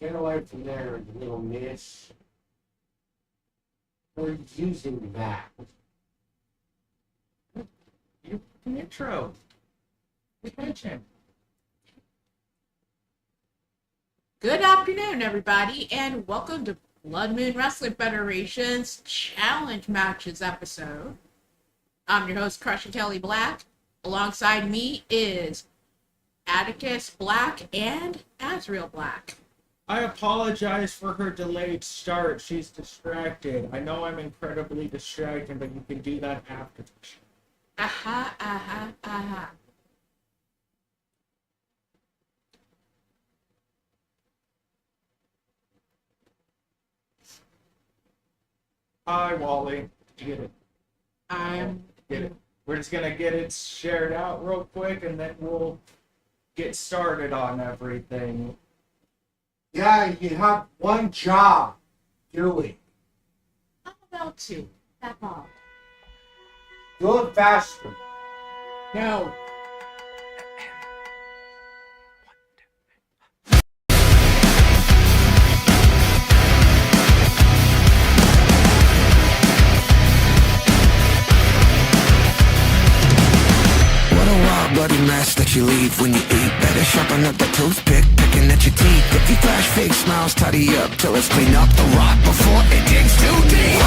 Get away from there, little miss. We're using that. You intro. Attention. Good afternoon, everybody, and welcome to Blood Moon Wrestling Federation's Challenge Matches episode. I'm your host, Crusher Kelly Black. Alongside me is Atticus Black and Azrael Black. I apologize for her delayed start. She's distracted. I know I'm incredibly distracted, but you can do that after the show. Aha, aha, aha. Hi, Wally. Did you get it? Get it. We're just going to get it shared out real quick, and then we'll get started on everything. Yeah, you have one job. Do it. How about two? That's all. Do it faster. No. Bloody mess that you leave when you eat. Better sharpen up the toothpick, picking at your teeth. If you flash fake smiles, tidy up till it's clean up the rot before it digs too deep.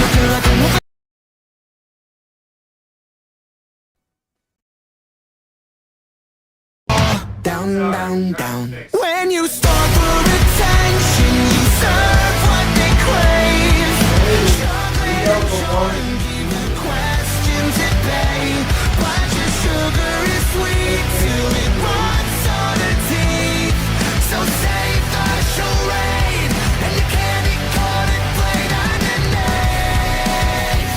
Looking like a wolf. Down, down, down. When you starve for attention, you serve what they crave. Chocolate and give the questions at bay. But your sugar is sweet till it rots on the teeth. So save the charade and the candy coated plate underneath.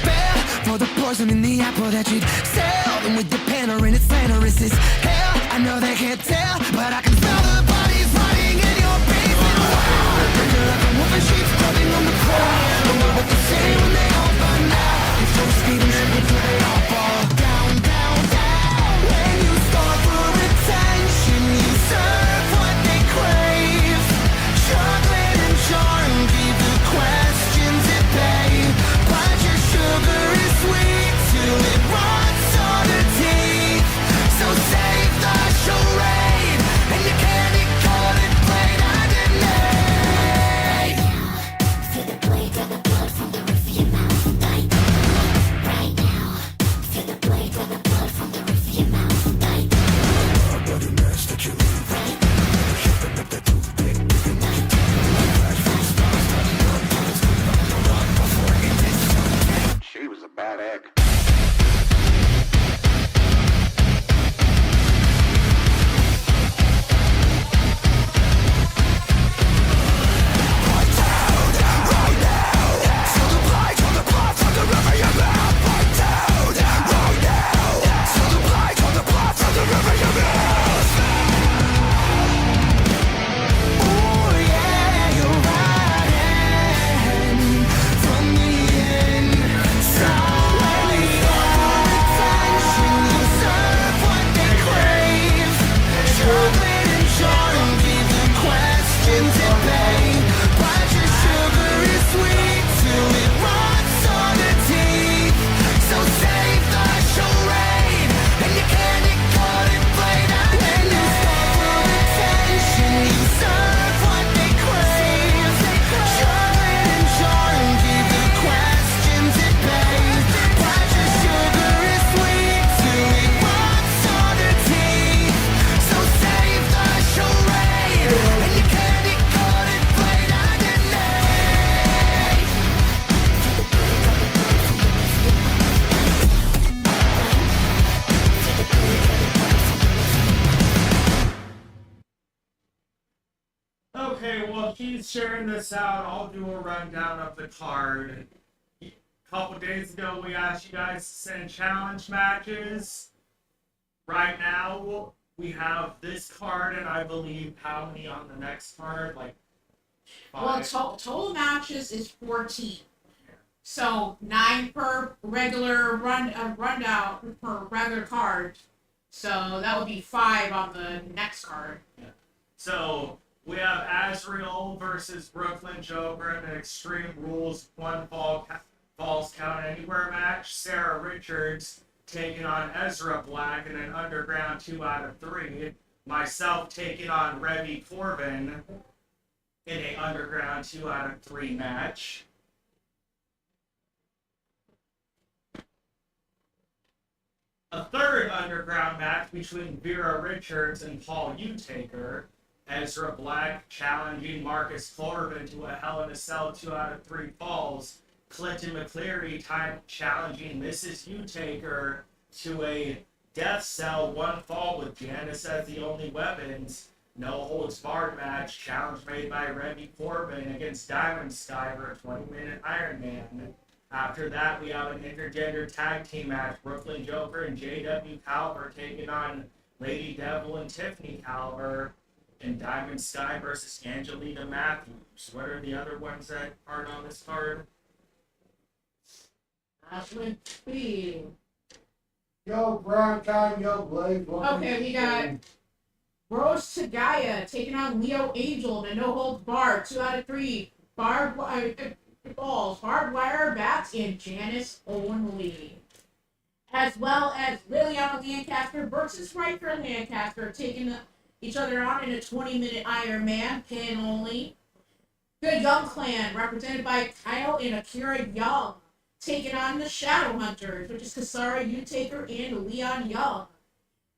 Bear for the poison in the apple that you'd sell. And with the panner in its slanderous as hell. I know they can't tell, but I can smell the bodies rotting in your basement. Wow, looking like a wolf in sheep's clothing on the floor. Don't know what to say when they all burn out. It's so speed and shit until they all fall down, down, down. When you starve for attention, you serve what they crave. Chocolate and charm keep the questions at bay. But your sugar is sweet till it rots on the teeth. So save the charade and your candy coated plate underneath. Feel the blade of the blood from the roof of your mouth right now. Feel the blade of the blood from the roof of your mouth right now. A bloody mess that you leave. Right now. Sharpen up that toothpick, picking at your teeth. Flash face stars, tidy up till it's clean up the rot before it gets too deep. She was a bad egg. Okay, well, she's sharing this out. I'll do a rundown of the card. A couple days ago, we asked you guys to send challenge matches. Right now, we have this card, and I believe how many on the next card? Like Well, 5. total matches is 14. So 9 per regular rundown per regular card. So that would be 5 on the next card. So we have Azrael versus Brooklyn Joker in the Extreme Rules falls count anywhere match. Sarah Richards taking on Ezra Black in an Underground 2 out of 3. Myself taking on Revy Corbin in a Underground 2 out of 3 match. A third Underground match between Vera Richards and Paul Utaker. Ezra Black challenging Marcus Corbin to a Hell in a Cell 2 out of 3 falls. Clinton McCleary challenging Mrs. Utaker to a Death Cell 1 fall with Janice as the only weapons. No holds barred match. Challenge made by Remy Corbin against Diamond Sky for a 20-minute Iron Man. After that, we have an intergender tag team match. Brooklyn Joker and J.W. Calver taking on Lady Devil and Tiffany Calver. And Diamond Sky versus Angelina Matthews. What are the other ones that aren't on this card? That would be. Yo, Brown Time, yo, Blade. Okay, we got Rose Tagaya taking on Leo Angel in a no holds barred 2 out of 3 barbed balls, barbed wire bats, and Janice Owen Lee. As well as Liliana Lancaster versus Riker Lancaster taking each other on in a 20-minute Iron Man, pin only. The Young Clan, represented by Kyle and Akira Young, taking on the Shadow Hunters, which is Kasara Utaker and Leon Young.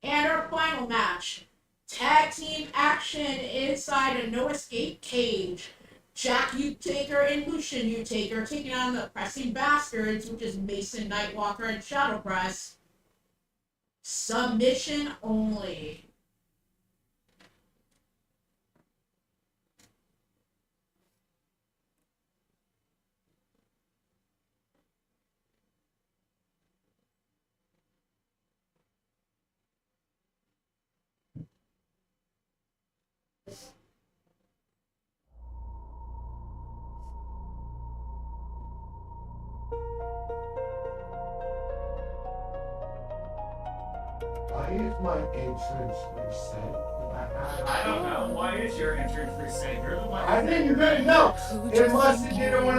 And our final match, tag team action inside a no escape cage. Jack Utaker and Lucian Utaker taking on the Pressing Bastards, which is Mason Nightwalker and Shadow Press. Submission only. Why is my entrance reset? I don't know. Why is your entrance reset? You're the one. I think you're gonna know. It must have did it when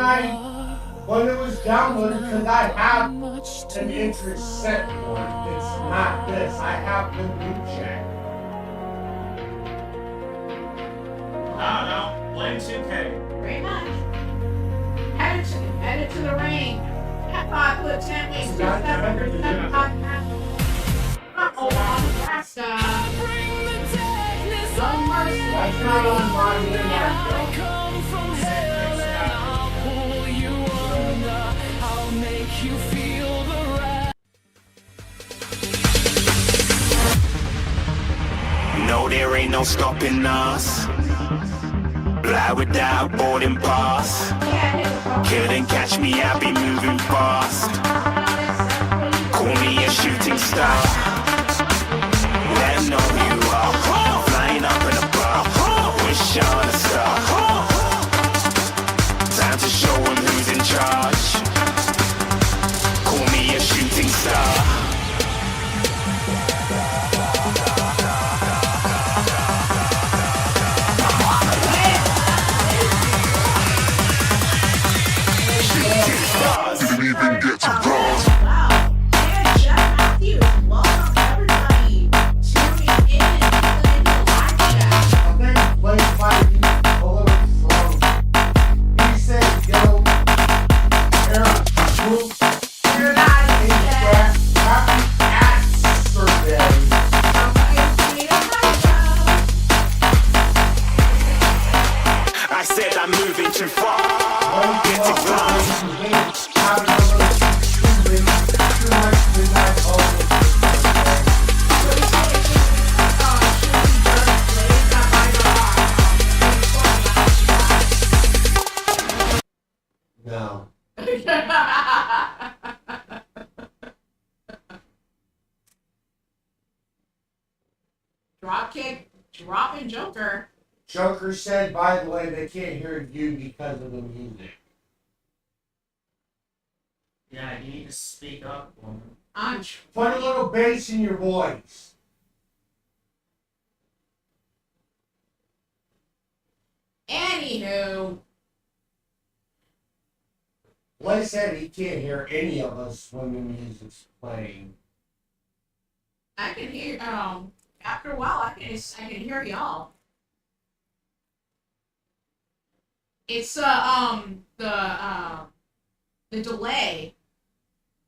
it was downloaded because I have an entrance set for it. It's not this. I have the new check. I don't know. Blame 2K. Very much. Headed to the ring. F5 foot 10 weeks, 2 7 Nebraska. That's not on my I'll come from hell and I'll pull you under. I'll make you feel the wrath. No, there ain't no stopping us. Fly without boarding pass. Couldn't catch me, I'll be moving fast. Call me a shooting star. Let 'em know who you are. Flying up in a bar. Wish on a star. Time to show 'em who's in charge. Call me a shooting star. Didn't even get to cross. Wow. And Jeff Matthews, welcome everybody tuning in and listening to the live chat. I think Blake might be a little slow. He said, yo, Aaron, you're not in that happy yesterday. I said I'm moving too far. Get to cross. No. Dropkick, dropping Joker. Joker said, by the way, they can't hear you because of the music. Yeah, you need to speak up, woman. I'm Put a little bass in your voice. Anywho, Like I said, he can't hear any of us when the music's playing. I can hear. After a while, I can hear y'all. It's the delay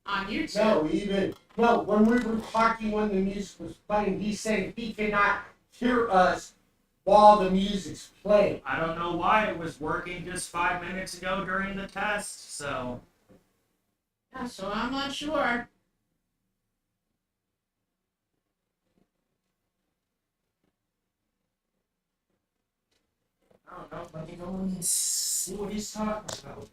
on YouTube. No, when we were talking when the music was playing, he said he cannot hear us while the music's playing. I don't know why it was working just 5 minutes ago during the test, so. Yeah, so I'm not sure. I don't know. Let me go and see what he's talking about.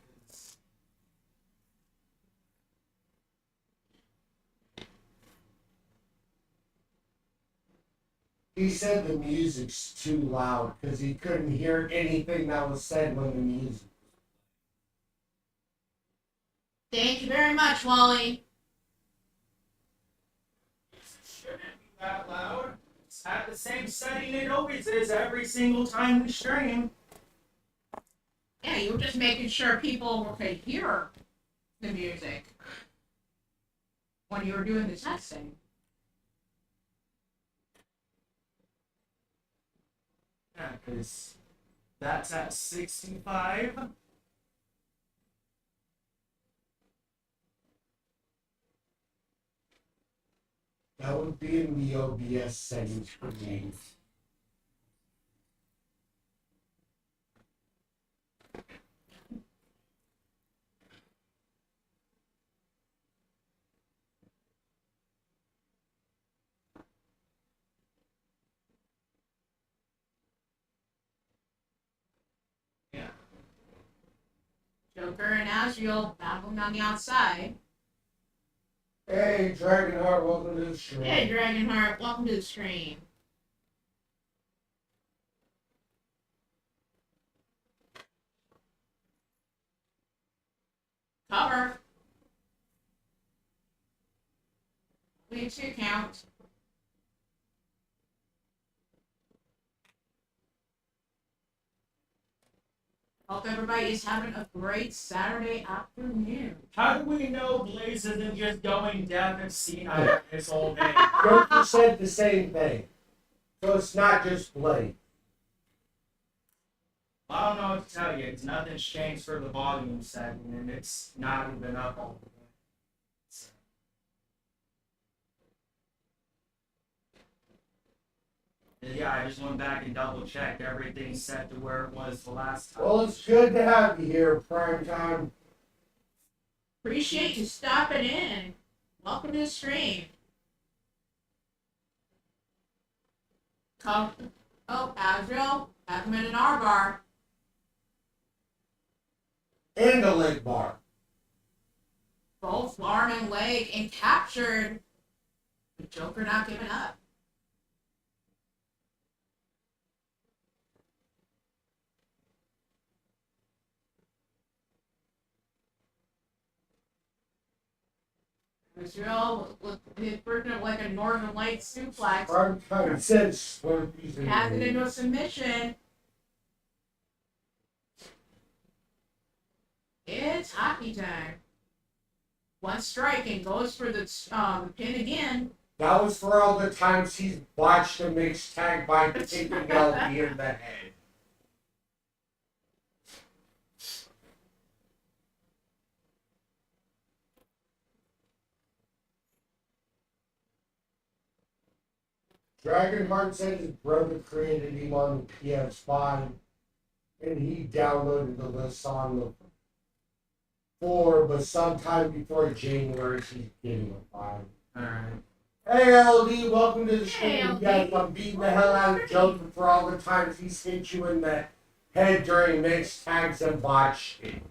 He said the music's too loud because he couldn't hear anything that was said when the music. Thank you very much, Wally. It shouldn't be that loud. It's at the same setting it always is every single time we stream. Yeah, you were just making sure people could hear the music when you were doing the testing. Yeah, because that's at 65. That would be in the OBS settings for me. Yeah. Joker and Asriel battling on the outside. Hey, Dragonheart, welcome to the stream. Hey, Dragonheart, welcome to the stream. Cover. Leave 2 count. Hope everybody is having a great Saturday afternoon. How do we know Blaze isn't just going deaf and senile his whole day? Joker said the same thing. So it's not just Blade. I don't know what to tell you. It's nothing's changed for the volume setting, and it's not even up all the way. So. Yeah, I just went back and double checked. Everything's set to where it was the last time. Well, it's good to have you here, Prime Time. Appreciate you stopping in. Welcome to the stream. Come. Oh, Asriel, have him in an R bar. And a leg bar. Both arm and leg and captured. The Joker not giving up. Asriel with his version of like a Northern Lights suplex. Prime Time said Slurpees and Has it into a submission. It's hockey time. One strike and goes for the pin again. That was for all the times he's watched a mixed tag by taking LB in the head. Dragonheart said his brother created him on the PS5 and he downloaded the list on the 4, but sometime before January he's getting a 5. Alright. Hey LD, welcome to the stream. Hey, You guys, I'm beating the hell out of Joker for all the times he's hit you in the head during mixed tags and botched it.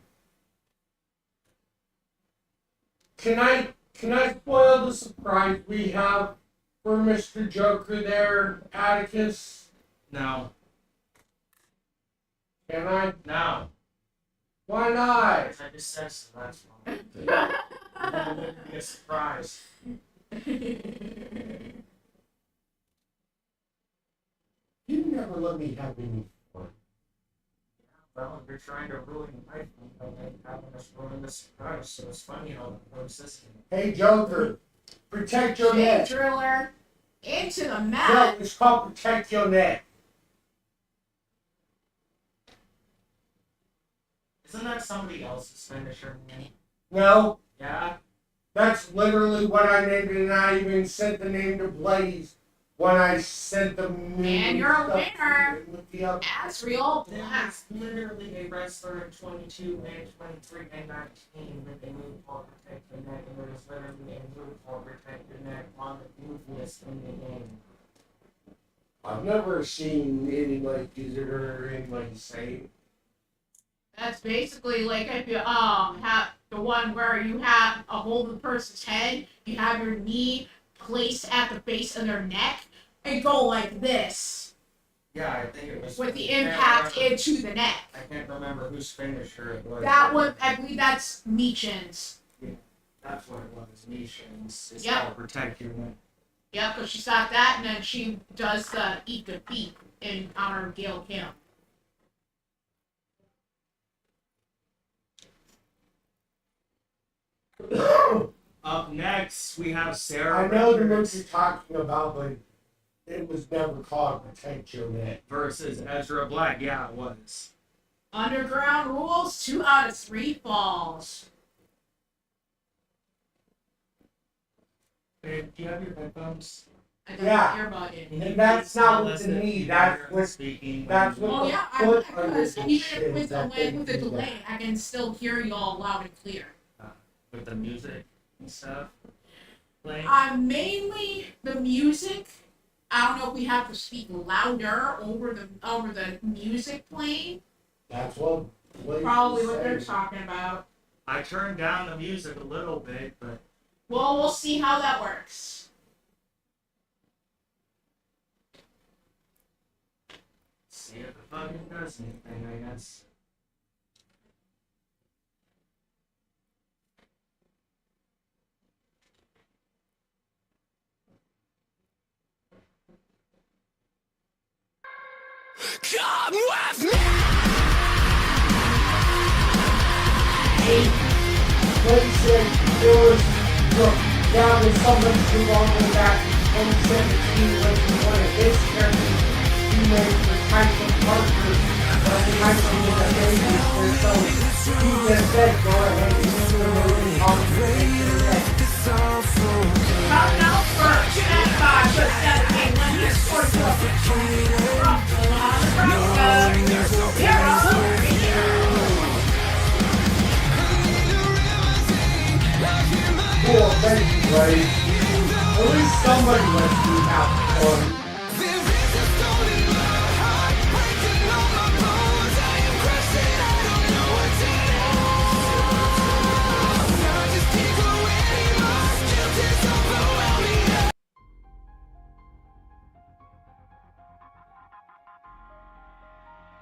Can I spoil the surprise we have for Mr. Joker there, Atticus? No. Can I? No. Why not? I just said so, that's wrong. It'd be a surprise. You never let me have any fun. Well, if you're trying to ruin life, and having us ruin the surprise, so it's funny how the process. Hey, Joker, protect your Shade neck. driller into the No, mat. it's called protect your neck. Isn't that somebody else's finisher? No, Yeah? that's literally what I named it, and I even sent the name to Blaze when I sent the new And you're a stuff winner. to with the other. Asriel Black. That's literally a wrestler in 22 and 23 and 19 that they move for protect the neck, and there is literally a move for protect the neck on the move list in the game. I've never seen anybody use it or anybody say it. That's basically like if you have the one where you have a hold of the person's head, you have your knee placed at the base of their neck, and go like this Yeah, I think it was. with the I can't impact remember- into the neck. I can't remember whose finisher it was. That one, I believe that's Meechin's. That's what it was, Nations. It's Yep. called Protect Your Neck. Yep, because she's got that, and then she does the Eat the Beat in honor of Gail Kim. Up next, we have Sarah. I know the move Richards you're talking about, but it was never called protect your neck. versus Ezra Black. Yeah, it was. Underground rules, 2 out of 3 falls. Babe, do you have your headphones? I got Yeah. the earbud in. And that's not with the knee, that's with speaking. that's with- Oh yeah, I Foot because under even shit with that the they with the do delay, that. I can still hear y'all loud and clear. With the music and stuff. Playing. Mainly the music. I don't know if we have to speak louder over the music playing. That's what Blaze Probably was what they're saying. talking about. I turned down the music a little bit, but Well, we'll see how that works. see if it fucking does anything, I guess. Come with me. Blaze said there was, look, yeah, there's something too long with that. 2017 when one of his characters, he made the type of partner, but the type of the baby. So he just said, go ahead and do the movie, I'll protect your neck. Coming out first at 5 for 17 when he scored the Cool, thank you, buddy. At least somebody lets me have fun. There is a stone in my heart, breaking all my bones. I am crashing, I don't know what's in it. I just can't go anymore. Guilt is overwhelming.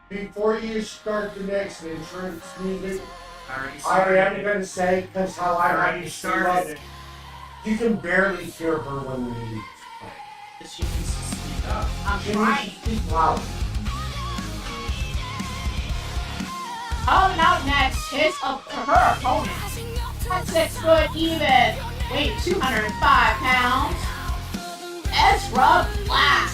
Before you start the next entrance music, I already I started am gonna say, because how I already like to started it. you can barely hear her when the music's playing. She needs to speak up. I'm She trying. needs to speak loud. Coming out next, her opponent. At 6 foot even, weight 205 pounds. Ezra Black.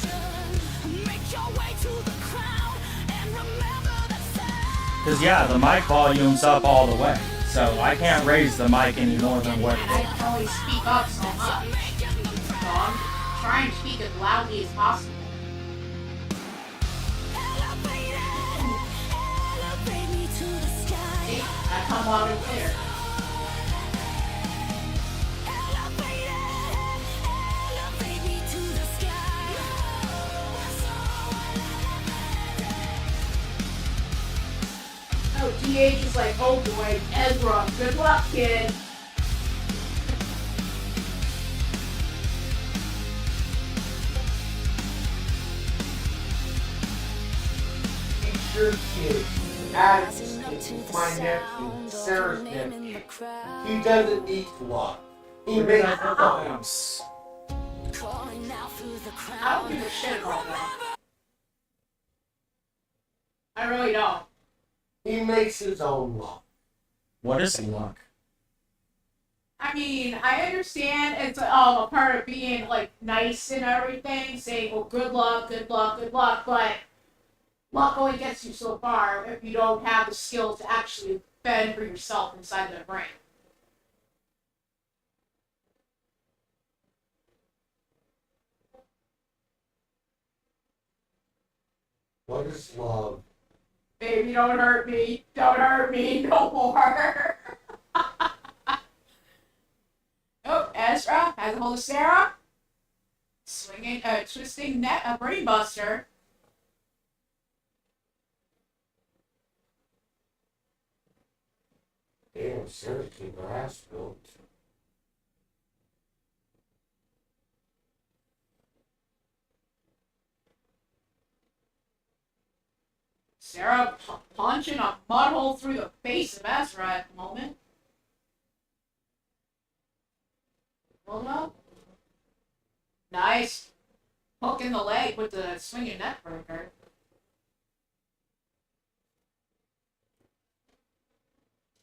Because, yeah, the mic volume's up all the way. So I can't raise the mic any more than what And I can only speak up so much. So I'm trying to speak as loudly as possible. See, I come loud and clear. Oh, DH is like, oh boy, Ezra, good luck, kid. He's your kid. Adam's kid. My nephew. Sarah's nephew. He doesn't need to walk. He Look at makes that his own. bounce. I don't give a shit about that. I really don't. He makes his own law. What is he like? I mean, I understand it's a part of being like nice and everything, saying, "Well, good luck, good luck, good luck," but luck only gets you so far if you don't have the skill to actually fend for yourself inside the ring. What is love? Baby, don't hurt me. Don't hurt me no more. Oh, Ezra has a hold of Sarah. Swinging, twisting net, a brain buster. Damn, Sarah's getting her ass built. Sarah punching a mud hole through the face of Ezra at the moment. Hold up. Nice. Hook in the leg with the swinging neck breaker.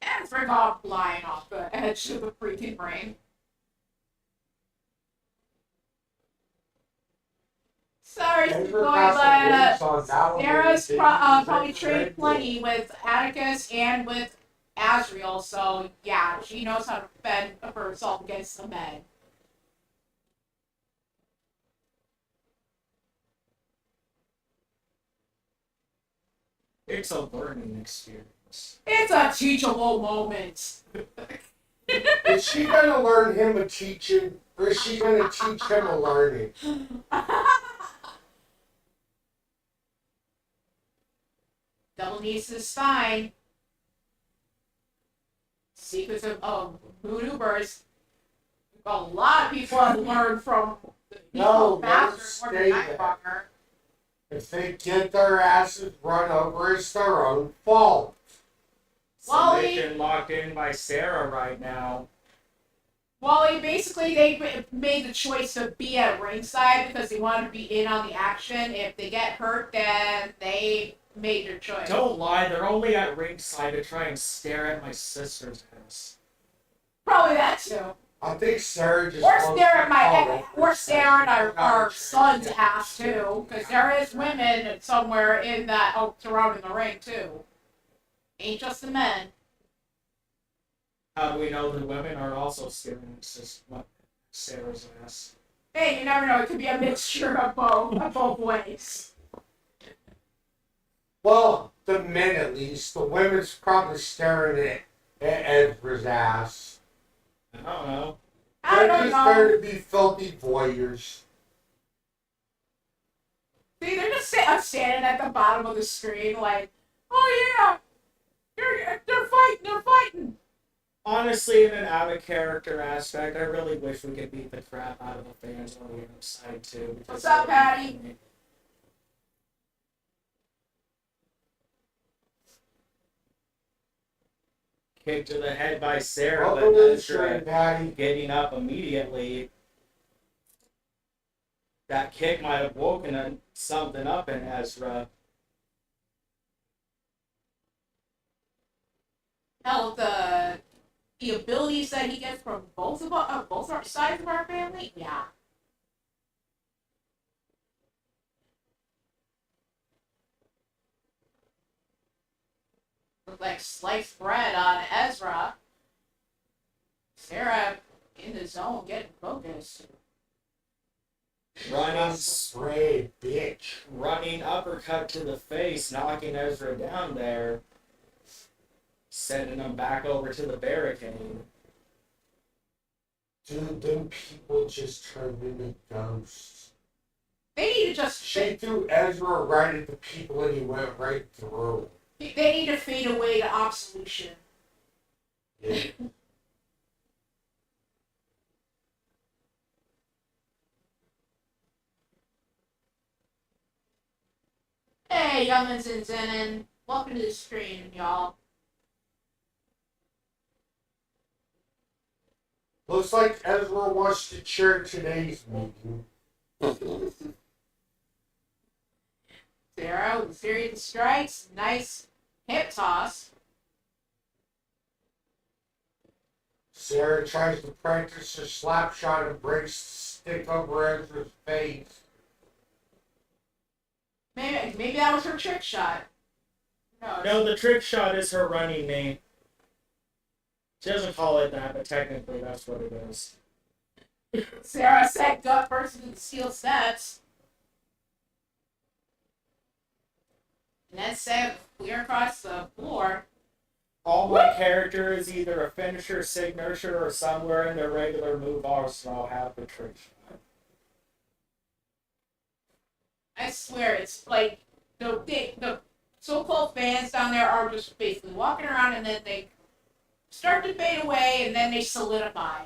Ezra got flying off the edge of the freaking ring. Sorry, Ezra boy, has but some moves on that one. Sarah's They probably use traded Red Bull. plenty with Atticus and with Azrael, so yeah, she knows how to fend for herself against the men. It's a learning experience. It's a teachable moment. Is she gonna learn him a teaching, or is she gonna teach him a learning? Double knees to the spine. Secrets of maneuvers. A lot of people have learned from the No, bastards let more her than stay Nightwalker. If they get their asses run over, it's their own fault. Wally- Submission locked in by Sarah right now. Well, basically, they made the choice to be at ringside because they wanted to be in on the action. If they get hurt, then they made their choice. Don't lie, they're only at ringside to try and stare at my sister's ass. Probably that too. I think Sarah just. We're wants staring to follow we're staring her. our son's ass too, because there is women somewhere in that surrounding the ring too. Ain't just the men. How do we know the women are also staring at Sarah's ass? Hey, you never know. It could be a mixture of both ways. Well, the men at least. The women's probably staring at Ezra's ass. I don't know. I They're don't just there know. to be filthy voyeurs. See, they're just standing at the bottom of the screen, like, oh yeah, they're fighting, they're fighting. Honestly, in an out-of-character aspect, I really wish we could beat the crap out of the fans on the outside, too. What's up, Patty? Kick to the head by Sarah, Welcome but to the Ezra stream, Patty. getting up immediately. That kick might have woken something up in Ezra. Hell, the abilities that he gets from both our sides of our family, yeah. Look like sliced bread on Ezra. Sarah in the zone, getting focused. Spray, bitch. Running uppercut to the face, knocking Ezra down there. Sending him back over to the barricade. Dude, them people just turned into ghosts. They need to just She threw Ezra right at the people and he went right through. they need to fade away to absolution. Yeah. Hey, youngins and Zenin. Welcome to the stream, y'all. Looks like Ezra wants to chair today's meeting. Sarah with a series of strikes. Nice hip toss. Sarah tries to practice a slap shot and breaks the stick over Ezra's face. Maybe that was her trick shot. No, the trick shot is her running name. She doesn't call it that, but technically that's what it is. Sarah set gut first into the steel steps. And then set clear across the floor. All my characters, either a finisher, signature, or somewhere in their regular move arsenal have the trick shot. I swear, it's like the so-called fans down there are just basically walking around and then they start to fade away and then they solidify.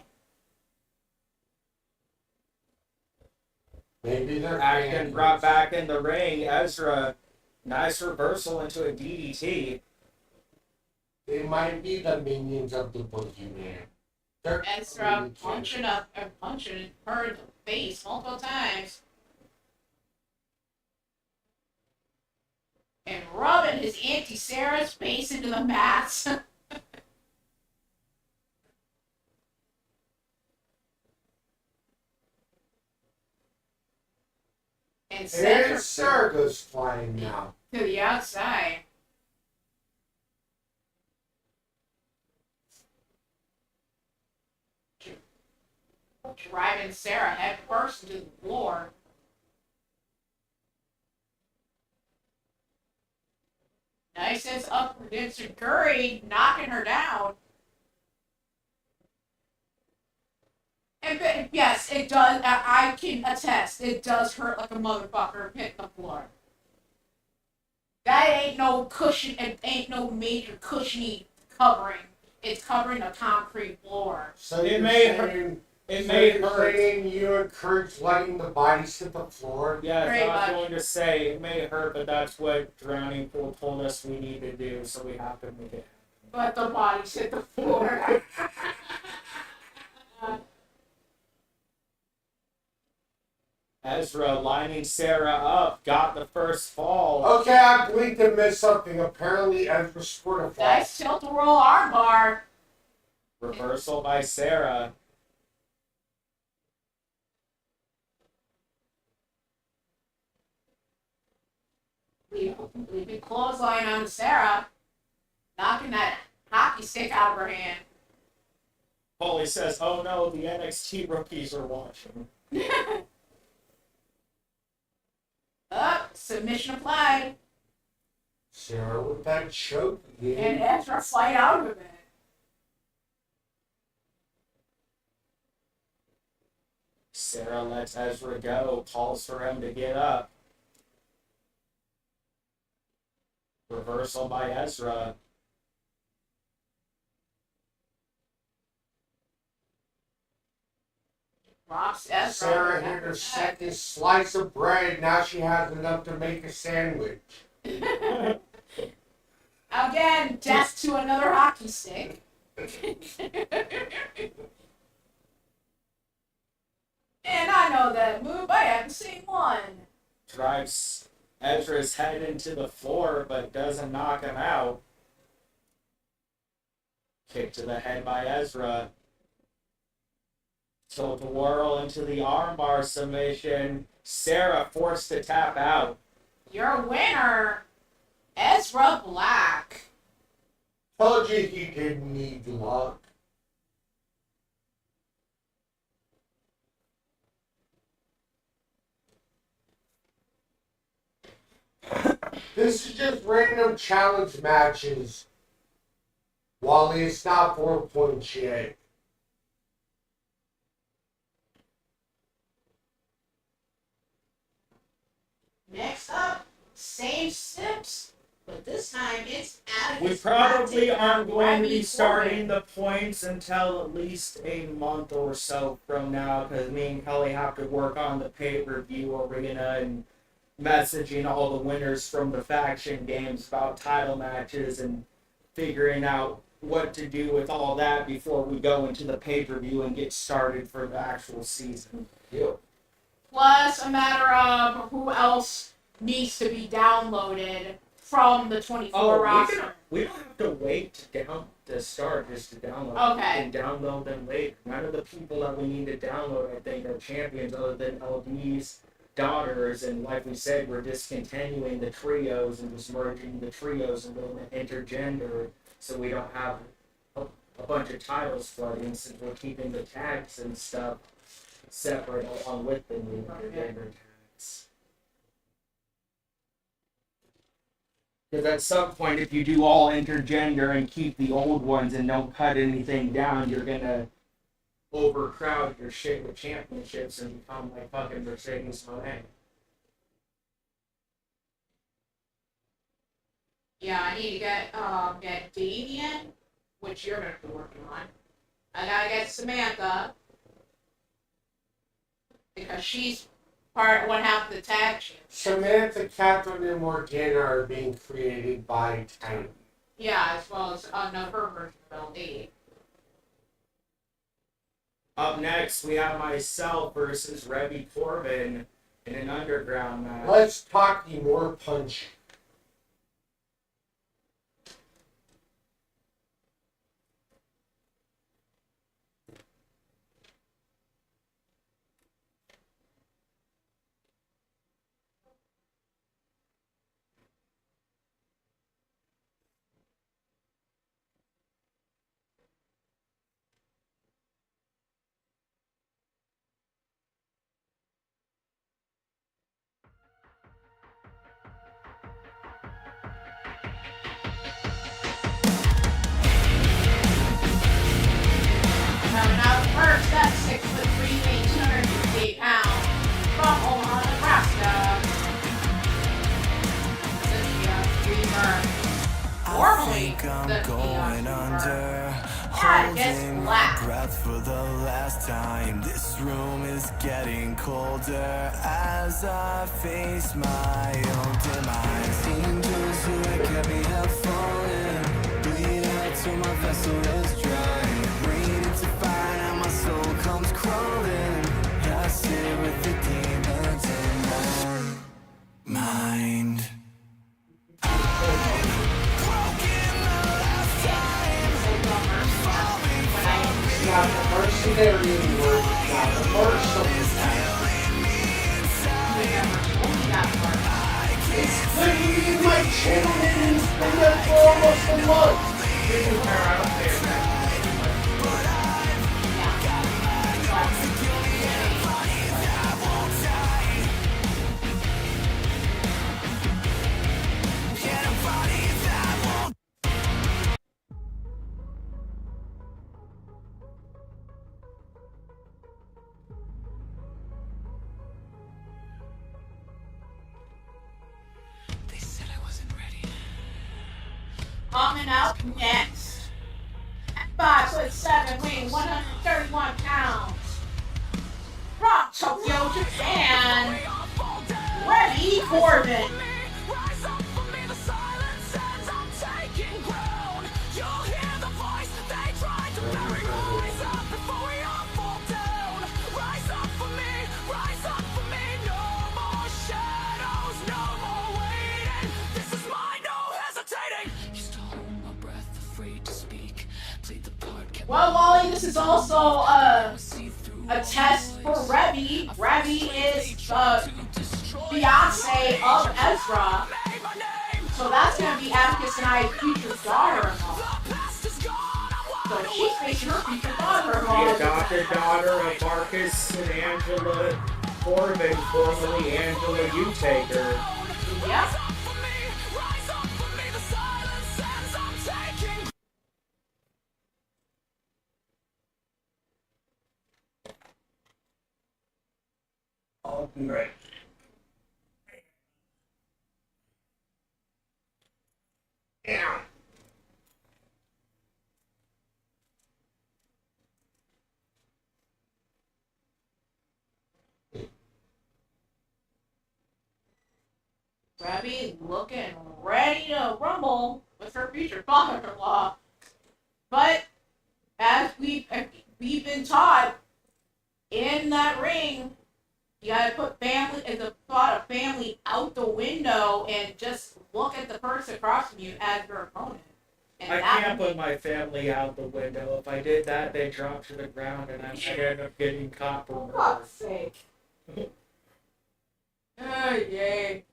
Maybe they're Acton brought back in the ring. Ezra, nice reversal into a DDT. They might be the minions of the boogeyman. They're Ezra punching her in the face multiple times. And rubbing his Auntie Sarah's face into the mats. And sent her And Sarah goes flying now. to the outside. Driving Sarah head first into the floor. Nice as up against Curry, knocking her down. And yes, it does. I can attest. It does hurt like a motherfucker hitting the floor. That ain't no cushion. It ain't no major cushiony covering. It's covering a concrete floor. So It you're may saying, hurt. It so may you're hurt. saying you encourage letting the bodies hit the floor? Yeah, Very I was much. going to say it may hurt, but that's what Drowning Pool told us we need to do, so we have to make it. But the bodies hit the floor. Ezra lining Sarah up, got the first fall. Okay, I blinked and missed something. Apparently, Ezra scored a fall. Nice tilt-a-roll armbar. Reversal by Sarah. Leaving clothesline on Sarah. Knocking that hockey stick out of her hand. Paulie says, oh no, the NXT rookies are watching. Up, submission applied. Sarah with that choke And again. Ezra fight out of it. Sarah lets Ezra go, calls for him to get up. Reversal by Ezra. Rocks Ezra. Sarah hit her second slice of bread. Now she has enough to make a sandwich. Again, death to another hockey stick. And I know that move. I haven't seen one. Drives Ezra's head into the floor, but doesn't knock him out. Kick to the head by Ezra. Tilt whirl into the armbar submission. Sarah forced to tap out. Your winner, Ezra Black. Told you he didn't need luck. This is just random challenge matches. Wally, it's not 4 points yet. Next up, same steps, but this time it's out of We his probably pocket. aren't going to be Gravity starting the points until at least a month or so from now, because me and Kelly have to work on the pay-per-view arena and messaging all the winners from the faction games about title matches and figuring out what to do with all that before we go into the pay-per-view and get started for the actual season. Yep. Plus, a matter of who else needs to be downloaded from the 24 roster. We don't have to wait to start just to download. Okay. We can download them later. None of the people that we need to download, I think, are champions other than LD's daughters. And like we said, we're discontinuing the trios and just merging the trios and doing the intergender, so we don't have a bunch of titles flooding, since we're keeping the tags and stuff separate along with the new intergender tags. Because at some point, if you do all intergender and keep the old ones and don't cut anything down, you're gonna overcrowd your shit with championships and become like fucking Mercedes Monet. Yeah, I need to get Davian, which you're gonna be working on. I gotta get Samantha because she's one half of the tag team. Samantha, Catherine, and Morgana are being created by Tiny. Yeah, as well as her version of LD. Up next, we have myself versus Rebby Corbin in an underground match. Let's talk the more punch. Coming out first, that's 6'3", weighing 258 pounds, from Omaha, Nebraska. Cynthia Dreamer. Normally, Holding my breath for the last time. This room is getting colder as I face my own demise. Angels who had kept me have fallen. Bleed out till my vessel is dry. Ready to find out my soul comes crawling. I sit with the demons in my mind. Now the first scenario were now the first of the time. It's literally my channel and it's been there for almost a month. They said I wasn't ready. Coming out next. At 5'7", weighing 131 pounds. From Tokyo, Japan. Rebby Corbin. Rise up for me, the silence as I'm taking ground. You'll hear the voice that they tried to bury. Rise up before we all fall down. Rise up for me, no more shadows, no more waiting. This is mine, no hesitating. Used to hold my breath, afraid to speak. Played the part, kept Well, Wally, this is also a see-through test for Rebby. Rebby is the fiance of Ezra. So that's going to be Atticus and I's future daughter-in-law. So she's facing her future daughter-in-law. The adopted daughter of Marcus and Angela Corbin, formerly Angela Utaker. Yep. All right. Yeah. Rebby looking ready to rumble with her future father-in-law. But as we've been taught, in that ring, you gotta put the thought of family out the window and just look at the person across from you as your opponent. And I can't put my family out the window. If I did that, they drop to the ground and I'd end up getting caught for For murder. fuck's sake. Oh, yay.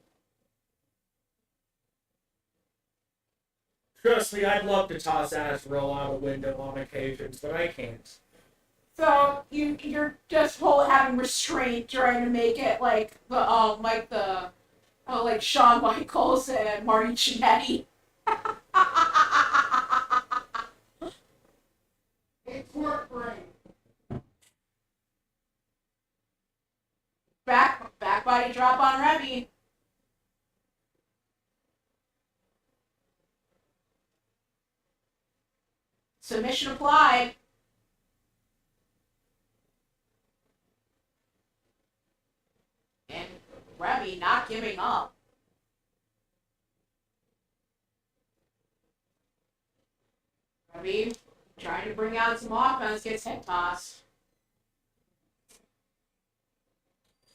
Trust me, I'd love to toss Azrael out a window on occasions, but I can't. So you're just having restraint, trying to make it like like Shawn Michaels and Marty Jannetty. It's work brain. Back body drop on Remy. Submission applied. And Remy not giving up. Remy trying to bring out some offense, gets head tossed.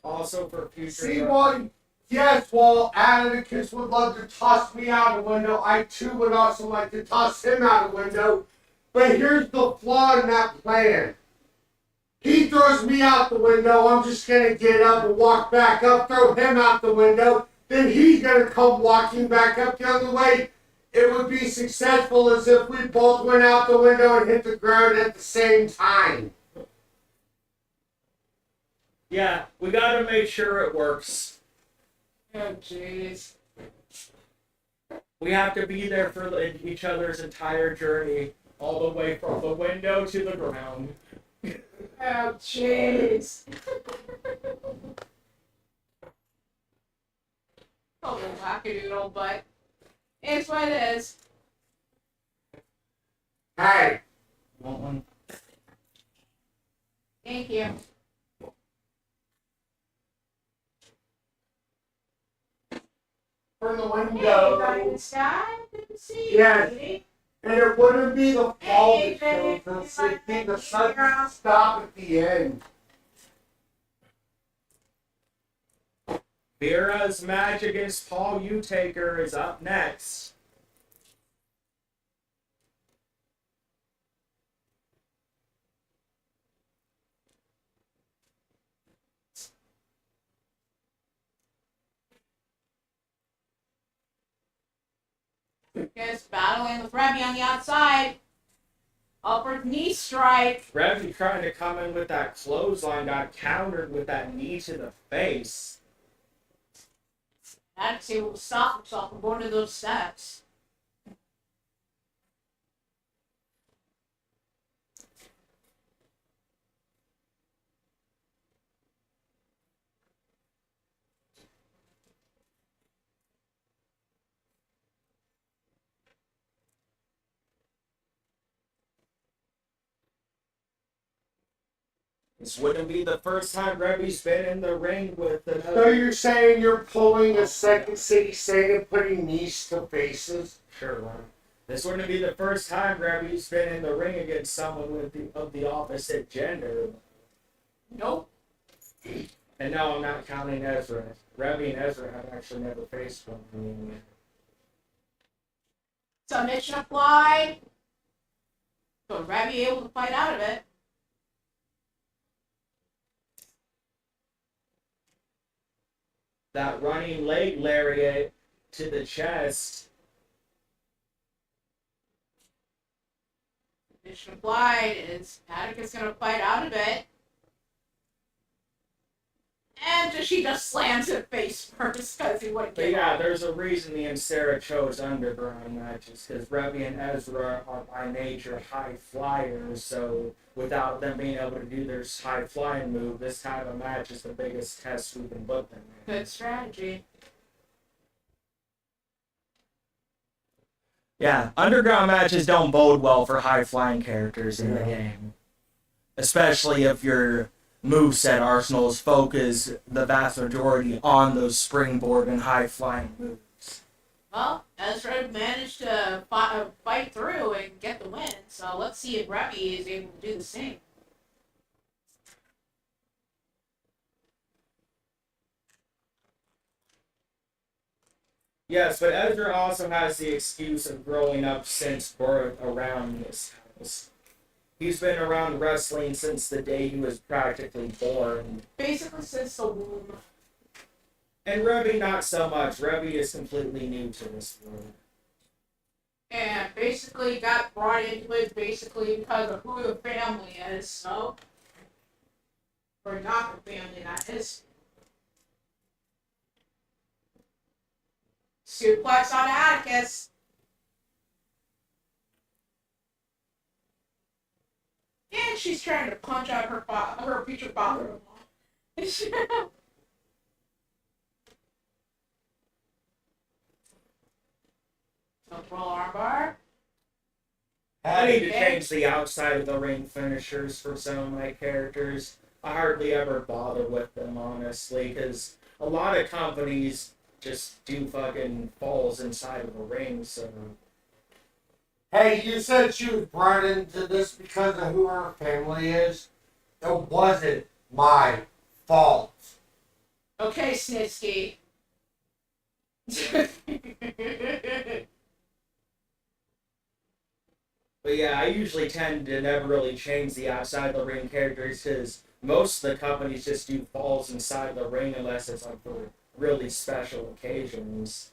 Also for future. See, well, yes, while Atticus would love to toss me out a window, I too would also like to toss him out a window. But here's the flaw in that plan. He throws me out the window, I'm just gonna get up and walk back up, throw him out the window, then he's gonna come walking back up the other way. It would be successful as if we both went out the window and hit the ground at the same time. Yeah, we gotta make sure it works. Oh, jeez. We have to be there for each other's entire journey, all the way from the window to the ground. Oh, jeez. Oh, wackadoodle, but it's what it is. Hey, Want one? Thank you. from the Hey, window. Diamond Sky. Good to see you, Yes. lady. And it wouldn't be the fall Hey, that shows baby. us. It'd be the sudden stop at the end. Vera's match against Paul Utaker is up next. Just battling with Remy on the outside. Upward knee strike. Revy trying to come in with that clothesline got countered with that knee to the face. That's able to stop himself from going to those steps. This wouldn't be the first time Revy's been in the ring with So another. you're saying you're pulling a Second City Saint and putting knees to faces? Sure, Ron. This wouldn't be the first time Revy's been in the ring against someone of the opposite gender. Nope. And no, I'm not counting Ezra. Revy and Ezra have actually never faced one. Submission applied. So Remy able to fight out of it. That running leg lariat to the chest. Submission applied. Is Atticus gonna fight out of it? And she just slams it face first because he wouldn't But give yeah, up. there's a reason me and Sarah chose underground matches, because Revy and Ezra are by nature high flyers, so without them being able to do their high flying move, this kind of a match is the biggest test we can put them in. Good strategy. Yeah, underground matches don't bode well for high flying characters in the game. Especially if your moveset arsenal is focused the vast majority on those springboard and high flying moves. Well, Ezra managed to fight through and get the win, so let's see if Remy is able to do the same. Yes, but Ezra also has the excuse of growing up since birth around this house. He's been around wrestling since the day he was practically born. Basically since the womb. And Remy, not so much. Remy is completely new to this world. And basically got brought into it basically because of who the family is, so. Or not the family, that is. Suplex on Atticus. And she's trying to punch out her future father-in-law. Roll armbar. I need to change the outside of the ring finishers for some of my characters. I hardly ever bother with them, honestly, because a lot of companies just do fucking falls inside of the ring, so. Hey, you said she was brought into this because of who her family is. It wasn't my fault. Okay, Snitsky. But yeah, I usually tend to never really change the outside of the ring characters because most of the companies just do falls inside the ring unless it's like for really special occasions.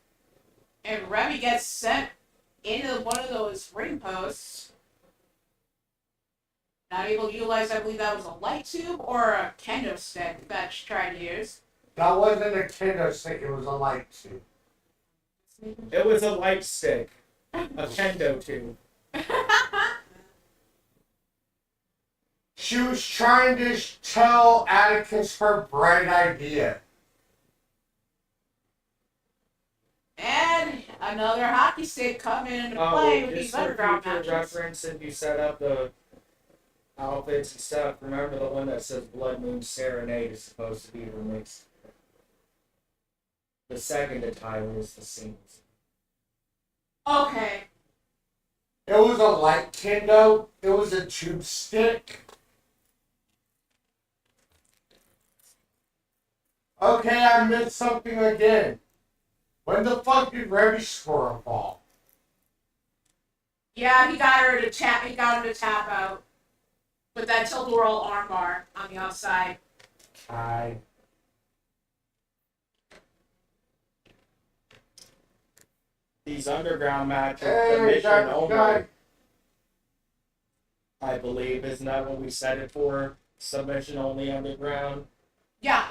And Remy gets sent into one of those ring posts. Not able to utilize, I believe that was a light tube or a kendo stick that she tried to use. That wasn't a kendo stick, it was a light tube. It was a light stick, a kendo tube. She was trying to tell Atticus her bright idea. And another hockey stick coming into play with these underground matches. Reference, if you set up the outfits and stuff, remember the one that says Blood Moon Serenade is supposed to be remixed. The second attire is the scenes. Okay. It was a light kendo. It was a tube stick. Okay, I missed something again. When the fuck did Remy score a ball? Yeah, he got her to tap. He got him to tap out with that tilt-a-whirl armbar on the outside. These underground matches, Hey, submission guy. only, I believe. Isn't that what we set it for? Submission only underground? Yeah.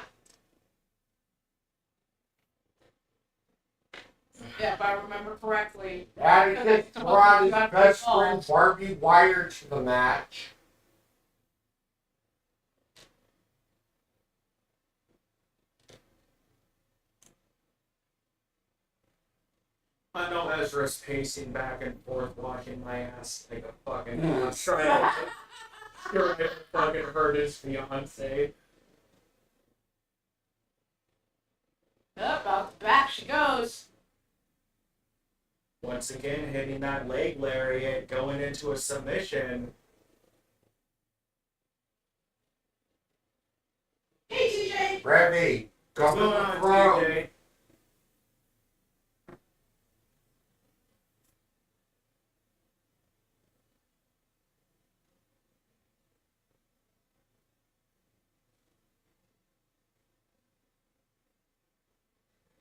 Yeah, if I remember correctly. Atticus brought his best friend Barbie Wire to the match. I know Ezra's pacing back and forth, watching my ass like a fucking ass, trying to fucking hurt his fiance. Up, out the back she goes. Once again, hitting that leg lariat, going into a submission. Hey, TJ! Remy, go What's to going the on, throne. TJ?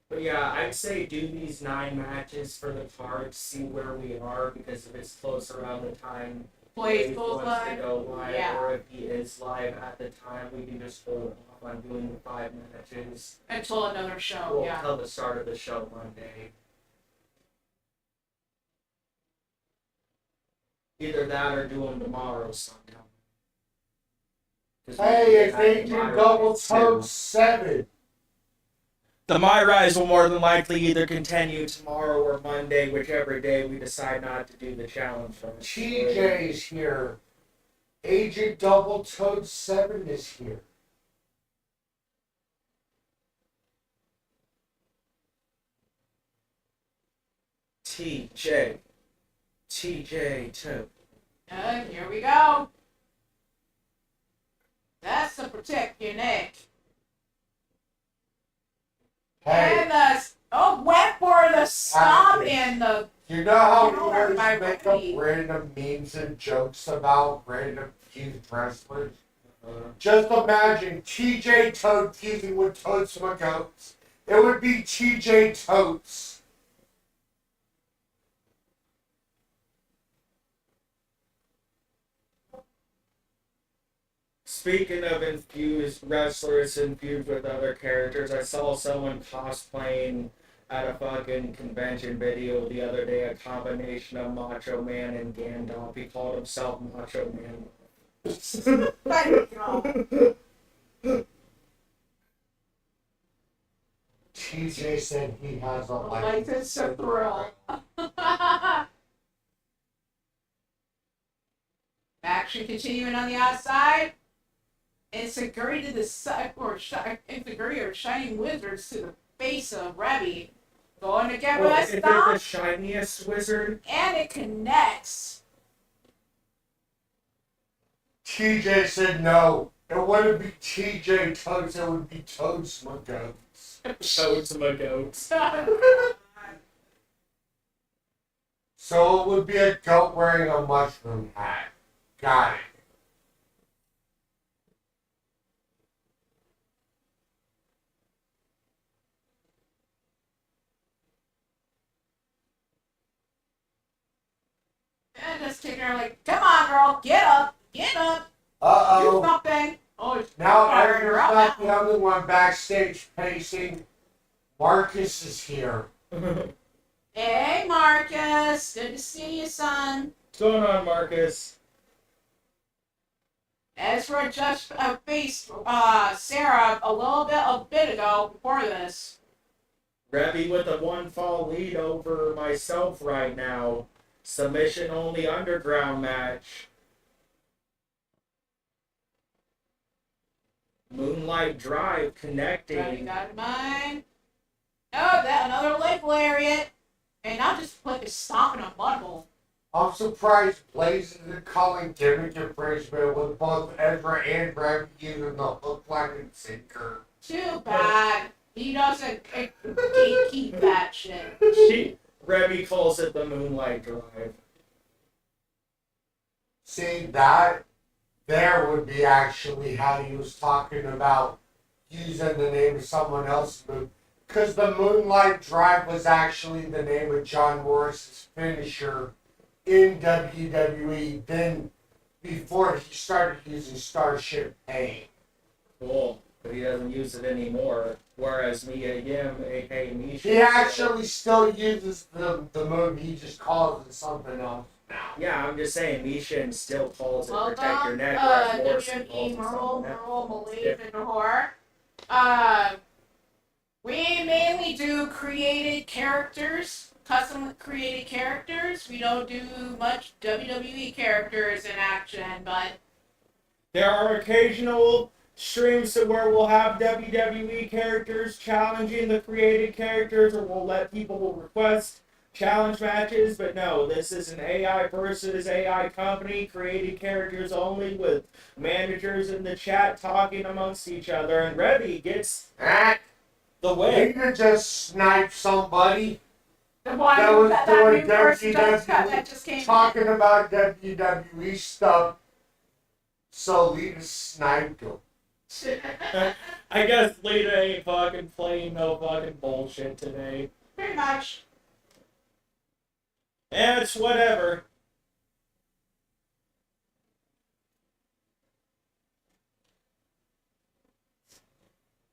But yeah, I'd say do these 9 matches for the card, see where we are, because if it's close around the time Blaze Dave goes wants to live. go live, Yeah. or if he is live at the time, we can just hold off on doing the 5 matches. Until another show, Well, yeah. until the start of the show Monday. Either that or do them tomorrow sometime. 'Cause we Hey, can it's get Agent Myra Double too. Toad 7. The My Rise will more than likely either continue tomorrow or Monday, whichever day we decide not to do the challenge from. TJ's here. Agent Double Toad 7 is here. TJ. TJ too. Here we go. That's to protect your neck. Hey, And went for the stomp and the. you know how You know we where always my make recipe- up random memes and jokes about random youth wrestlers? Just imagine TJ Toad fusing with Toads My Goats. It would be TJ Toads. Speaking of infused wrestlers infused with other characters, I saw someone cosplaying at a fucking convention video the other day, a combination of Macho Man and Gandalf. He called himself Macho Man. TJ said he has a License to thrill. Action continuing on the outside. Insecurity to the side insecurity or shining wizards to the face of Rebby. Going to get Well, with is a it the stomp. shiniest wizard? And it connects. TJ said no. It wouldn't be TJ Toads, it would be Toads My Goats. Toads my goats. So it would be a goat wearing a mushroom hat. Got it. And just taking her like, come on, girl, get up, do Uh-oh. something. Oh, Now firing Edgar's her up not now. the only one backstage pacing. Marcus is here. Hey, Marcus, good to see you, son. What's going on, Marcus? Ezra just faced Sarah a bit ago before this. Rebby with a 1-fall lead over myself right now. Submission only underground match. Moonlight Drive connecting. Got mine. Oh, that another leg lariat. And not just like a stomping a butthole. I'm surprised Blaze isn't calling gimmick infringement with both Ezra and Rebby using the hook, line, and sinker. Too bad. He doesn't gatekeep that shit. Rebby calls it the Moonlight Drive. See, that there would be actually how he was talking about using the name of someone else's move. Because the Moonlight Drive was actually the name of John Morris's finisher in WWE, then before he started using Starship Pain. Cool. But he doesn't use it anymore. Whereas Mia Yim, aka Misha. He actually still uses the move, he just calls it something else now. Yeah, I'm just saying, Misha still calls it Well protect your done, neck. whereas Morrison WWE calls it something else. Merle, Malaysian whore. We mainly do created characters, custom created characters. We don't do much WWE characters in action, but There are occasional streams to where we'll have WWE characters challenging the created characters, or we'll let people request challenge matches, but no, this is an AI versus AI company, created characters only, with managers in the chat talking amongst each other, and Rebby gets the He win. could just snipe somebody the one that was doing new person that WWE, just came talking about WWE stuff, so Lita sniped him. in. I guess Lita ain't fucking playing no fucking bullshit today. Pretty much. And it's whatever.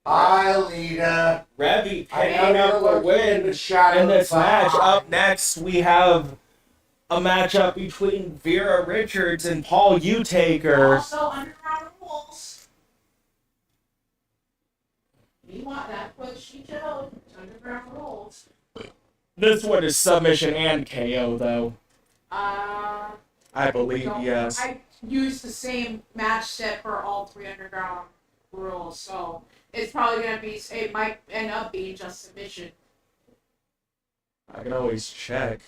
Hi, Lita. Rebby I picking know you're up the looking in win the shadows. in this match. Hi. Up next, we have a matchup between Vera Richards and Paul Utaker. Also, Underground Rules. You want that what she showed. Underground Rules. This one is submission and KO, though. I believe, Don't- yes. I used the same match set for all three Underground Rules, so it's probably gonna be. It might end up being just submission. I can always check.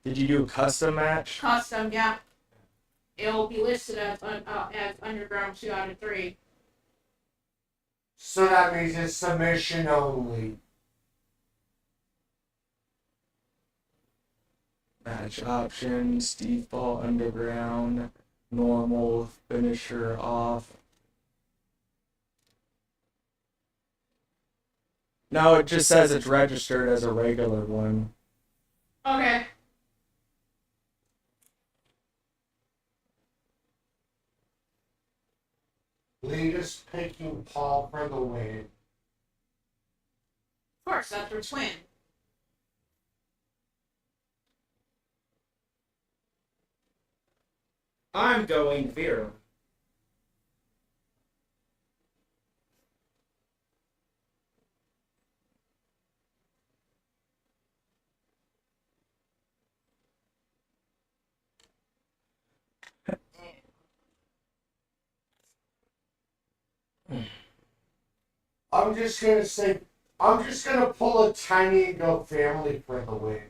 Did you do a custom match? Custom, yeah. It'll be listed as Underground 2 out of 3. So that means it's submission only. Match options, default underground, normal, finisher off. No, it just says it's registered as a regular one. Okay. Lita's picking Paul for the win. Of course, that's her twin. I'm going Vera. I'm just gonna pull a Tiny and go family for the win.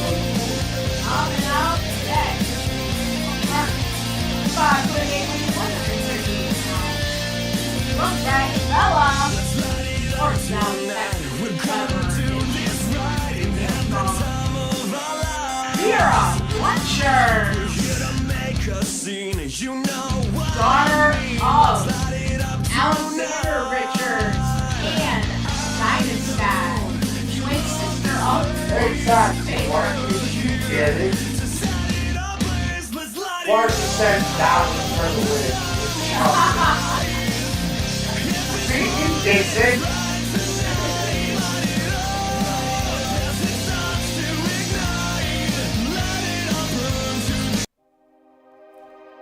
Coming out next. Five foot 138 pounds. From Dragon Bella. Or now Vera Fletcher. Daughter of Alexander Richards and Dynasty. Twin sister of Exactly. Mark, did you get it? Mark said $1,000 for the win. See, you gets it.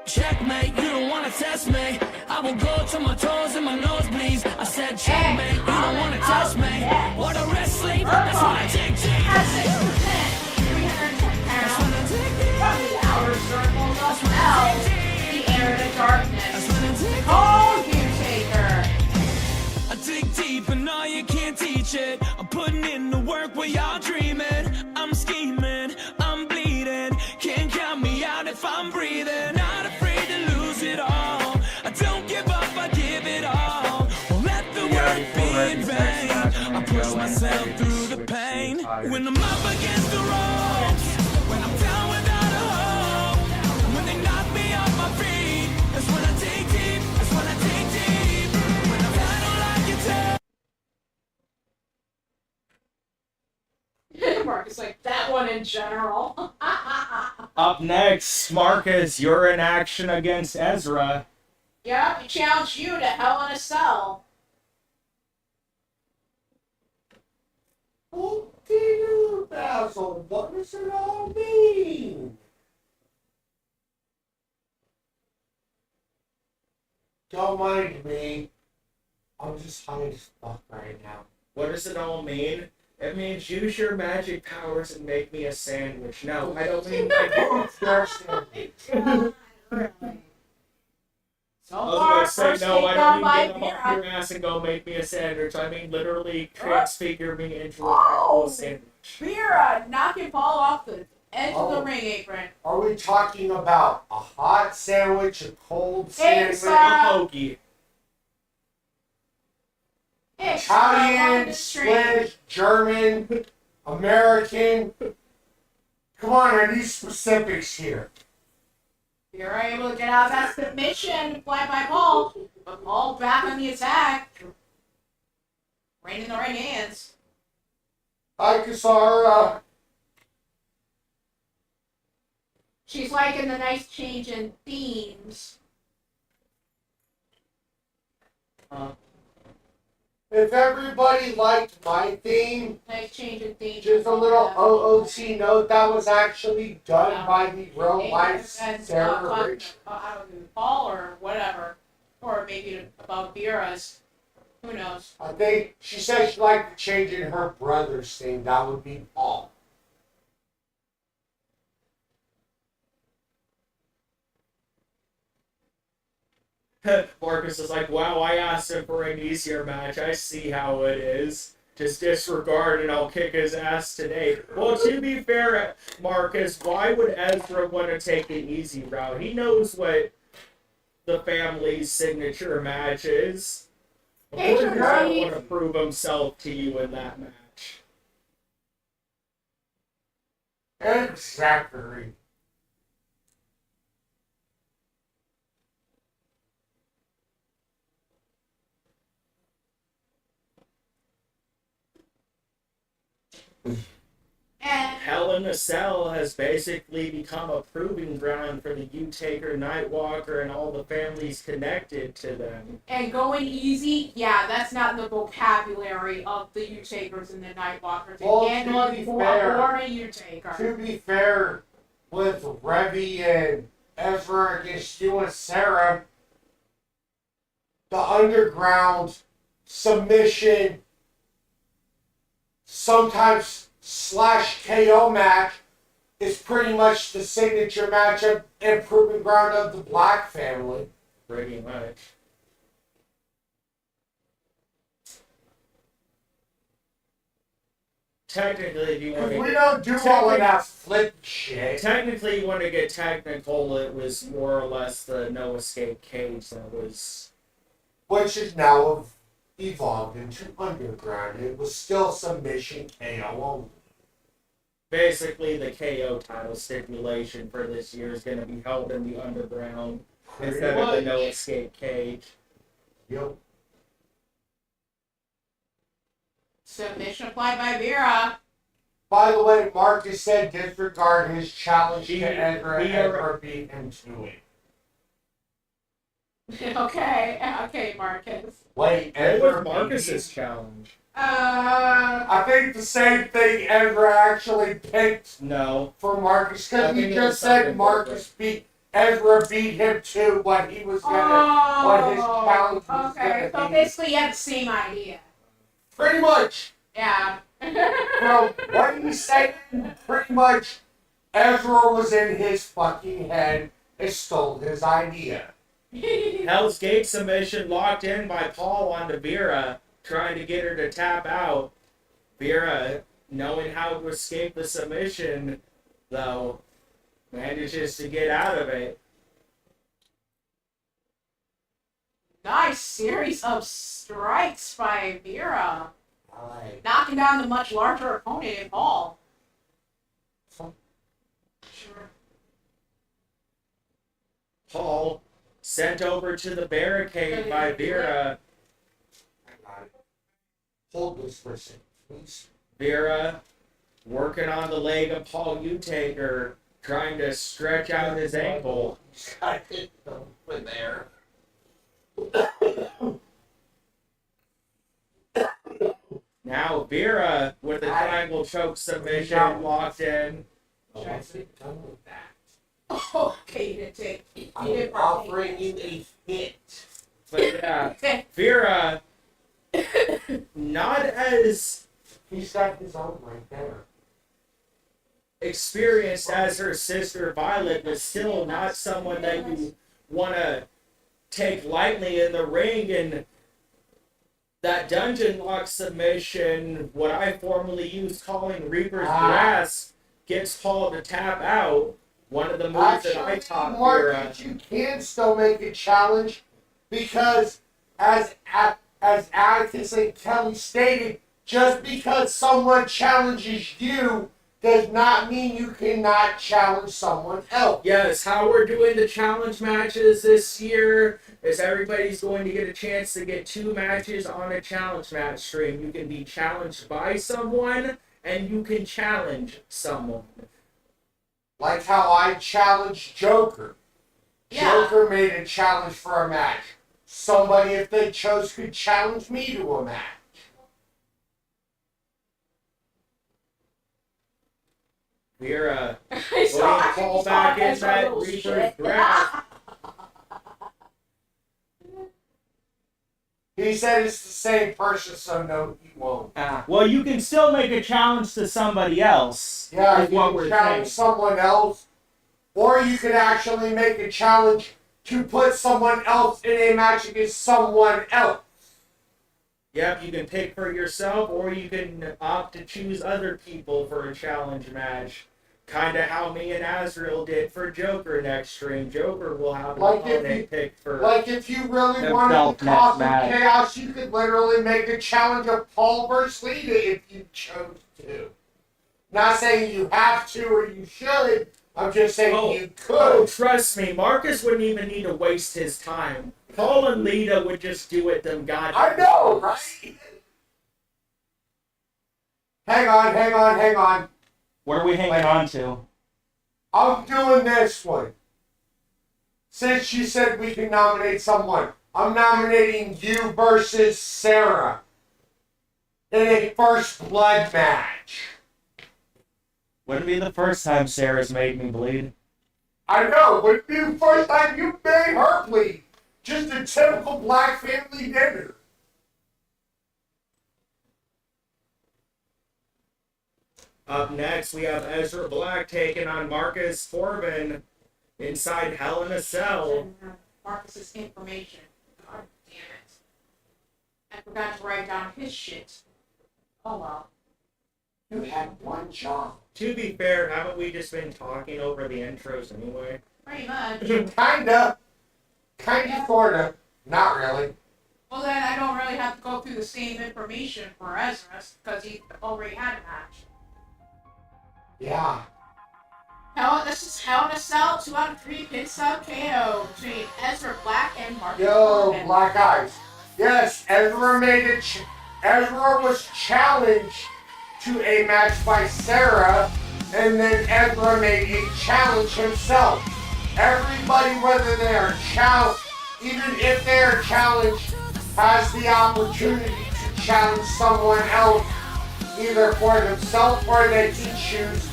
Checkmate, you don't wanna test me. I will go to my toes and my nosebleeds. I said checkmate, you don't wanna test me. What a wrestling, that's what I take. at 6'10", 310 pounds. From the outer circles of hell, the air to darkness. Cold view taker. I dig deep and no, you can't teach it. I'm putting in the work where y'all dreaming. I'm scheming, I'm bleeding. Can't count me out if I'm breathing. Not afraid to lose it all. I don't give up, I give it all. Won't let the work be in vain. I push myself through the pain. When I'm up against the ropes, when I'm down without a hope, when they knock me off my feet, that's when I dig deep, that's when I dig deep. When I've had all I can take. Marcus like, that one in general. Up next, Marcus, you're in action against Ezra. Yep, he challenged you to Hell in a Cell. Oh, dear Basil, what does it all mean? Don't mind me. I'm just high as fuck right now. What does it all mean? It means use your magic powers and make me a sandwich. No, I don't mean So I far, was gonna say, first no, take I done don't by mean get up off your Vera. ass and go make me a sandwich. I mean literally transfigure me into a Oh. actual sandwich. Vera knocking Paul off the edge of the Oh. ring apron. Are we talking about a hot sandwich, a cold sandwich, It's, A hoagie. Extra on Italian, the string. Spanish, German, American? Come on, I need specifics here. Vera able to get out of that submission flanked by Paul. But Paul back on the attack. Right in the right hands. Hi, Kasara. She's liking the nice change in themes. If everybody liked my theme, Nice change in themes. just a little OOT note that was actually done by the real life Sarah Rich. I don't know, Paul or whatever. Or maybe about Vera's. Who knows? I think she said she liked the change in her brother's theme. That would be Paul. Well, Marcus is like, wow, I asked him for an easier match. I see how it is. Just disregard and I'll kick his ass today. Well, to be fair, Marcus, why would Ezra want to take an easy route? He knows what the family's signature match is. Of course, he's going to want to prove himself to you in that match. Exactly. And Hell in a Cell has basically become a proving ground for the U-Taker, Nightwalker, and all the families connected to them. and going easy, yeah, that's not in the vocabulary of the U-Takers and the Nightwalkers. Well, Again, to be fair- born a U-Taker. To be fair, with Revy and Ezra against you and Sarah, the underground submission, sometimes / KO match, is pretty much the signature matchup and proving ground of the Black family. Pretty much. Technically, if you want Because to we don't do all of that flip shit. technically you want to get technical, it was more or less the no escape cage that was. Which is now evolved into underground. It was still submission KO only. Basically, the KO title stipulation for this year is going to be held in the underground instead of the no escape cage. Yep. Submission applied by Vera. By the way, Marcus said disregard his challenge He- to Edgar and he- Edgar beat him to it. Okay, Marcus. Wait, What Edgar was Marcus's challenge? I think the same thing Edgar actually picked No. for Marcus I because he think it just was said something Marcus beat Ezra beat him to what he was gonna what his challenge was okay. So gonna be. basically, you had the same idea. Pretty much. Yeah. From what he said, pretty much Ezra was in his fucking head and stole his idea. Hell's Gate submission locked in by Paul onto Vera, trying to get her to tap out. Vera, knowing how to escape the submission, though, manages to get out of it. Nice series of strikes by Vera, Alright. knocking down the much larger opponent in Paul. Sure. Paul sent over to the barricade by Vera. Hold this for a second, please. Vera working on the leg of Paul U-Taker, trying to stretch out his ankle. I hit them with there. Now Vera with the triangle choke submission locked in. Oh, what's it done with that? Okay, you didn't take. You I'm didn't offering you a hit. But yeah, Okay. Vera, not as He's got his own right there. experienced as her sister Violet, but still not someone that you want to take lightly in the ring. And that dungeon lock submission, what I formerly used calling Reaper's Grasp, gets Paul to tap out. One of the moves that I taught Vera. Marcus, you can still make a challenge because, as Atticus and Kelly stated, just because someone challenges you does not mean you cannot challenge someone else. Yes, how we're doing the challenge matches this year is everybody's going to get a chance to get 2 matches on a challenge match stream. You can be challenged by someone, and you can challenge someone. Like how I challenged Joker. Yeah. Joker made a challenge for a match. Somebody, if they chose, could challenge me to a match. Vera, I saw- will I you call saw back in Ezra that little Reaper's shit. Grasp? He said it's the same person, so no, he won't. Well, you can still make a challenge to somebody else. Yeah, is you what can we're challenge saying. someone else, or you could actually make a challenge to put someone else in a match against someone else. Yep, you can pick for yourself, or you can opt to choose other people for a challenge match. Kind of how me and Azrael did for Joker next stream. Joker will have an opponent pick for... Like if you really wanted to cause some chaos, you could literally make a challenge of Paul versus Lita if you chose to. Not saying you have to or you should. I'm just saying you could. Oh, trust me, Marcus wouldn't even need to waste his time. Paul and Lita would just do it them goddamn. I know, right? Hang on. What are we hanging on to? I'm doing this one. Since you said we can nominate someone, I'm nominating you versus Sarah in a first blood match. Wouldn't be the first time Sarah's made me bleed. I know, but it'd be the first time you made her bleed. Just a typical black family dinner. Up next, we have Ezra Black taking on Marcus Corbin inside Hell in a Cell. Marcus's information. God damn it. I forgot to write down his shit. Oh well. You had one job. To be fair, haven't we just been talking over the intros anyway? Pretty much. Kinda, sorta. Not really. Well then I don't really have to go through the same information for Ezra because he already had a match. Yeah. This is Hell in a Cell 2 out of 3 pin sub KO between Ezra Black and Marcus Yo, Corbin. Black Eyes. Yes, Ezra made it. Ezra was challenged to a match by Sarah, and then Ezra made a challenge himself. Everybody, whether they are challenged, even if they are challenged, has the opportunity to challenge someone else, either for themselves or they can choose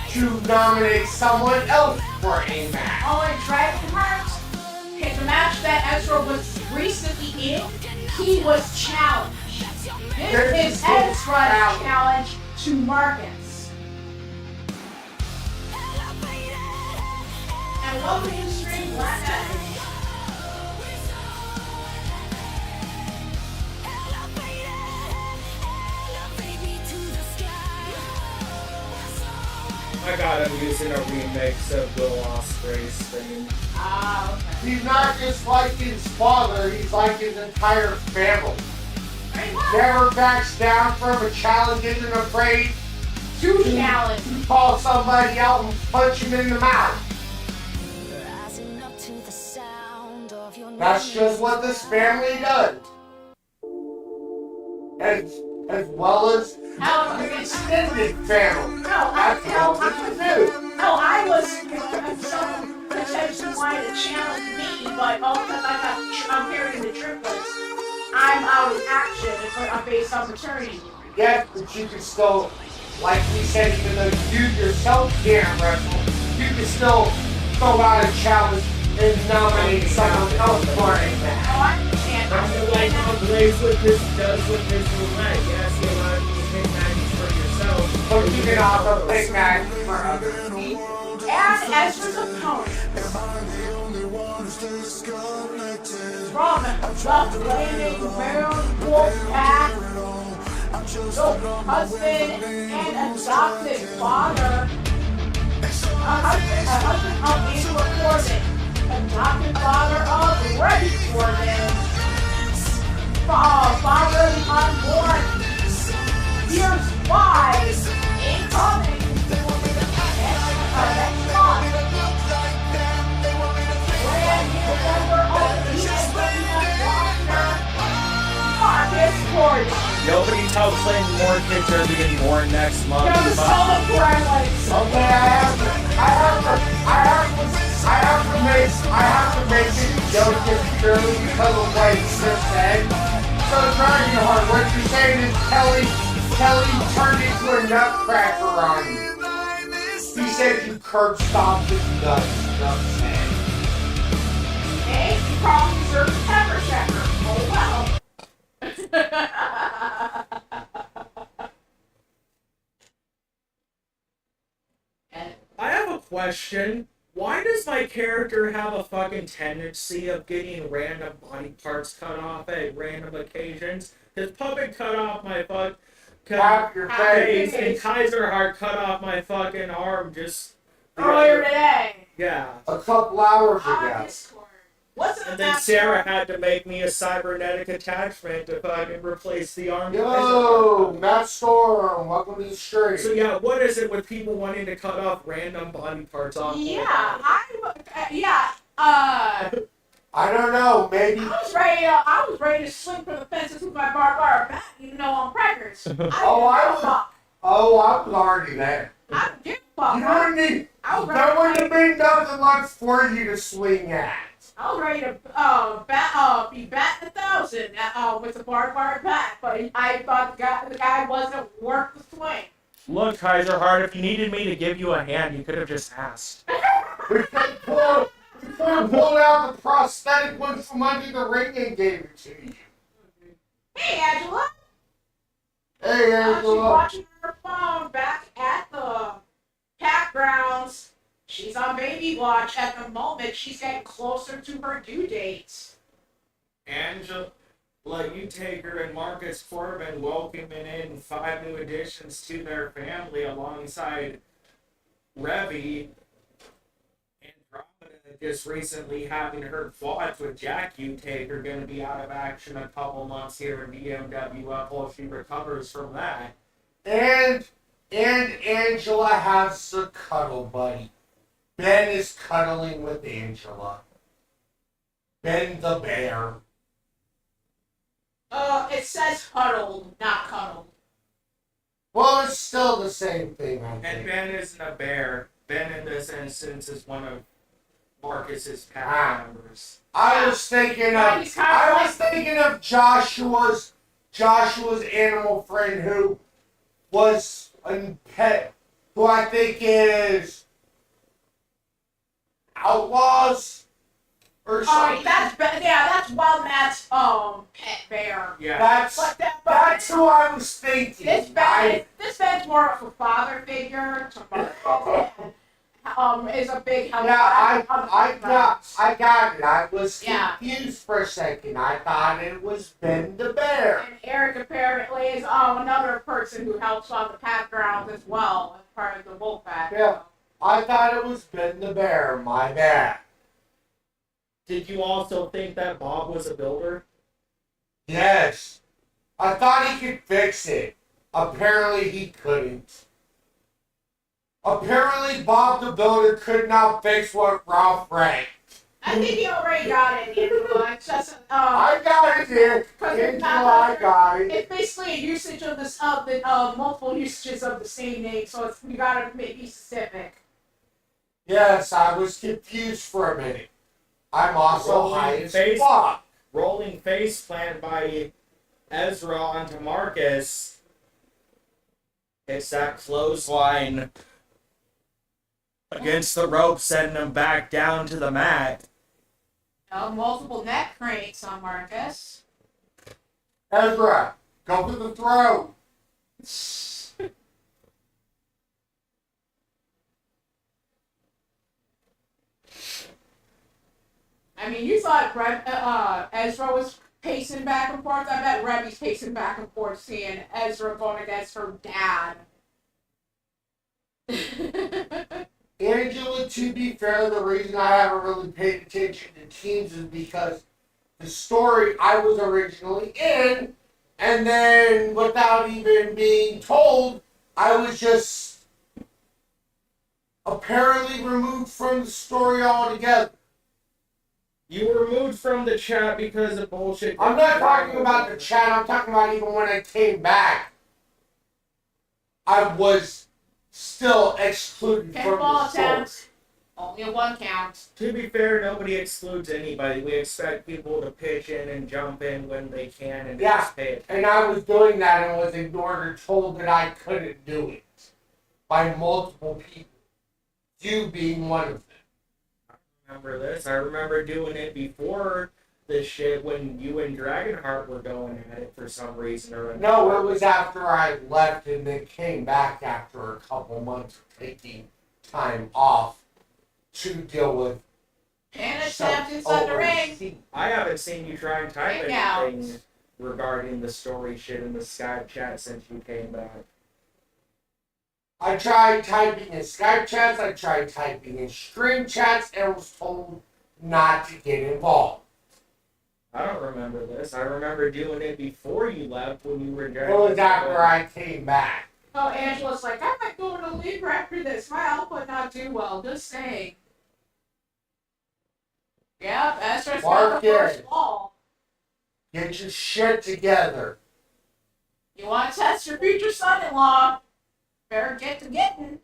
to nominate someone else for a match. Oh, and Dragon Heart, in the match that Ezra was recently in, he was challenged. This is Ezra's challenge to Marcus. And welcome to the stream, Black Eyes. I got him using a remix of Will Ospreay's theme. Ah, okay. He's not just like his father, he's like his entire family. Very well. Never backs down from a challenge, isn't afraid Two challenge. to call somebody out and punch him in the mouth. That's just what this family does. As well as the extended family. I was someone potentially wanted to challenge me, but all of a sudden I'm carrying the triplets. I'm out of action and based on maternity. Yes, but you can still, like we said, even though you yourself can't wrestle, you can still throw out a challenge and nominate someone else for a match. Oh, I understand. Kind of like how Blaze with this does with this roulette. Yes, you allow you to pick matches for yourself. But you can also pick matches for others. And Ezra's opponent from the Flaming Moon Wolfpack, the husband and adopted father, a husband of Angela Corbin, adopted father of Reggie Corbin, father of the unborn, here's why, incoming. Next month, brand new member of the BMWF roster, Marcus Corbin. Nobody tells saying more kids are being born next month. Go to celebrate. Okay, I have to make it joke just purely because of what he just said. So Dragon Heart, what you're saying is Kelly turned into a nutcracker on you. He said you curb stomped his nuts. Hey, you probably deserve a pepper checker. Oh well. I have a question. Why does does my character have a fucking tendency of getting random body parts cut off at random occasions? His puppet cut off my Half your face. and Kaiser Heart cut off my fucking arm just Earlier today. Yeah. A couple hours On ago. Discord. What's up, And then Sarah had to make me a cybernetic attachment to fucking replace the arm. Yo, Matt Storm, welcome to the stream. So yeah, what is it with people wanting to cut off random body parts off? Yeah, I don't know, maybe. I was ready to swing for the fences with my barbed wire bat, even though I'm preggers. I was already there. I don't give a fuck. You don't need. There wouldn't be nothing left for you to swing at. I was ready to be batting 1,000 with the barbed wire bat, but I thought the guy wasn't worth the swing. Look, Kaiser Heart, if you needed me to give you a hand, you could have just asked. We could have pulled out the prosthetic one from under the ring and gave it to you. Hey, Angela. Hey, She's Angela. watching her phone back at the campgrounds. She's on baby watch at the moment. She's getting closer to her due dates. Angela, you take her and Marcus Corbin welcoming in 5 new additions to their family alongside Revy. Andromeda just recently having her quads with Jack Utaker going to be out of action a couple months here in BMWF while she recovers from that. And Angela has a cuddle buddy. Ben is cuddling with Angela. Ben the bear. It says huddled, not cuddled. Well, it's still the same thing, I And think. Ben isn't a bear. Ben, in this instance, is one of Marcus's pack members. I was thinking of Joshua's animal friend who was a pet, who I think is Outlaws or something. That's Wild Matt's pet bear. Yeah. That's who I was thinking. This Ben's more of a father figure to Marcus. Is a big help. I got it. I was Yeah. confused for a second. I thought it was Ben the bear. And Eric apparently is another person who helps on the path grounds as well as part of the wolf pack. Yeah. I thought it was Ben the bear. My bad. Did you also think that Bob was a builder? Yes. I thought he could fix it. Apparently he couldn't. Apparently Bob the Builder could not fix what Ralph Ray. I think he already got it, Angela. It's just I got it, dear. I got it. it's basically a usage of this the multiple usages of the same name, so you gotta be specific. Yes, I was confused for a minute. I'm also high as fuck. Rolling face plant by Ezra onto Marcus. It's that clothesline against the rope, sending him back down to the mat. Multiple neck cranks on Marcus. Ezra, go for the throat. I mean, you thought Ezra was pacing back and forth. I bet Rebby's pacing back and forth, seeing Ezra going against her dad. Angela, to be fair, the reason I haven't really paid attention to teams is because the story I was originally in, and then without even being told, I was just apparently removed from the story altogether. You were removed from the chat because of bullshit. I'm not talking about the chat, I'm talking about even when I came back. I was still excluded from Pinball the story. attempts. Only a one count. To be fair, nobody excludes anybody. We expect people to pitch in and jump in when they can and Yeah, just pay it. and I was doing that and was ignored or told that I couldn't do it by multiple people. You being one of them. Remember this? I remember doing it before this shit when you and Dragonheart were going at it for some reason or another. No, it was after I left and then came back after a couple months of taking time off to deal with. And it's stuff tapped inside the ring. overseas. I haven't seen you try and type Hang out. anything regarding the story shit in the Skype chat since you came back. I tried typing in Skype chats, I tried typing in stream chats, and was told not to get involved. I don't remember this. I remember doing it before you left when you were It was after I came back. Oh, Angela's like, I might go to leave after this. My output not do well. Just saying. Yep, Esther's got the Marcus. first ball. Get your shit together. You want to test your future son-in-law? Better get to getting.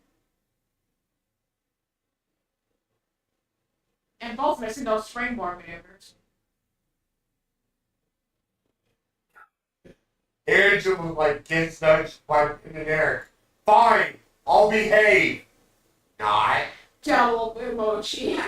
And both missing those springboard maneuvers. Angela like gets nudged by in the air. Fine, I'll behave. Not. Devil emoji.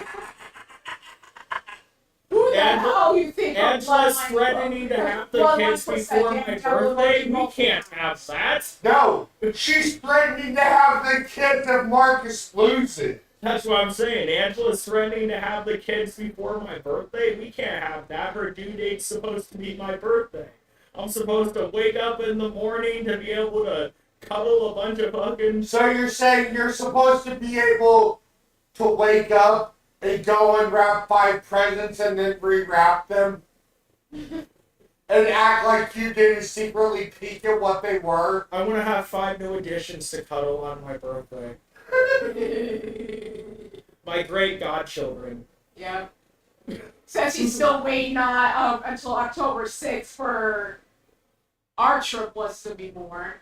Who the Angela- hell you think of Angela's Bloodline threatening to Club? have the Bloodline kids for before second, my Devil birthday. emoji. We can't have that. No, she's threatening to have the kids if Marcus loses. That's what I'm saying. Angela's threatening to have the kids before my birthday. We can't have that. Her due date's supposed to be my birthday. I'm supposed to wake up in the morning to be able to cuddle a bunch of fucking... So you're saying you're supposed to be able to wake up and go and wrap 5 presents and then rewrap them? And act like you didn't secretly peek at what they were? I want to have 5 new additions to cuddle on my birthday. My great godchildren. Yeah. Says he's still waiting on until October 6th for our triplets to be born.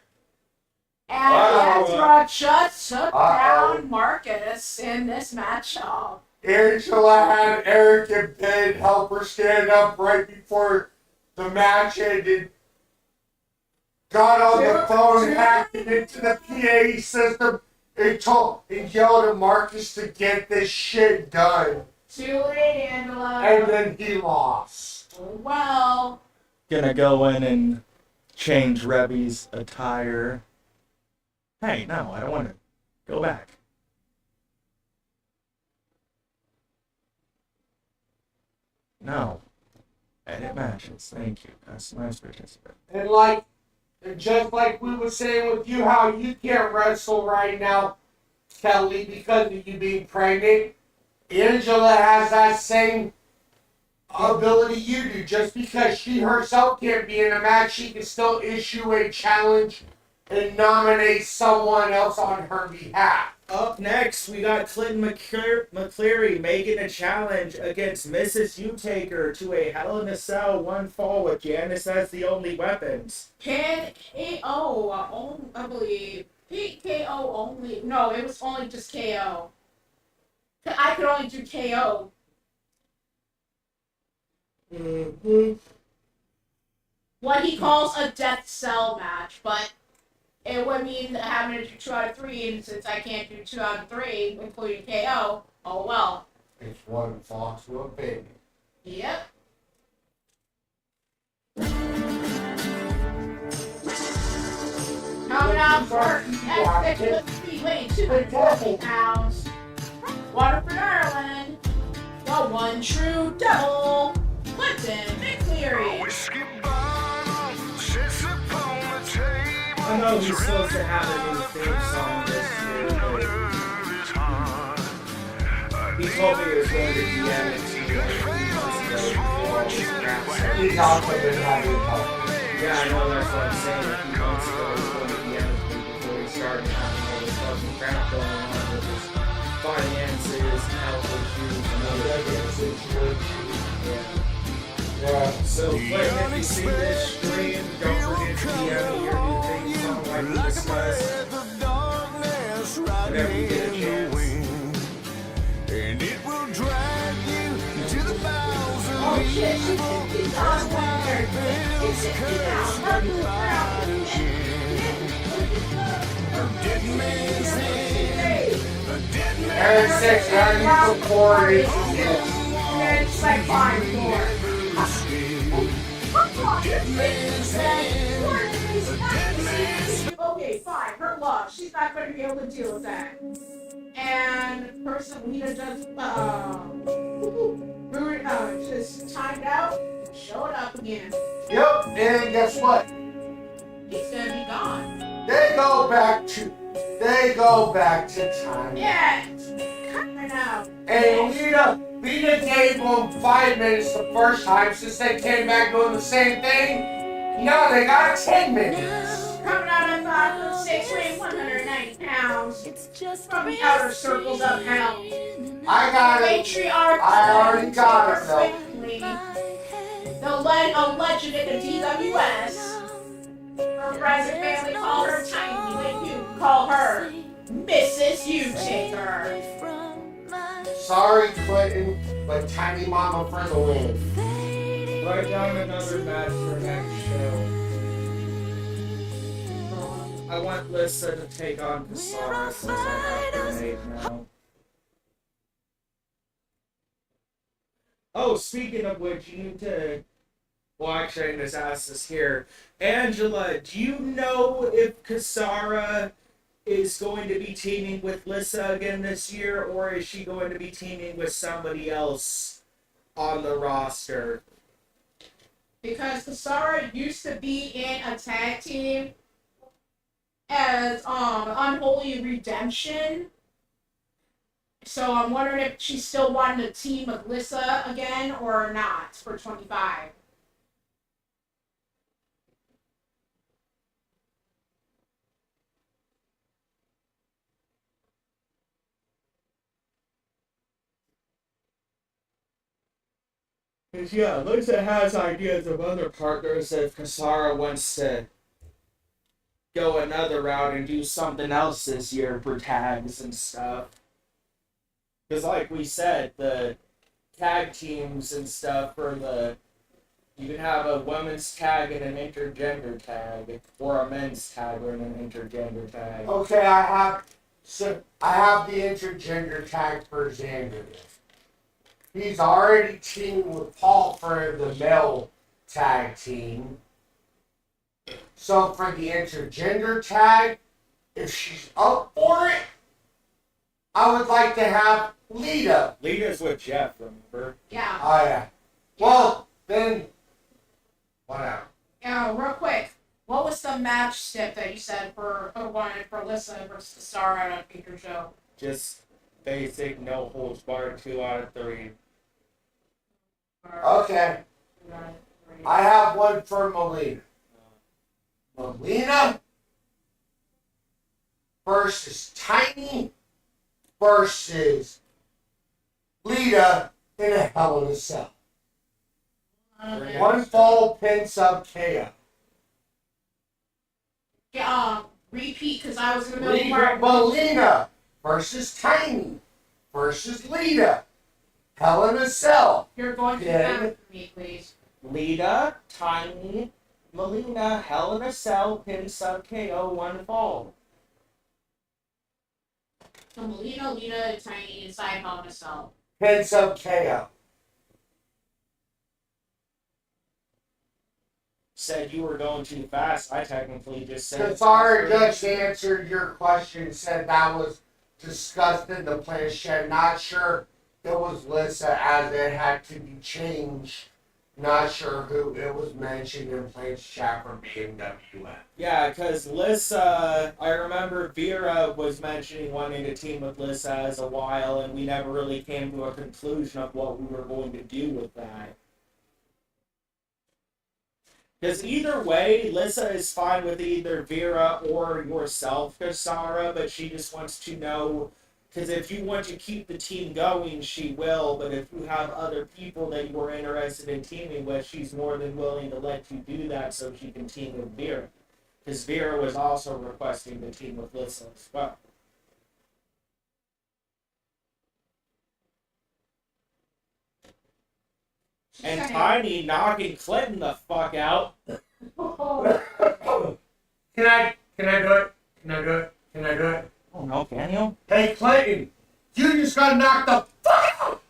And Uh-oh. Ezra just took down Marcus in this matchup. Angela had Eric and Ben help her stand up right before the match ended. Got on the phone, hacked it into the PA system, and yelled at Marcus to get this shit done. Too late, Angela. And then he lost. Well, Gonna go in and change Rebby's attire. Hey, no, I don't want to. Go back. No. Edit matches. Thank you. Customize participant. And just like we were saying with you, how you can't wrestle right now, Kelly, because of you being pregnant, Angela has that same ability you do. Just because she herself can't be in a match, she can still issue a challenge and nominate someone else on her behalf. Up next, we got Clinton McCleary making a challenge against Mrs. U-Taker to a Hell in a Cell 1 fall with Janice as the only weapons. pin KO, I believe. KO only. No, it was only just KO. I could only do KO. What he calls a death cell match, but it would mean having to do 2 out of 3, and since I can't do 2 out of 3, including KO, oh well. It's one fox to a baby. Yep. Coming out first, that's Nicholas Speedway, 240 pounds. Waterford, Ireland. The one true devil, Clinton McCleary. I know he's supposed to have a new theme song this year, but he told me he was going to DM it to me like 3 months ago before all this crap started. He's also been having help. Yeah, I know, that's what I'm saying. A few months ago, he was going to DM it to me before he started having all this fucking crap going on with his finances, health issues, and other shit. Yeah. So, Clinton, if you see this stream, don't forget to DM me your new theme song like we discussed. Whenever you get a chance. And it will drag you to the bowels of Oh shit, she's 50 pounds there. It's 50 pounds. Her new crown. Eric 6, how you support it? And it's like 5 more. Okay, fine, her loss. She's not going to be able to deal with that. And person Lita just timed out, showed up again. Yep, and guess what? He's gonna be gone. They go back to time. Yeah, coming out. And Lita gave them 5 minutes the first time since they came back doing the same thing. Now they got 10 minutes. Coming out at 5'6", weighing 190 pounds from the outer circles of hell. I got it. Matriarch. I already got it, though. A legend in the DWS. Her friends and family call her Tiny, but you call her Mrs. U-Taker. Sorry, Clinton, but Tiny Mama for the win. Write down another match for next show. I want Lissa to take on Cassara since I have her made now. Oh, speaking of which, you need to... Well, actually, I just ask this here. Angela, do you know if Cassara is going to be teaming with Lissa again this year, or is she going to be teaming with somebody else on the roster? Because Cassara used to be in a tag team as Unholy Redemption. So I'm wondering if she's still wanting to team with Lissa again or not for 25. Because, yeah, Lissa has ideas of other partners if Cassara wants to go another route and do something else this year for tags and stuff. Because, like we said, the tag teams and stuff for the... You can have a women's tag and an intergender tag, or a men's tag and an intergender tag. Okay, I have the intergender tag for Xander. He's already teamed with Paul for the male tag team. So for the intergender tag, if she's up for it, I would like to have Lita. Lita's with Jeff, remember? Yeah. Oh yeah. Well, then, whatever. Yeah, real quick. What was the match stip that you said for Lissa versus Cassara at a future show? Just basic, no holds barred, 2 out of 3. Okay. I have one for Melina. Melina versus Tiny versus Lita in a Hell in a Cell. One fall pin sub KO. Yeah, repeat because I was in the middle of Melina versus Tiny versus Lita. Hell in a Cell. You're going to count for me, please. Lita, Tiny, Melina, Hell in a Cell, pin sub KO, 1 fall. So Melina, Lita, Tiny, inside Hell in a Cell. Pin sub KO. Said you were going too fast. I technically just said... Cassara just answered your question, said that was discussed in the planchette. Not sure it was Lissa as it had to be changed. Not sure who it was mentioned in planchette for BMWF. Yeah, because Lissa, I remember Vera was mentioning wanting to team with Lissa as a while, and we never really came to a conclusion of what we were going to do with that. Because either way, Lissa is fine with either Vera or yourself, Cassara, but she just wants to know, because if you want to keep the team going, she will, but if you have other people that you are interested in teaming with, she's more than willing to let you do that so she can team with Vera. Because Vera was also requesting the team with Lissa as well. And Tiny knocking Clinton the fuck out. Can I do it? Can I do it? Can I do it? Oh no, can you? Hey Clinton, you just got knocked the fuck out!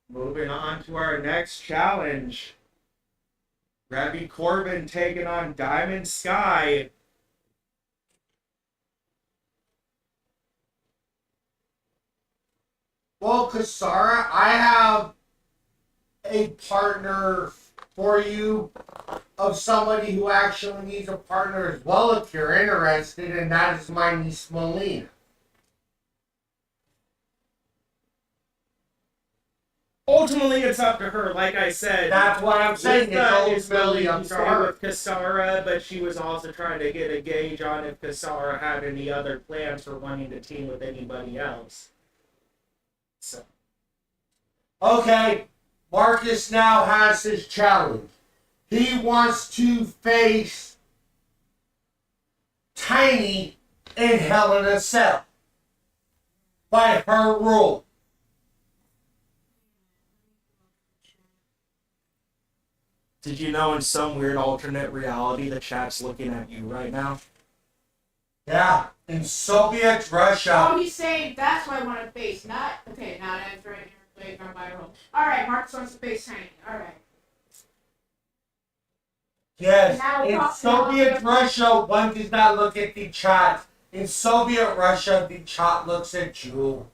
Moving on to our next challenge. Rebby Corbin taking on Diamond Sky. Well, Kasara, I have a partner for you of somebody who actually needs a partner as well if you're interested, and that is my niece Melina. Ultimately, it's up to her. Like I said, That's what I'm saying. It's ultimately up to to stay her. with Kasara, but she was also trying to get a gauge on if Kasara had any other plans for wanting to team with anybody else. So, Okay, Marcus now has his challenge. He wants to face Tiny in Hell in a Cell by her rule. did you know in some weird alternate reality the chat's looking at you right now? Yeah, in Soviet Russia. Oh, he's saying that's what I want to face. Not okay. Now that's right here. Wait, I'm by roll. All right, Marcus wants to face Tiny. All right. Yes, Now in talk- Soviet Russia, one does not look at the chat. In Soviet Russia, the chat looks at you.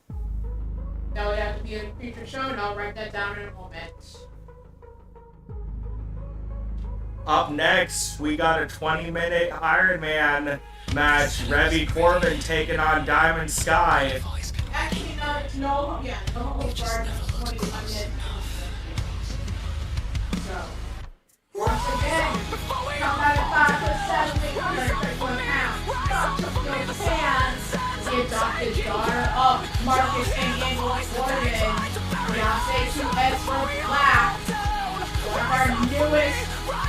That would have to be a future show, and I'll write that down in a moment. Up next, we got a 20-minute Iron Man match. Rebby Corbin taking on Diamond Sky. Actually, no, yeah, no holds barred, 21 minutes. So, once again, come out at 5'7", 131 pounds. From Japan, he adopted his daughter of Marcus and Angela Corbin, fiance to Ezra Black, one of our newest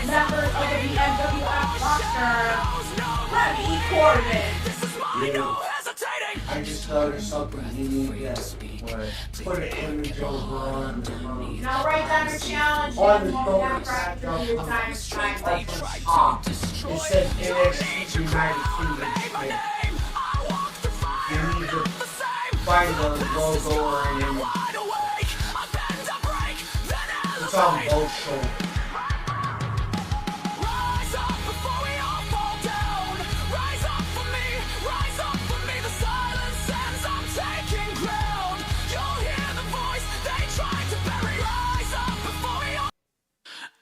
members of the BMWF roster, Rebby Corbin. I just noticed something you need to put an image over on Now write down your challenge on and the we'll shoulder have practice your time strike. up the top. It says NXT United Kingdom. You need to find the logo or an image. It's on both shoulders.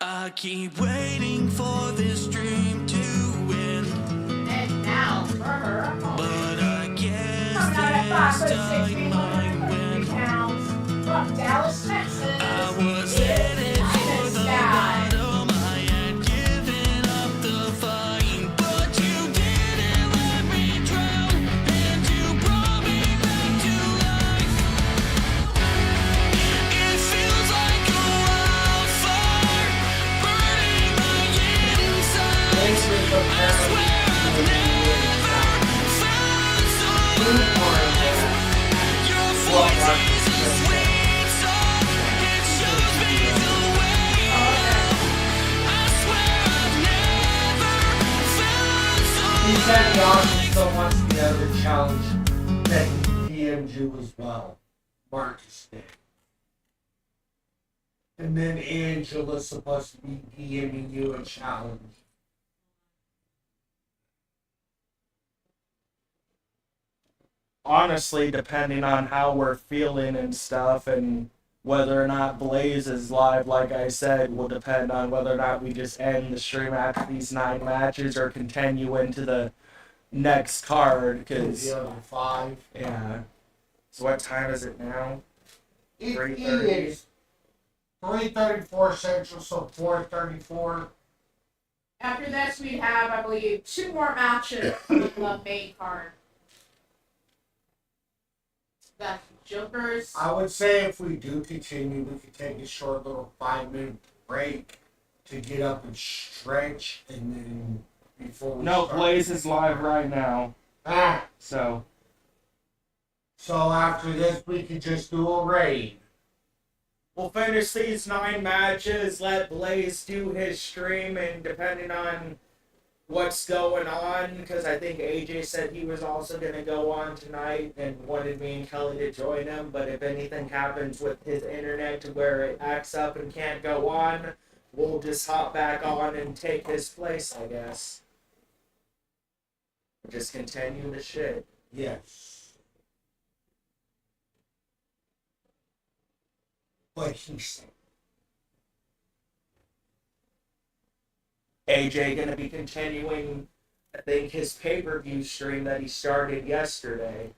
I keep waiting for this dream to win, And now for her opponent. but I guess Coming out at this 5'6", time I 130 win. pounds, from Dallas, Texas, I was is headed for Diamond the Sky. bottom, I had given up the fight, but you didn't let me drown, and you brought me back to life. It feels like a wildfire, burning my inside. This is the I swear I've never felt so alive. Your voice is a sweet song, it shows me the way up. I swear I've never felt so He said he alive. also wants the other challenge that he DM'd you as well. Marcus did. And then Angela's supposed to be DMing you a challenge. Honestly, depending on how we're feeling and stuff, and whether or not Blaze is live, like I said, will depend on whether or not we just end the stream after these 9 matches or continue into the next card. Because, The other 5. yeah. So what time is it now? It 3:30. is 3:34 Central, so 4:34. After this, we'd have, I believe, 2 more matches on the main card. That's Jokers. I would say if we do continue, we could take a short little 5-minute break to get up and stretch, and then before we No, start. Blaze is live right now. So, So after this, we could just do a raid. we'll finish these 9 matches, let Blaze do his stream, and depending on what's going on, because I think AJ said he was also going to go on tonight and wanted me and Kelly to join him, but if anything happens with his internet to where it acts up and can't go on, we'll just hop back on and take his place, I guess. Just continue the shit. Yes. Like he said. AJ gonna be continuing, I think, his pay-per-view stream that he started yesterday.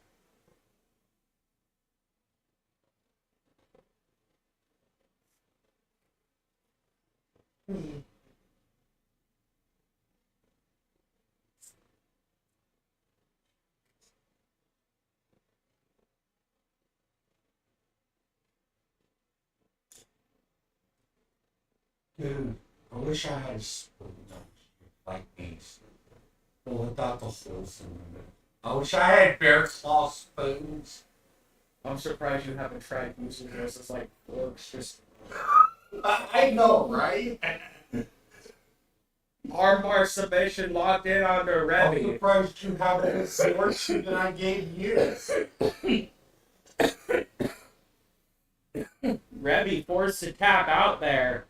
Dude, I wish I had a spoon like these. But without the holes in them. I wish I had bear claw spoons. I'm surprised you haven't tried using this as like forks. Just I know, right? armbar submission locked in onto I'm Remy. surprised you have this worksheet that I gave you. Remy forced to tap out there.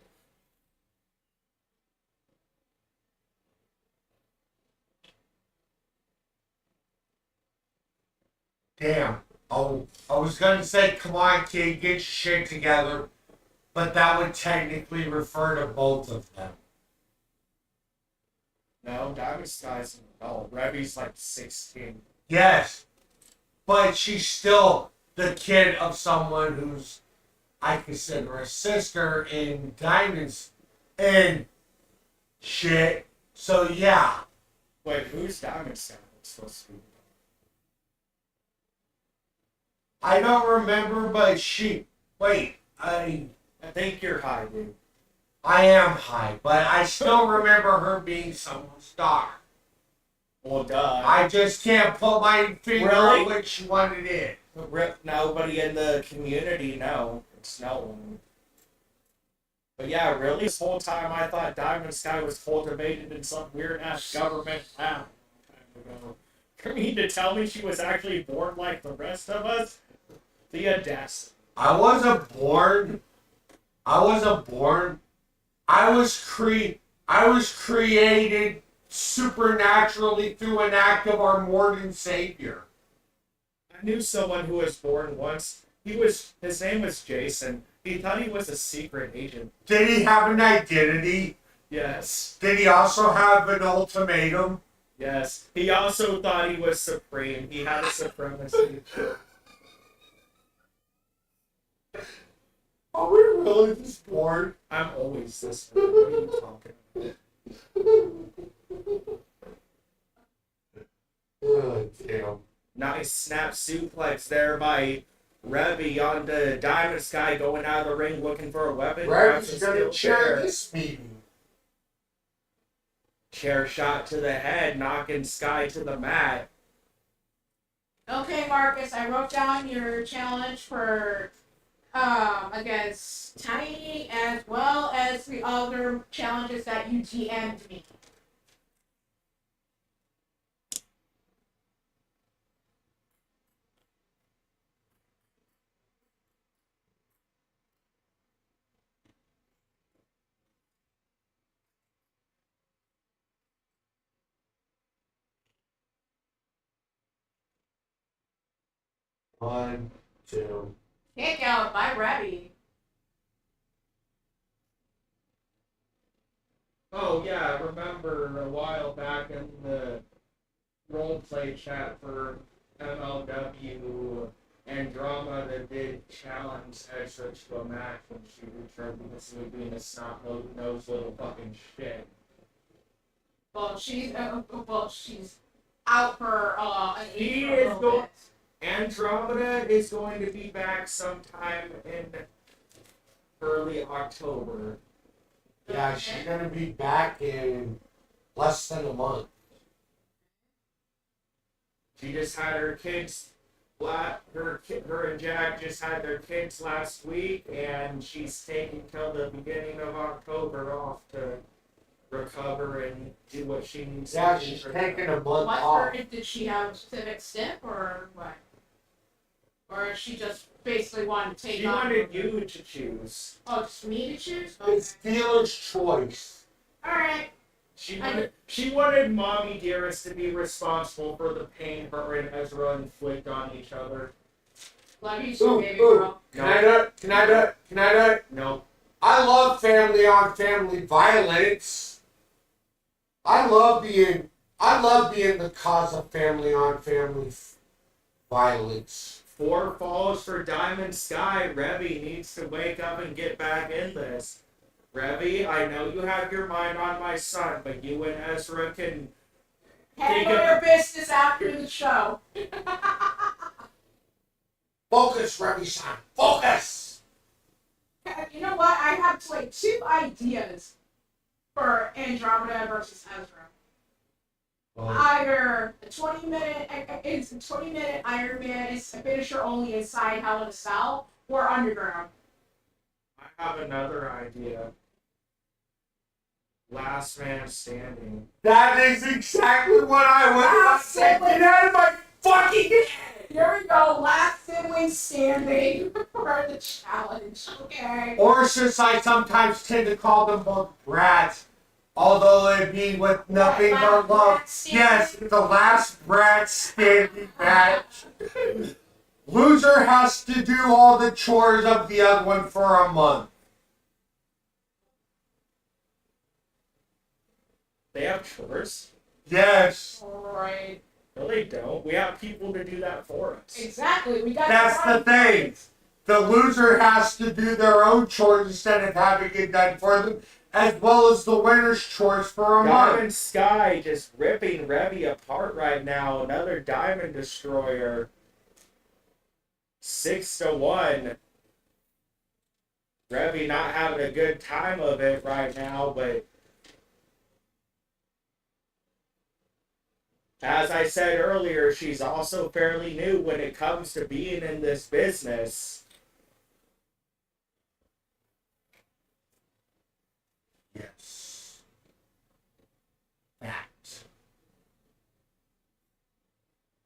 Damn. Oh, I was gonna say, come on, kid, get your shit together. But that would technically refer to both of them. No, Diamond Sky's an adult. Remy's like 16. Yes. But she's still the kid of someone who's, I consider a sister in Diamonds and shit. So, yeah. Wait, who's Diamond Sky supposed to be? I don't remember, but I think you're high, dude. I am high, but I still remember her being someone's daughter. Well, duh. I just can't put my finger Really? on which one it is. Rip, nobody in the community, no. It's no one. But yeah, really, this whole time I thought Diamond Sky was cultivated in some weird-ass government lab. For me to tell me she was actually born like the rest of us? The audacity. I wasn't born. I was created supernaturally through an act of our Lord and Savior. I knew someone who was born once. His name was Jason. He thought he was a secret agent. Did he have an identity? Yes. Did he also have an ultimatum? Yes. He also thought he was supreme. He had a supremacy. Are we really this bored? I'm always this way. What are you talking about? Oh, damn. Nice snap suplex there by Revy onto Diamond Sky, going out of the ring looking for a weapon. Revy's gonna chair this meeting. Chair shot to the head, knocking Sky to the mat. Okay, Marcus, I wrote down your challenge for against Tiny, as well as the other challenges that you GM'd me. One, two. Kick out by Revy. Oh yeah, I remember a while back in the roleplay chat for MLW Andromeda did challenge Ezra to a match when she returned because she was being a snot-nosed little fucking shit. Well, she's out for an He for a is little going. bit. Andromeda is going to be back sometime in early October. Yeah, she's gonna be back in less than a month. She just had her kids. Her and Jack just had their kids last week, and she's taking till the beginning of October off to recover and do what she needs Yeah, to do. she's for taking now. a month What, off. or did she have a specific stint, or what? Or she just basically wanted to take She on? wanted you to choose. Oh, just me to choose? It's dealer's choice. Alright. She wanted Mommy Dearest to be responsible for the pain her and Ezra inflict on each other. Love you too, Ooh, baby ooh. girl. Can I do it? Can I do it? Can I do it? No. I love family on family violence. I love being the cause of family on family violence. 4 falls for Diamond Sky. Revy needs to wake up and get back in this. Revy, I know you have your mind on my son, but you and Ezra can Handle your business after the show. Focus, Revy-san. Focus! You know what? I have like 2 ideas for Andromeda versus Ezra. Either a 20-minute Iron Man is a finisher only inside Hell in a Cell, or Underground. I have another idea. Last man standing. That is exactly what I was about to say. Get out of my fucking head! Here we go, last sibling standing for the challenge, okay? Or since I sometimes tend to call them both brats, although it be with nothing but love. Yes, the last brat standing match. Loser has to do all the chores of the other one for a month. They have chores. Yes. Alright. No, they don't. We have people to do that for us. Exactly, we got That's the thing. The loser has to do their own chores instead of having it done for them, as well as the winner's chores for a month. Diamond Sky just ripping Revy apart right now. Another Diamond Destroyer. 6-1. Revy not having a good time of it right now, but as I said earlier, she's also fairly new when it comes to being in this business. Yes. Fact.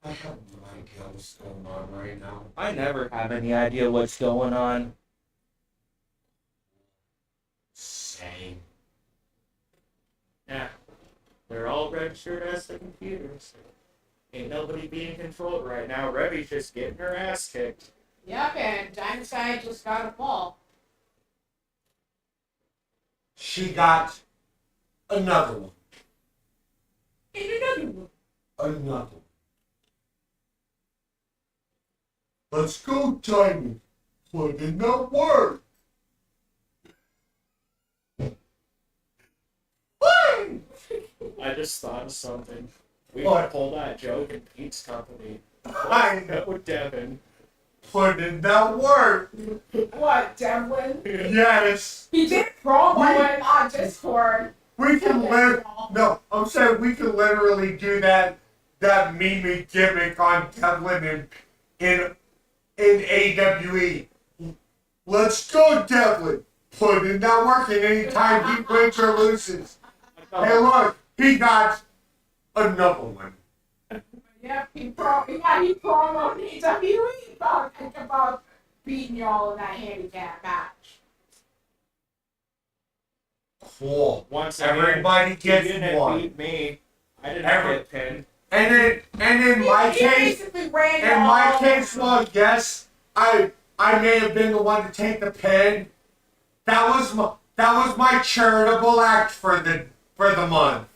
I have no idea what's going on right now. I never have any idea what's going on. Same. Yeah. They're all registered as the computers. Ain't nobody being controlled right now. Revy's just getting her ass kicked. Yep, and Diamond Sky just got a ball. She got another one. And another one. Another one. Let's go, Diamond. Put in the work. I just thought of something. We What? could pull that joke in Pete's company. I know. With Devin. Put in the work. What, Devlin? Yes. He did promo it on Discord. We can no, I'm saying we can literally do that meme gimmick on Devlin in AWE. Let's go, Devlin. Put in that work, and anytime he wins or loses. Hey, look, he got another one. Yep, he promoted AWE about beating y'all in that handicap match. Cool. Once again, Everybody he gets didn't one. beat me. I didn't get pinned. And in my He case, basically ran in my y'all case, over. well, yes, I may have been the one to take the pin. That was my charitable act for the month.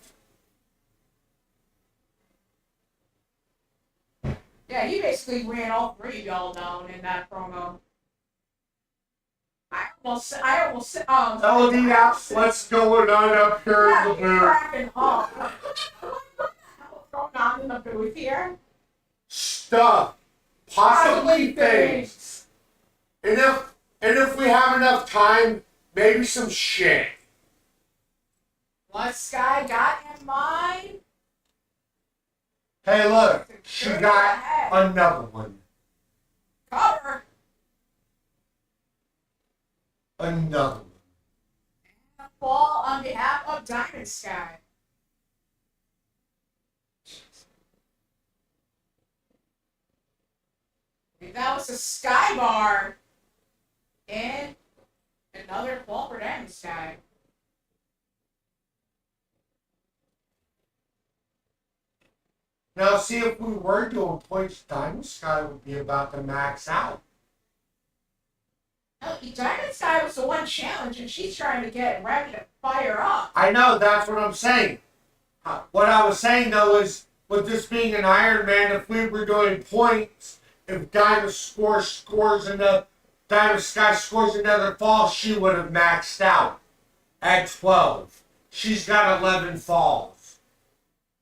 Yeah, he basically ran all 3 of y'all down in that promo. I almost LD apps, what's going on up here yeah, in the he's booth? cracking up. What the hell is going on in the booth here? Stuff, possibly things, and if we have enough time, maybe some shit. What Sky got in mind? Hey, look, she got another one. Cover. Another one. fall on behalf of Diamond Sky. That was a Sky Bar. And another fall for Diamond Sky. Now, see, if we were doing points, Diamond Sky would be about to max out. No, Diamond Sky was the one challenge, and she's trying to get ready to fire up. I know, that's what I'm saying. What I was saying, though, is with this being an Iron Man, if we were doing points, if Diamond Sky scores another fall, she would have maxed out at 12. She's got 11 falls.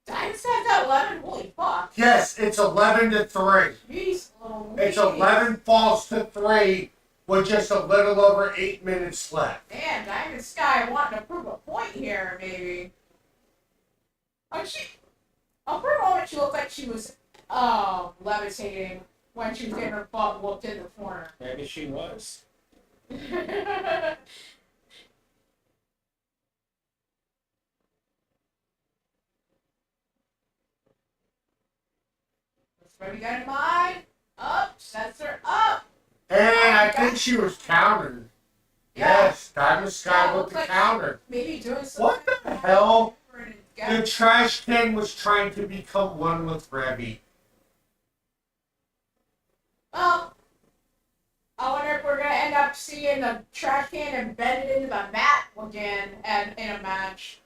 Diamond Sky's got 11? Holy fuck. Yes, it's 11 to 3. Jeez, oh, It's 11 falls to 3 with just a little over 8 minutes left. Damn, Diamond Sky wanting to prove a point here, maybe. Oh, for a moment, she looked like she was, levitating when she was getting her butt whooped in the corner. Maybe she was. What we got in mind? Up, sets her up. And I think she was countered. Yeah. Yes, Diamond Sky with the like counter. Maybe doing something. What the hell? The Get trash can was trying to become one with Revy. Well, I wonder if we're gonna end up seeing the trash can embedded into the mat again and in a match.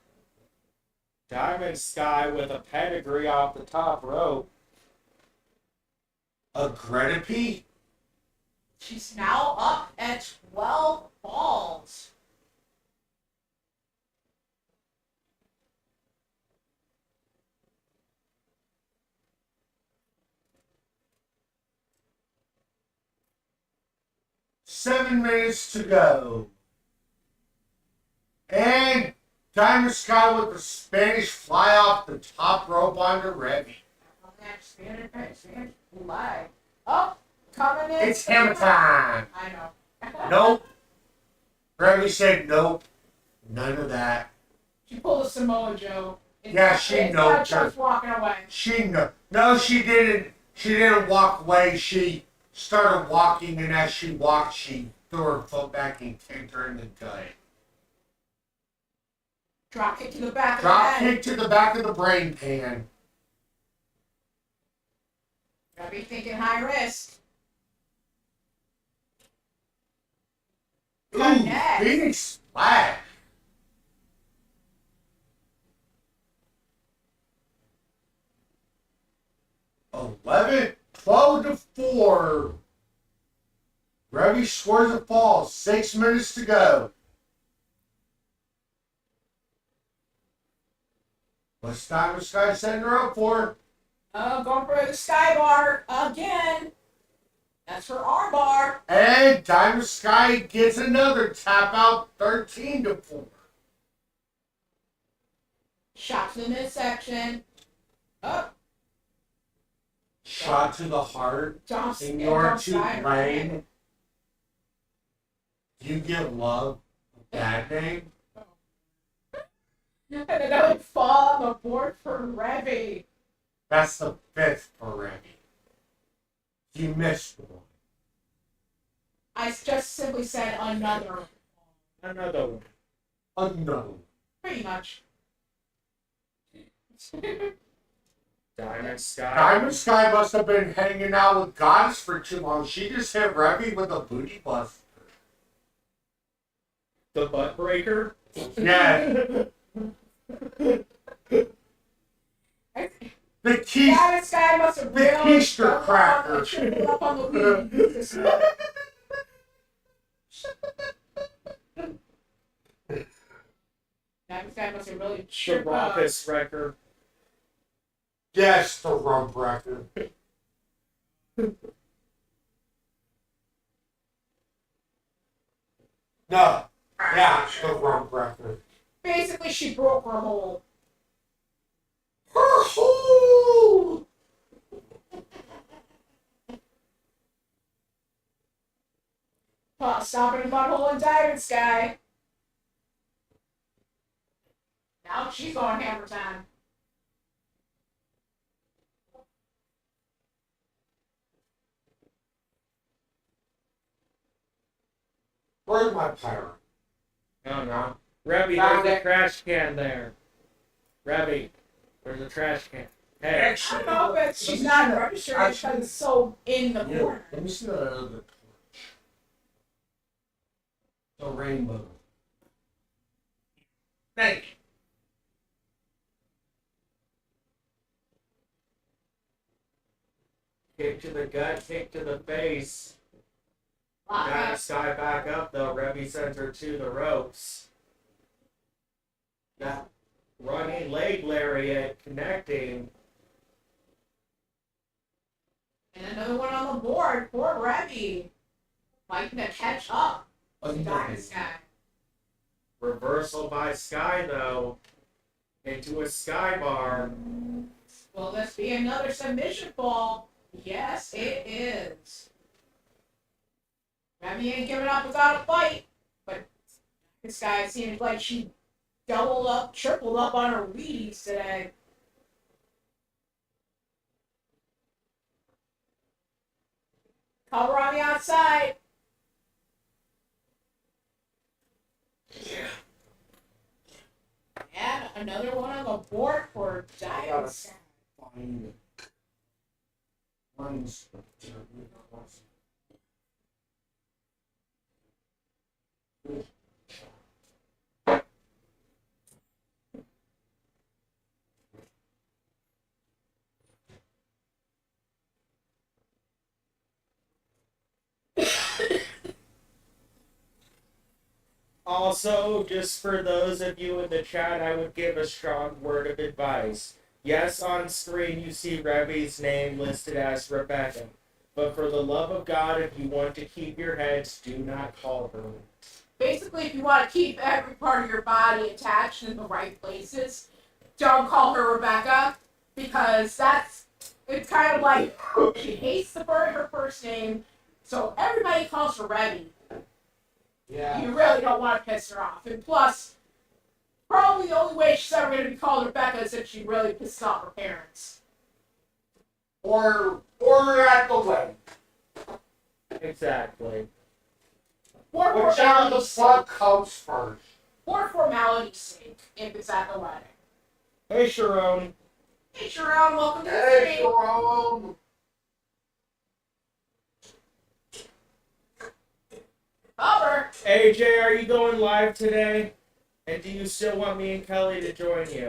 Diamond Sky with a pedigree off the top rope. A Gretape? She's now up at 12 balls. Seven minutes to go. And Diamond Sky with the Spanish fly off the top rope onto Revy. Live. Oh, coming in. It's hammer time. I know. Nope. Revy said nope. None of that. She pulled a Samoa Joe. Yeah, she knows her. She's walking away. No, she didn't. She didn't walk away. She started walking, and as she walked, she threw her foot back and kicked her in the gut. Drop kick to the back of the Drop head. kick to the back of the brain pan. Gotta be thinking high risk. Ooh, Next. Phoenix Splash. 12 to 4. Revy scores a fall. 6 minutes to go. What's Diamond Sky setting her up for? Going for the Sky Bar again. That's her arm bar. And Diamond Sky gets another tap out. 13 to 4. Shot to the midsection. Up. Shot to the heart. Jumps In and your jumps two side. lane. You give love a bad name. And another fall on the board for Revy. That's the 5th for Revy. You missed one. I just simply said another. Another one. Unknown. Pretty much. Diamond Sky. Diamond Sky must have been hanging out with Goddess for too long. She just hit Revy with a booty buster. The butt breaker. Yeah. The key. Diamond Sky must have The really keister cracker. tripled up on the weed. Diamond Sky must have really The tripped up. raucous wrecker. Yes, the rump record. No. Yeah, the rump record. Basically, she broke her hole. Her hole! Stopping butthole in Diamond Sky. Now she's on hammer time. Where's my pirate? Oh no. Rebby, Found there's a it. trash can there. Rebby, there's a trash can. Hey. I don't know if it's, she's not registered because it's so in the Yeah, corner. let me see that other torch. The rainbow. Thank you. Kick to the gut, kick to the face. Wow. Got Sky back up though. Rebby sends her to the ropes. That running leg lariat connecting. And another one on the board. Poor Rebby. Fighting to catch up. Diamond Sky. Reversal by Sky though. Into a Sky bar. Will this be another submission fall? Yes, it is. Rebby ain't giving up without a fight. But this guy seems like she doubled up, tripled up on her Wheaties today. Cover on the outside. And another one on the board for Diamond Sky. Find it. Mine's- Also, just for those of you in the chat, I would give a strong word of advice. Yes, on screen you see Rebby's name listed as Rebecca. But for the love of God, if you want to keep your heads, do not call her. Basically, if you want to keep every part of your body attached in the right places, don't call her Rebecca, because it's kind of like she hates her first name, so everybody calls her Rebby. Yeah. You really don't want to piss her off. And plus, probably the only way she's ever going to be called Rebecca is if she really pisses off her parents. Or at the wedding. Exactly. Or Whichever the formality's fuck sake. comes first. Or formality's sake, if it's at the wedding. Hey, Sharon. Hey, Sharon, welcome to the Hey, stream. Jerome. Cover. AJ, are you going live today? And do you still want me and Kelly to join you?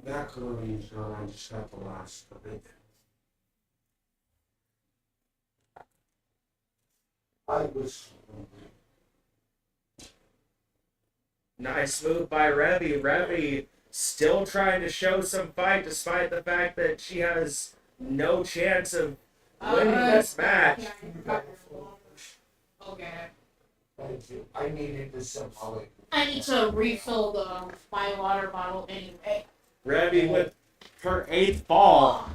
Macaroni's gone. I just got the last of it. I was. Nice move by Rebby. Rebby still trying to show some fight despite the fact that she has no chance of winning this match. Okay. Thank you. I needed this somehow. I need to refill my water bottle anyway. Rebby with her 8th fall.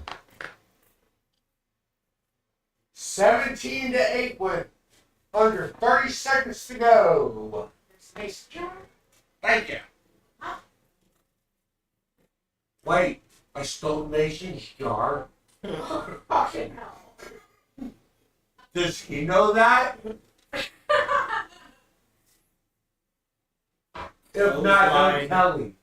17-8 with under 30 seconds to go. Nice job. Thank you. Wait, I stole Mason's jar. Fucking hell. Does he know that? If not, Fine. don't tell me.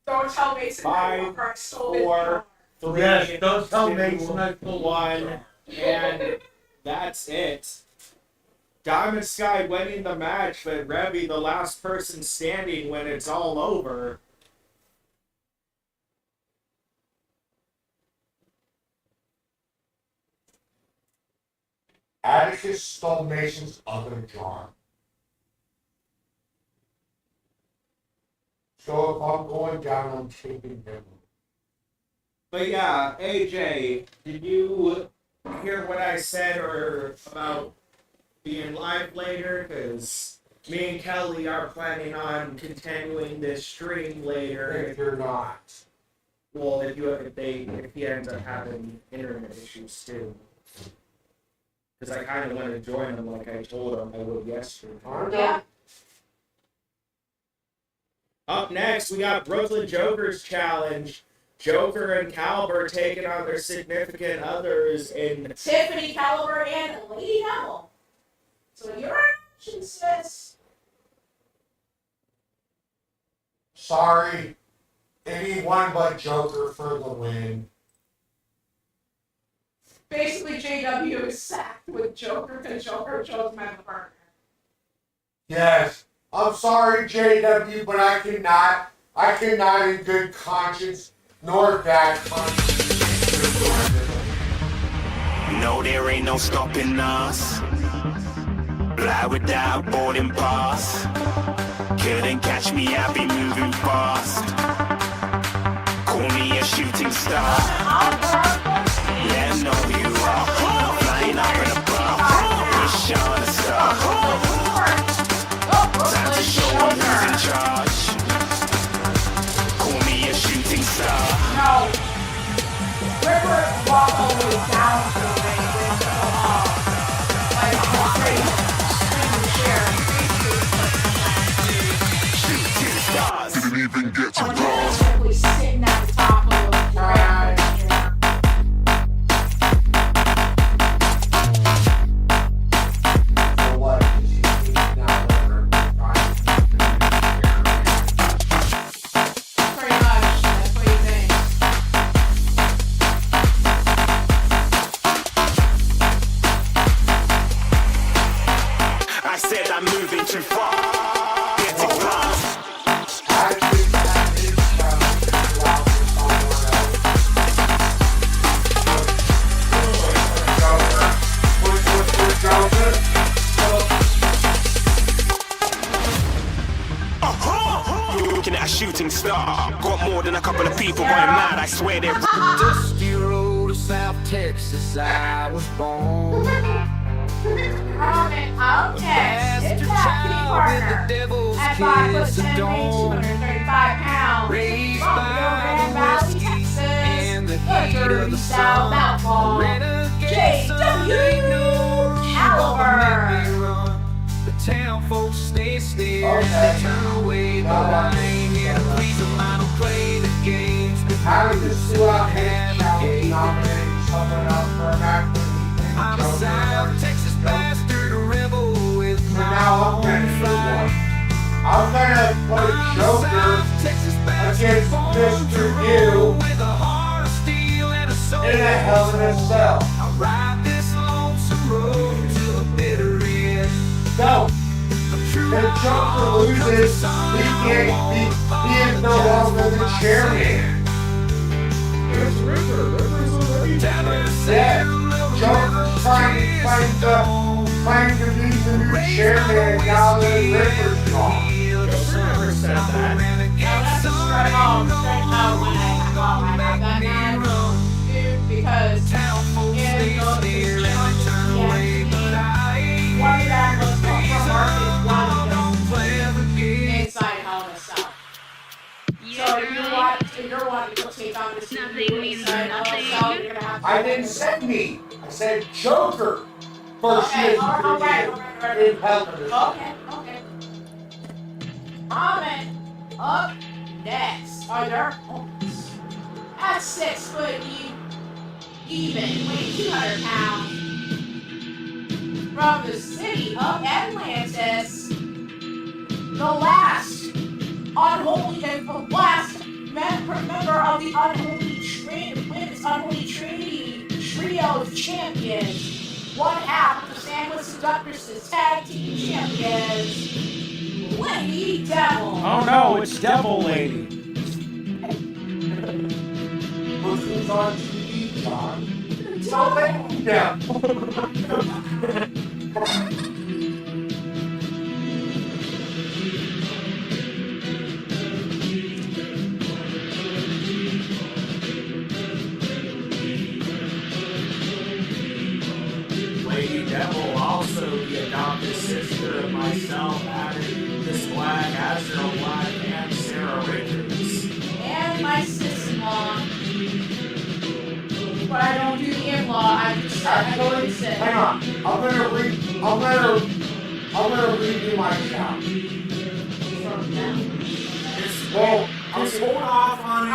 Don't tell Mason Five, I stole his 4, car. 3, Yes, don't tell 2, Mason I stole 1, and that's it. Diamond Sky winning the match, but Rebby the last person standing when it's all over. Atticus stole Mason's other jar. So if I'm going down, I'm taking him. But yeah, AJ, did you hear what I said or about being live later? Because me and Kelly are planning on continuing this stream later. If you're not. Well, if he ends up having internet issues too. Because I kind of want to join them like I told them I would yesterday. Yeah. Up next, we got Brooklyn Joker's challenge. Joker and Caliber taking on their significant others in Tiffany Caliber and Lady Devil. So your action, sis. Sorry. Anyone but Joker for the win. Basically, JW is sacked with Joker because Joker chose him as a partner. Yes. I'm sorry, JW, but I cannot in good conscience nor bad conscience. No, there ain't no stopping us. Fly without boarding pass. Couldn't catch me, I be moving fast. Call me a shooting star. Let 'em know who you are. Flying up in a bar. Wish on a star. Time to show 'em who's in charge. Call me a shooting star. No. River walk all the way down to the ring with the like on the street. Shooting stars. Didn't even get to I'm cross. simply sitting at the top of the ring. So what? She's now over. Pretty much. That's what he thinks. I said I'm moving too far. Get it fast. Looking at a shooting star. Got more than a couple of people going mad. I swear they're Dusty road of South Texas, I was born. Okay, it's that partner. At 5'10", 235 pounds. Raised From by Grand Valley, whiskey Texas. and the The heat of dirty the South sun. outlaw. Renegade son, they know you Caliber. won't make me run. The town folks stay still, Okay. they turn away, but I ain't here to please them. I don't play the games. How did this two out here nominating someone else for an actor? I'm a South Texas bastard, a rebel with So my now I'm own gonna do flag. one. I'm gonna put I'm a Joker South Texas bastard, against born Mr. to You rule with a heart of steel and a soul. in a Hell in a Cell. I'll ride this lonesome road to the bitter end. No, A true if Joker loses, he is no longer the chairman. It's River. River's already Yeah, Joker's trying to be the new chairman now that Ripper's gone. Joker never said that. That's straight home when I have that now, dude, because in the one that was from Market wanted inside Hell in a Cell. So if you're wanting to take on this new inside Hell in a Cell, you're gonna have to. I didn't say me. I said Joker versus Okay, Mr. alright. In Hell in a Cell. Okay. Comment up next are their opponents. At 6 foot even, weighing 200 pounds. From the city of Atlantis, the last member of the Women's Unholy Trinity Trio of Champions. One half of the Sandwich Seductress Tag Team Champions, Lady Devil. Oh no, it's Devil Lady. Look who's on TV, John. So Lady Devil. Lady Devil, also the adopted sister of myself, Adam This Black, Azrael Black, and Sarah Richards. And my sister-in-law. But I don't do the in-law, I just Actually, hang on. I'm gonna redo my shout. Well, Just hold off on it.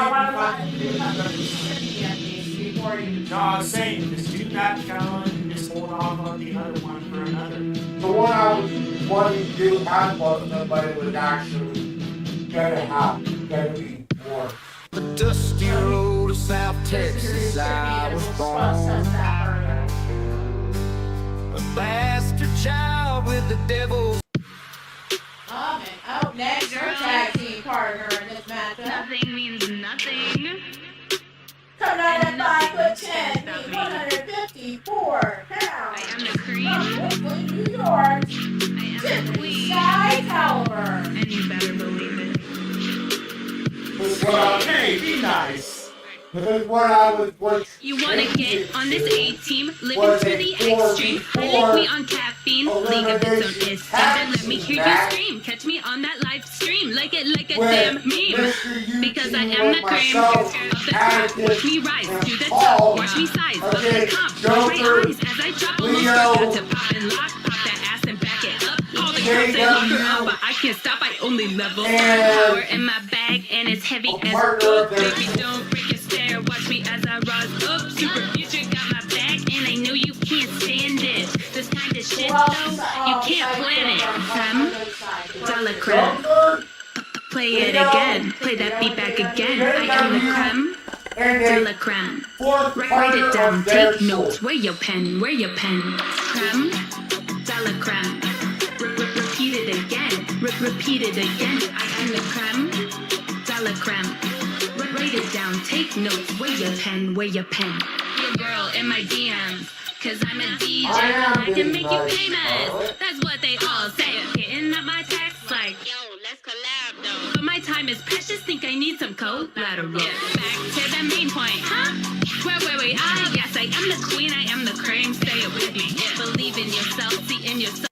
before you. No, I was saying, just do that challenge and just hold off on the other one for another. the one I was wanting to do had wasn't, but it was actually gonna be more. The dusty road of South Texas, I was born. A bastard child with the devil. And out next, your tag team partner in this matchup. Nothing means nothing. Coming out at 5'10", 154 pounds. I am the cream. From Brooklyn, New York, I am the Tiffany queen. Sky Caliber. And you better believe it. Hey, be nice. This is what I was. You wanna get on this A-team, living Was to it the 4 extreme. before Like me on caffeine, league of its own esteem. Then let me hear you Back scream. Catch me on that live stream, like it like a when damn meme. Mr. Because I Eugene am the with cream myself, of the top. Watch me rise and to the Paul, top. Watch me size up the against comp. Watch Joker, my eyes as I drop. Almost Leo, forgot to pop and lock. Pop that ass and back it up. All the girls they lock her up, but I can't stop. I only level up. and Power in my bag and it's heavy as partner fuck. of theirs. Baby, don't break a stare. Watch me as I rise up. Super future got my back and I know you can't stand it. This kind of shit though, you can't plan it. Dollar creme. Play it again. Play that beat back again. I am the creme. and Dollar a creme. fourth Write it down. of their Take notes. Where your pen? Where your pen? Creme. Dollar creme. Repeat it again. Repeat it again. I am the creme. Dollar creme. Write it down. Take notes. Where your pen? Where your pen? Your girl in my DMs. Cause I'm a DJ. I can make you famous. That's what they all say. Hitting up my text like, yo, let's collab though. But my time is precious. Think I need some collateral. Back to the main point, huh? Wait. Yes, I am the queen. I am the cream. Say it with me. Believe in yourself. See in yourself.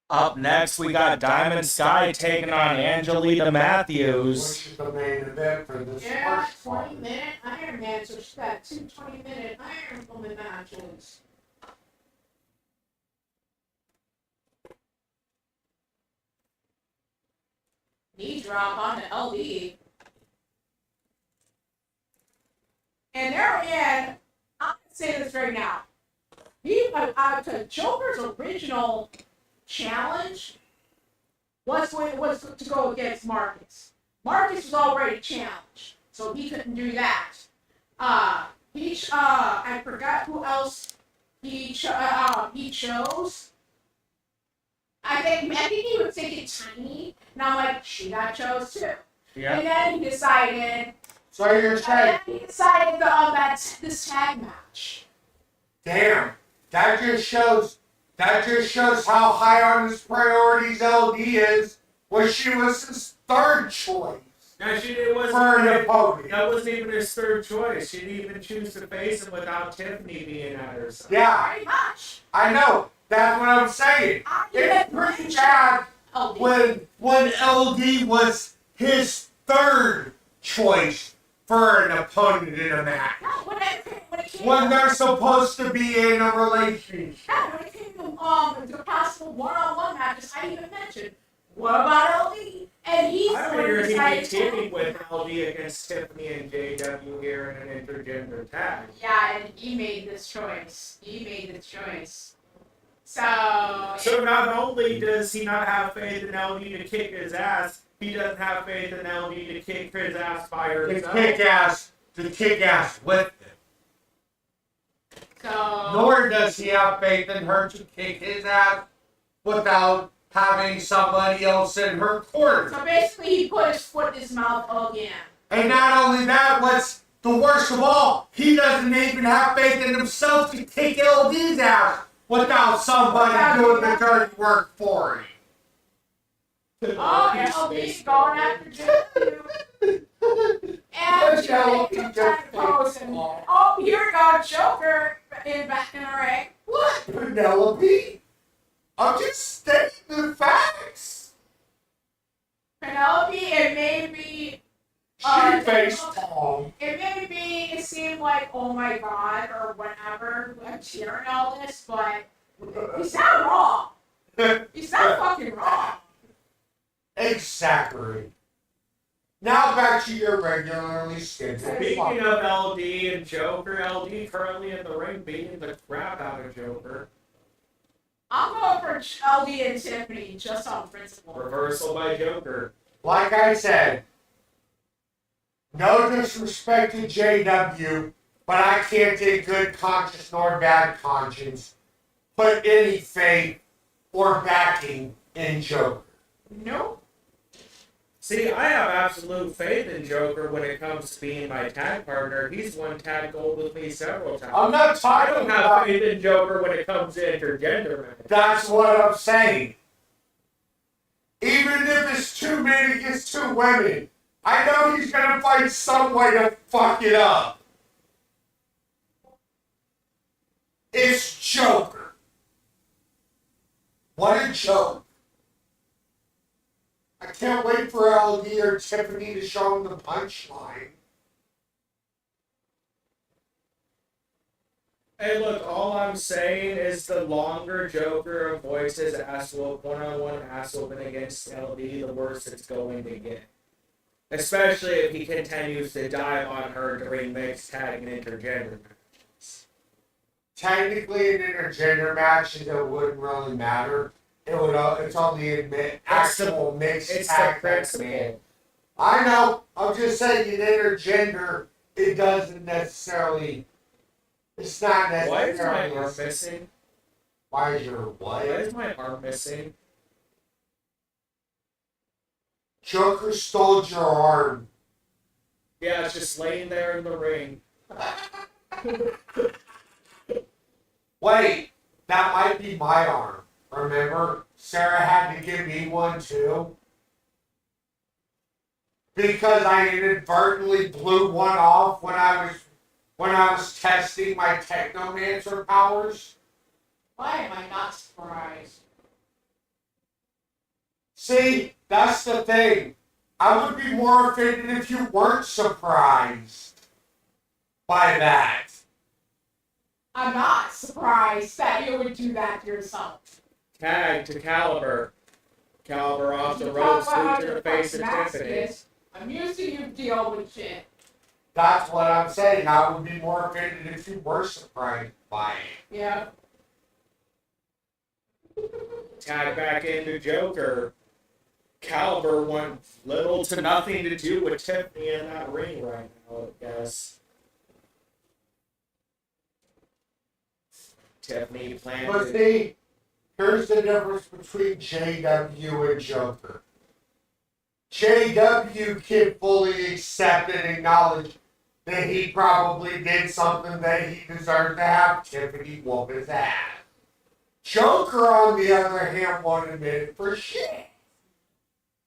Up next, we got Diamond Sky taking on Angelina Matthews. Which is the main event for this Yeah, first one. 20-minute Iron Man, so she's got 2 20-minute Iron Woman matches. Knee drop on the LD. And there again, I'm gonna say this right now. To Joker's original challenge was to go against Marcus. Marcus was already challenged, so he couldn't do that. I forgot who else he chose. I think he was thinking Tiny, and I'm like, she got chose too. Yeah. And then he decided. So you're saying, This tag match. damn, that just shows how high on his priorities LD is. Was she was his third choice Now, it wasn't for an even, opponent. that wasn't even his third choice. She didn't even choose to face him without Tiffany being at her side. Yeah, Very much. I know. That's what I'm saying. It's pretty bad when LD was his third choice for an opponent in a match. When they're supposed to be in a relationship. Yeah, when it came to possible one-on-one matches, I even mentioned, what about LD? And he's I the don't one who hear him decided to teaming with LD against Tiffany and JW here in an intergender tag. Yeah, and he made this choice. So not only does he not have faith in LD to kick his ass, he doesn't have faith in LD to kick his ass by herself. To kick ass with him. So Nor does he have faith in her to kick his ass without having somebody else in her corner. So basically, he put his foot in his mouth again. And not only that, what's the worst of all, he doesn't even have faith in himself to kick LD's ass without somebody doing the dirty work for him. Oh, and LD's going after JW. And Penelope Jake just took that pose and, faked oh, here we go, Joker back in the ring. What, Penelope? I'm just stating the facts. Penelope, it made me, She faced Tom. it made me seem like, oh my god, or whatever, I'm cheering all this, but he's not wrong. He's not fucking wrong. Exactly. Now back to your regularly scheduled Speaking fight. of LD and Joker, LD currently in the ring beating the crap out of Joker. I'm going for LD and Tiffany just on principle. Reversal by Joker. Like I said, no disrespect to JW, but I can't in good conscience nor bad conscience put any faith or backing in Joker. Nope. See, I have absolute faith in Joker when it comes to being my tag partner. He's won tag gold with me several times. I'm not I talking don't have about faith in Joker when it comes to intergender men. That's what I'm saying. Even if it's 2 men against 2 women, I know he's gonna find some way to fuck it up. It's Joker. What a joke. I can't wait for LD or Tiffany to show him the punchline. Hey, look, all I'm saying is the longer Joker avoids his ass whoop, one-on-one ass whooping against LD, the worse it's going to get. Especially if he continues to dive on her during mixed tag and intergender matches. Technically, in intergender matches, it wouldn't really matter. It's only actual mixed It's the tag principle. man. I know. I'm just saying, in intergender, it doesn't necessarily. It's not Why is my necessarily. arm missing? Why is your Why what? is my arm missing? Joker stole your arm. Yeah, it's just laying there in the ring. Wait, that might be my arm. Remember, Sarah had to give me one too. Because I inadvertently blew one off when I was testing my Technomancer powers. Why am I not surprised? See, that's the thing. I would be more offended if you weren't surprised by that. I'm not surprised that you would do that to yourself. Tag to Caliber. Caliber off the You ropes, talk about boot to how the face of your mask Tiffany. is. I'm used to you deal with shit. That's what I'm saying. I would be more offended if you were surprised by it. Yeah. Tag back into Joker. Caliber wants little to nothing to do with Tiffany in that ring right now, I guess. Tiffany But planted. see, here's the difference between JW and Joker. JW can fully accept and acknowledge that he probably did something that he deserved to have Tiffany whoop his ass. Joker, on the other hand, won't admit it for shit.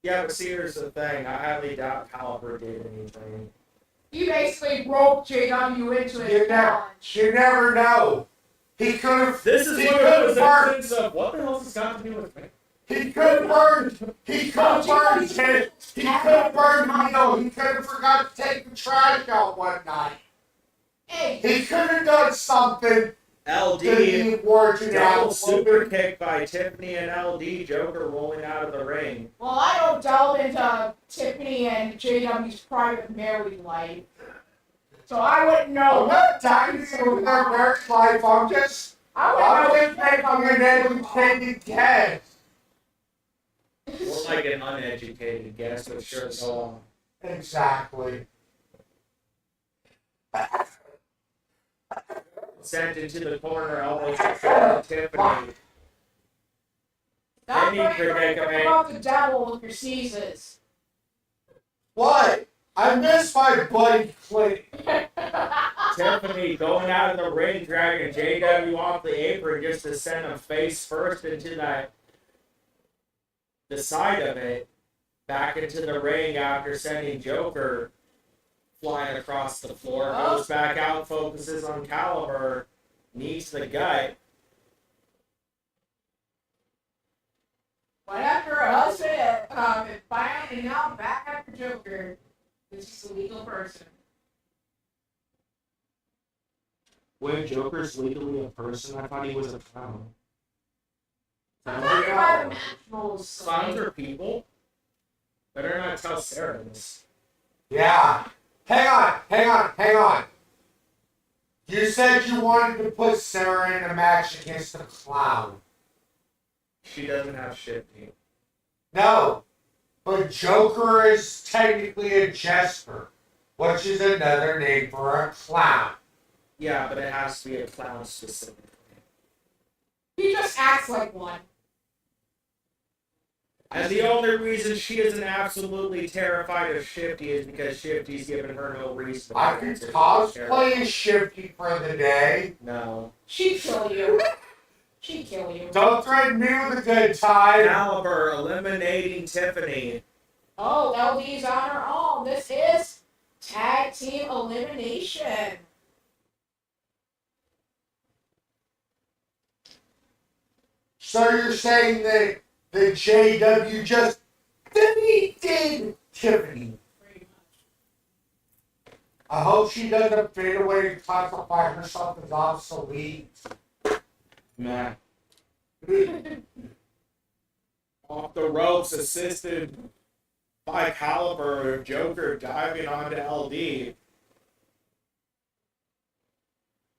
Yeah, but see, here's the thing. I highly doubt Caliber did anything. You basically roped JW into You his challenge. never know. He could have. This is he one of could those have burned. instances of what the hell has this got to do with me? He could have burned. He could have burned. He could have burned the meal. He could have forgot to take the trash out one night. Hey, He could have done something LD, to be warranted double out. super kick by Tiffany and LD, Joker rolling out of the ring. well, I don't delve into Tiffany and JW's private married life. So I wouldn't know. I'm not diving into their marriage life. I'm just making an educated guess. More like an uneducated guess, but sure, go on. Exactly. Sent into the corner, elbows to Tiffany. Stop Any predicament. about the devil with your Caesars. What? I miss my buddy Clint. Tiffany going out of the ring, dragging JW off the apron just to send him face first into the side of it, back into the ring after sending Joker flying across the floor, goes back out, focuses on Caliber, knee to the gut. Went after her husband and finally now back after Joker. This is a legal person. Wait, Joker's legally a person? I thought he was a clown. I'm talking about the match rules. Clowns are people. Better not tell Sarah this. Yeah. Hang on. You said you wanted to put Sarah in a match against the clown. She doesn't have shifty. No. But Joker is technically a jester, which is another name for a clown. Yeah, but it has to be a clown specifically. He just acts like one. And the only reason she isn't absolutely terrified of Shifty is because Shifty's given her no reason. I could cosplay as Shifty for the day. No. She'd kill you. She'd kill you. Don't threaten me with a good time. Caliber eliminating Tiffany. Oh, LD's on her own. This is tag team elimination. So you're saying that the JW just defeated Tiffany? Pretty much. I hope she doesn't fade away and classify herself as obsolete. Nah. Off the ropes, assisted by Caliber, Joker diving onto LD.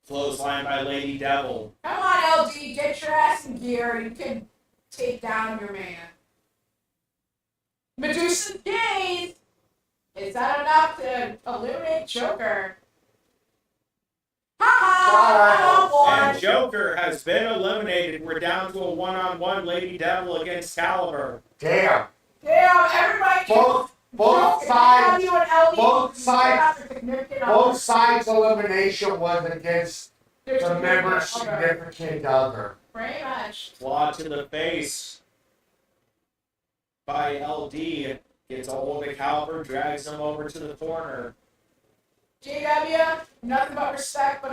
Clothesline by Lady Devil. Come on, LD, get your ass in gear. You can take down your man. Medusa's gaze. Is that enough to eliminate Joker? Ha And Joker has been eliminated. We're down to a one-on-one Lady Devil against Caliber. Damn. Damn, everybody. Both sides. You and LD, Both sides. Both sides. sides elimination was against the member's significant other. Pretty much. Claw to the face by LD. Gets a hold of Caliber, drags him over to the corner. JW, nothing but respect, but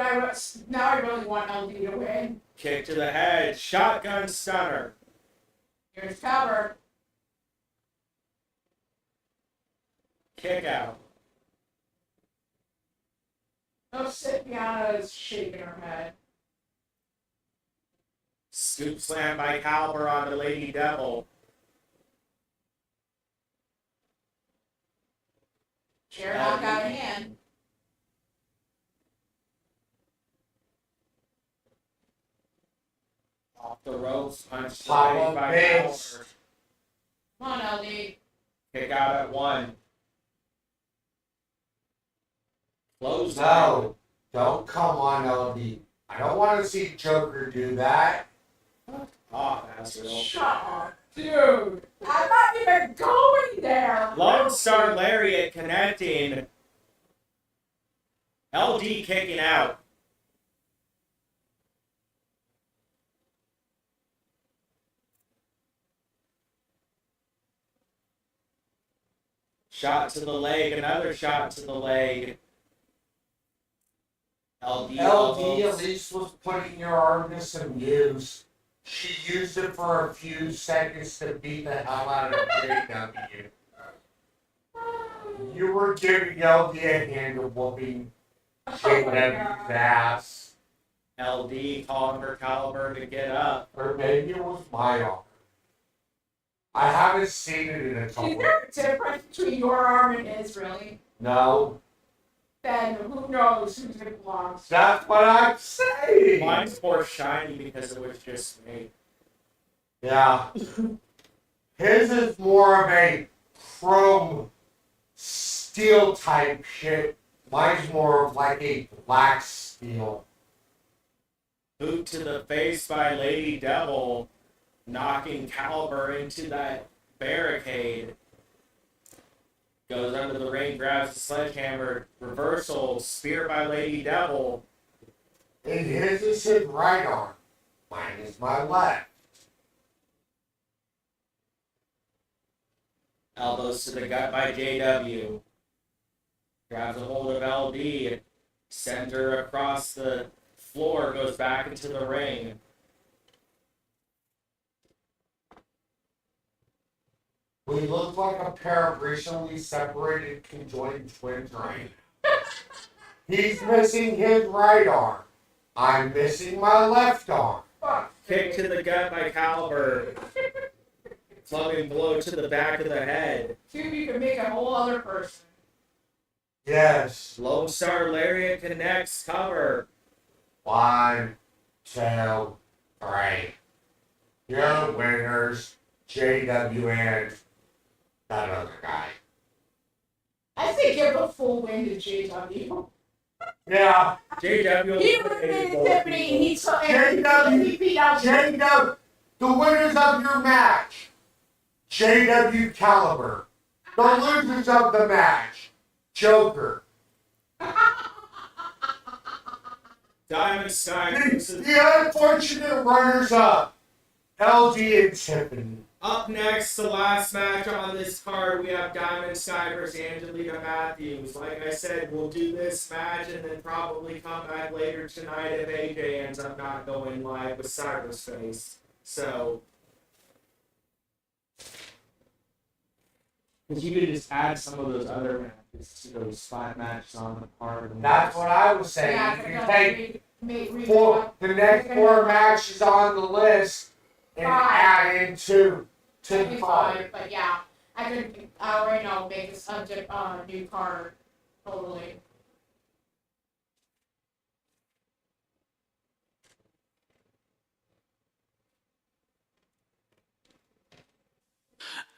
now I really want LD to win. Kick to the head. Shotgun stunner. Here's cover. Kick out. Oh, Cipriana is shaking her head. Scoop slam by Caliber onto Lady Devil. Chair knock out of hand. Off the ropes, punch to the Pop face up by base. Caliber. Come on, LD. Kick out at one. Close No. Don't come on, LD. I don't want to see Joker do that. off, asshole. Shut up, dude. I'm not even going there. Lone Star Lariat connecting. LD kicking out. Shot to the leg, another shot to the leg. LD LD at elbows. least was putting your arm to some use. She used it for a few seconds to beat the hell out of JW. You were giving LD a hand of whooping JW's ass. LD calling for Caliber to get up. Or maybe it was my arm. I haven't seen it in a Is couple. there a difference between your arm and his, really? No, Then who knows whose it belongs to? that's what I'm saying. Mine's more shiny because it was just me. Yeah. His is more of a chrome steel type shit. Mine's more of like a black steel. Boot to the face by Lady Devil, knocking Caliber into that barricade. Goes under the ring, grabs the sledgehammer, reversal, spear by Lady Devil. And his is his right arm. Mine is my left. Elbows to the gut by JW. grabs a hold of LD, sends her across the floor, goes back into the ring. We look like a pair of recently separated conjoined twins, right? He's missing his right arm. I'm missing my left arm. Kick to the gut by Caliber. Clubbing blow to the back of the head. See if you can make a whole other person. Yes. Lone Star Lariat connects, cover. 1, 2, 3. Your winners, JW and that other guy. I say give a full win to JW. Yeah. JW. He eliminated Tiffany. He took JW. he beat out JW, the winners of your match, JW Caliber. The losers of the match, Joker. Diamond Sky versus. The unfortunate runners-up, LG and Tiffany. Up next, the last match on this card, we have Diamond Sky versus Angelina Matthews. Like I said, we'll do this match and then probably come back later tonight if AJ ends up not going live with Cyberspace. So, Because you could just add some of those other matches to those 5 matches on the card. And That's what I was saying. Yeah, You because can take make the next 4 matches on the list and add in 2 to the card. But yeah, I already know make this new card totally.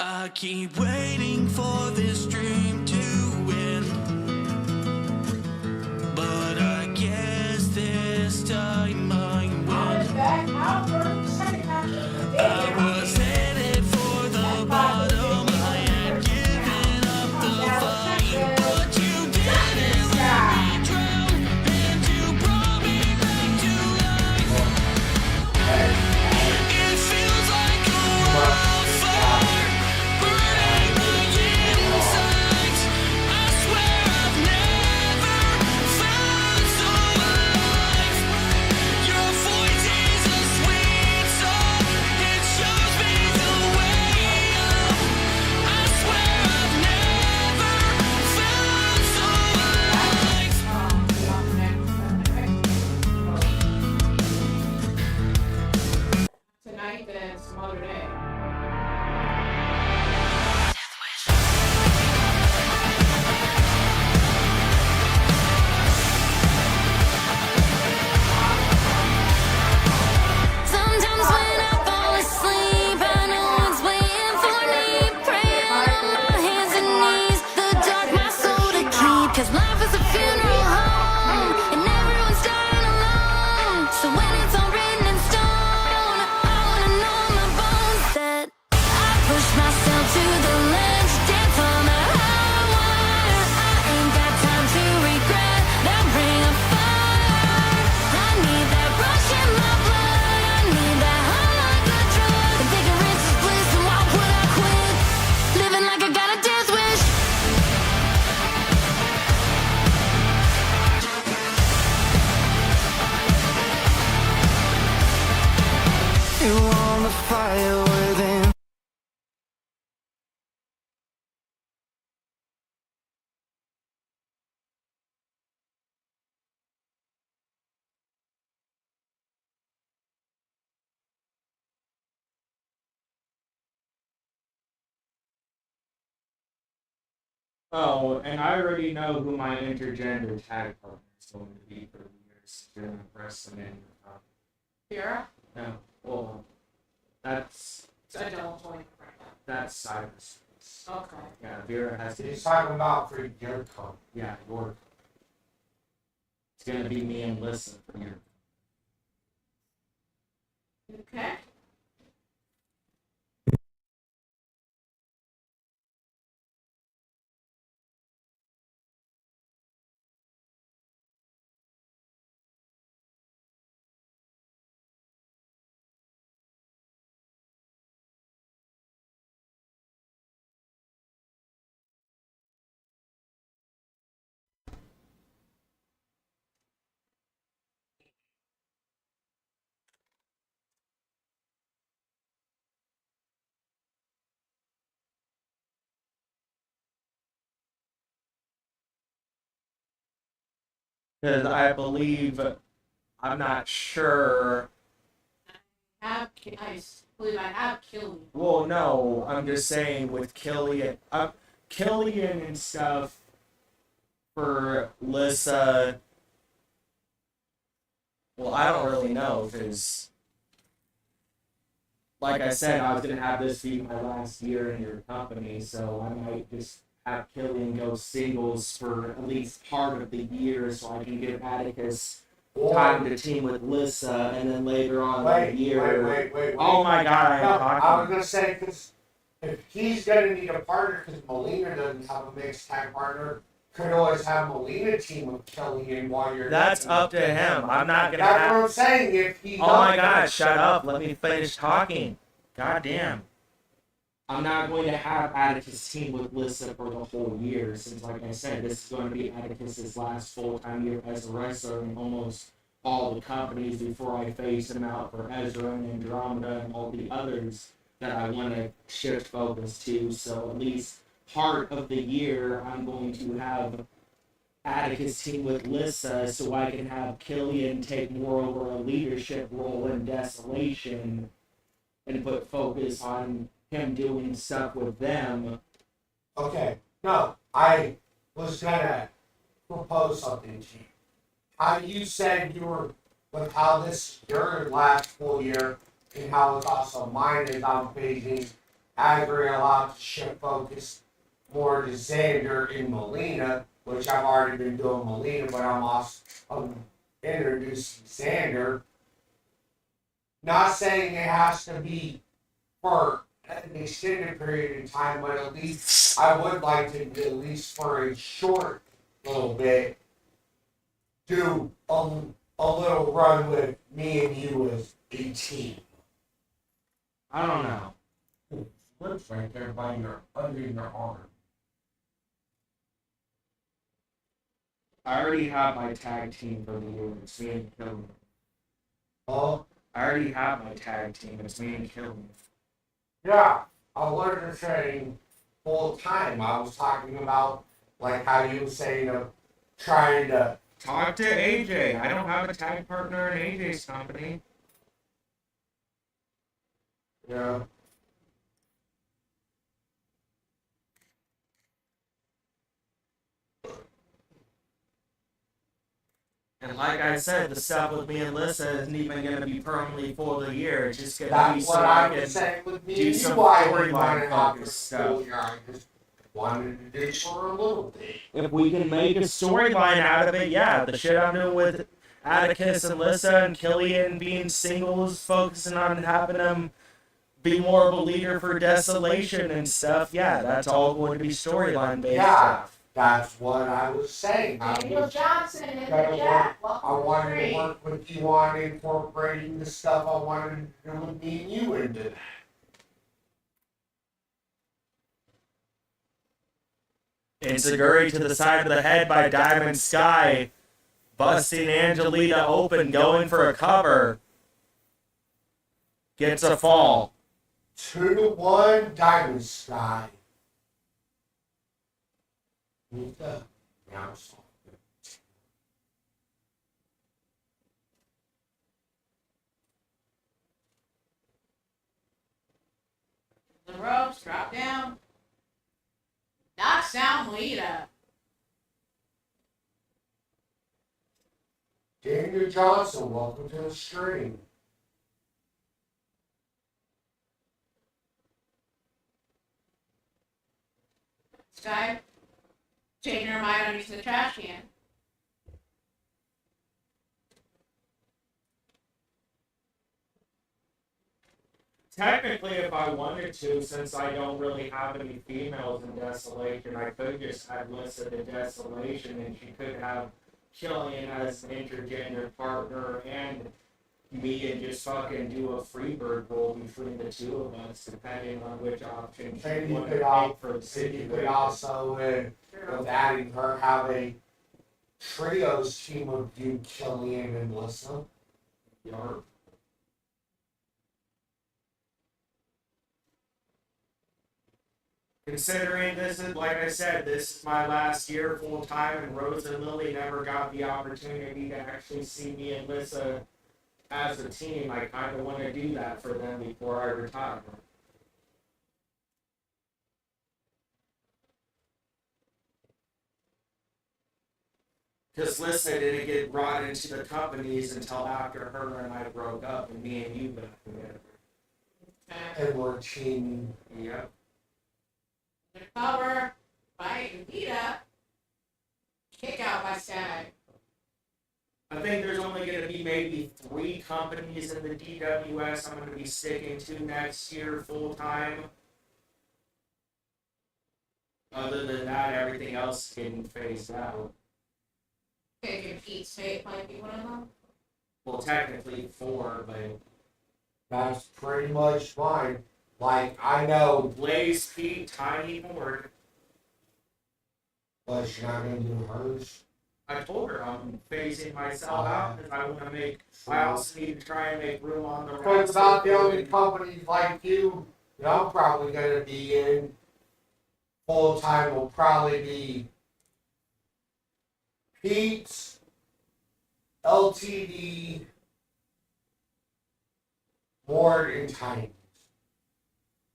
I keep waiting for this dream to win, but I guess this time I win. I was headed for the bottom, I had given up the fight, but you didn't let me drown, and you brought me back to life. It feels like a wildfire burning my insides. I swear I've never felt so alive. Your voice is a sweet song, it shows me the way up. I swear I've never felt so alive. Tonight than some other day. Sometimes when I fall asleep, I know it's waiting for me, praying on my hands and knees, the dark my soul to keep, 'cause life is a funeral home, and everyone's dying alone, so when it's all written in stone, I wanna know in my bones that I pushed myself to the ledge, dance on the high wire. I ain't got time to regret that ring of fire. I need that rush in my blood, I need that high like a drug. I'm thinking rich is bliss, and why would I quit? Living like I got a death wish. You want the fire within. Oh, and I already know who my intergender tag partner is going to be for the years during WrestleMania. Vera? No, well, that's I don't like cyberspace. Okay. Yeah, Vera has He's his. talking about for your code. Yeah, your. It's gonna be me and Lissa for your. Okay. Because I believe, I'm not sure. I believe I have killed you. Well, no, I'm just saying with Killian, Killian and stuff for Lissa. Well, I don't really know because, like I said, I was gonna have this be my last year in your company, so I might just have Killian go singles for at least part of the year, so I can give Atticus time to team with Lissa, and then later on in the year. Wait. Oh my God, I'm No, talking. I was gonna say, because if he's gonna need a partner, because Molina doesn't have a mixed tag partner, could always have Molina team with Killian while you're. That's up to him. I'm not gonna That's have. what I'm saying. If he. Oh my God, shut up. Let me finish talking. God damn. I'm not going to have Atticus team with Lissa for the whole year, since, like I said, this is going to be Atticus's last full-time year as a wrestler in almost all the companies before I phase him out for Ezra and Andromeda and all the others that I want to shift focus to. So at least part of the year, I'm going to have Atticus team with Lissa so I can have Killian take more over a leadership role in Desolation and put focus on him doing stuff with them. Okay. No, I was gonna propose something to you. How you said you were with how this your last full year and how it's also mine is I'm phasing Agri allowed to shift focus more to Xander and Molina, which I've already been doing Molina, but I'm introducing Xander. Not saying it has to be for an extended period of time, but at least I would like to, at least for a short little bit, do a little run with me and you as a team. I don't know. Lips right there by your under your arm. I already have my tag team for the year. It's me and Killian. Oh, I already have my tag team. It's me and Killian. yeah. I wasn't saying full time. I was talking about like how you were saying of trying to. Talk to AJ. I don't have a tag partner in AJ's company. Yeah. And like I said, the stuff with me and Lissa isn't even going to be permanently for the year. It's just going to be That's so what I I can was saying with me do and some you. I storyline didn't want to have focus the stuff. full year. I just wanted to do it for a little bit. If we can make a storyline out of it, yeah. The shit I'm doing with Atticus and Lissa and Killian being singles, focusing on having them be more of a leader for Desolation and stuff, yeah, that's all going to be storyline based Yeah. stuff. That's what I was saying. Daniel Johnson in the Gotta chat. I wanted to work with you on incorporating the stuff I wanted to do with me and you into that. Inseguri to the side of the head by Diamond Sky, busting Angelita open, going for a cover. Gets a fall. 2-1 Diamond Sky. Need the mouse. The ropes, drop down. Knocks down Lita. Daniel Johnson, welcome to the stream. Sky, taking her mind underneath the trash can. Technically, if I wanted to, since I don't really have any females in Desolation, I could just have Lissa to Desolation, and she could have Killian as an intergender partner, and me, and just fucking do a freebird roll between the two of us, depending on which option she And you wanted could to take for the and you situation. could also, with adding her, have a trios team of you, Killian and Melissa. Yarp. Considering this is, like I said, this is my last year full time, and Rose and Lily never got the opportunity to actually see me and Lissa as a team, I kind of want to do that for them before I retire. Because Lissa didn't get brought into the companies until after her and I broke up, and me and you got together. And we're teaming. Yep. Cover by Vita. Kick out by Stag. I think there's only going to be maybe 3 companies in the DWS I'm going to be sticking to next year full time. Other than that, everything else is getting phased out. Okay, Pete State might be one of them. Well, technically 4, but That's pretty much mine. Like, I know, Blaze, Pete, Tiny, Horde. but she's not gonna do hers. I told her I'm phasing myself out because I want to make. I also need to try and make room on the. But it's about the only companies like you that I'm probably gonna be in full time will probably be Pete's, LTD, Ward, and Tiny.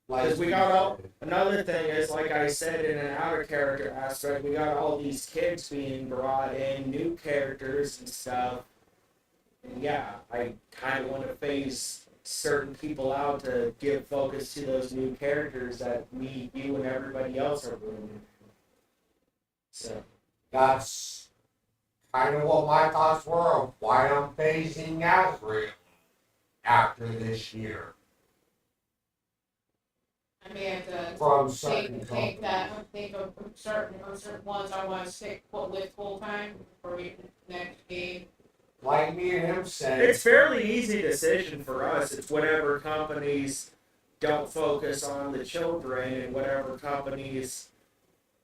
Because we got all. Another thing is, like I said, in an outer character aspect, we got all these kids being brought in, new characters and stuff. And yeah, I kind of want to phase certain people out to give focus to those new characters that me, you, and everybody else are bringing. So. That's kind of what my thoughts were of why I'm phasing Azrael after this year I may have to from certain think companies. think of certain ones I want to stick with full time for next game. Like me and him said, It's fairly easy decision for us. It's whatever companies don't focus on the children and whatever companies.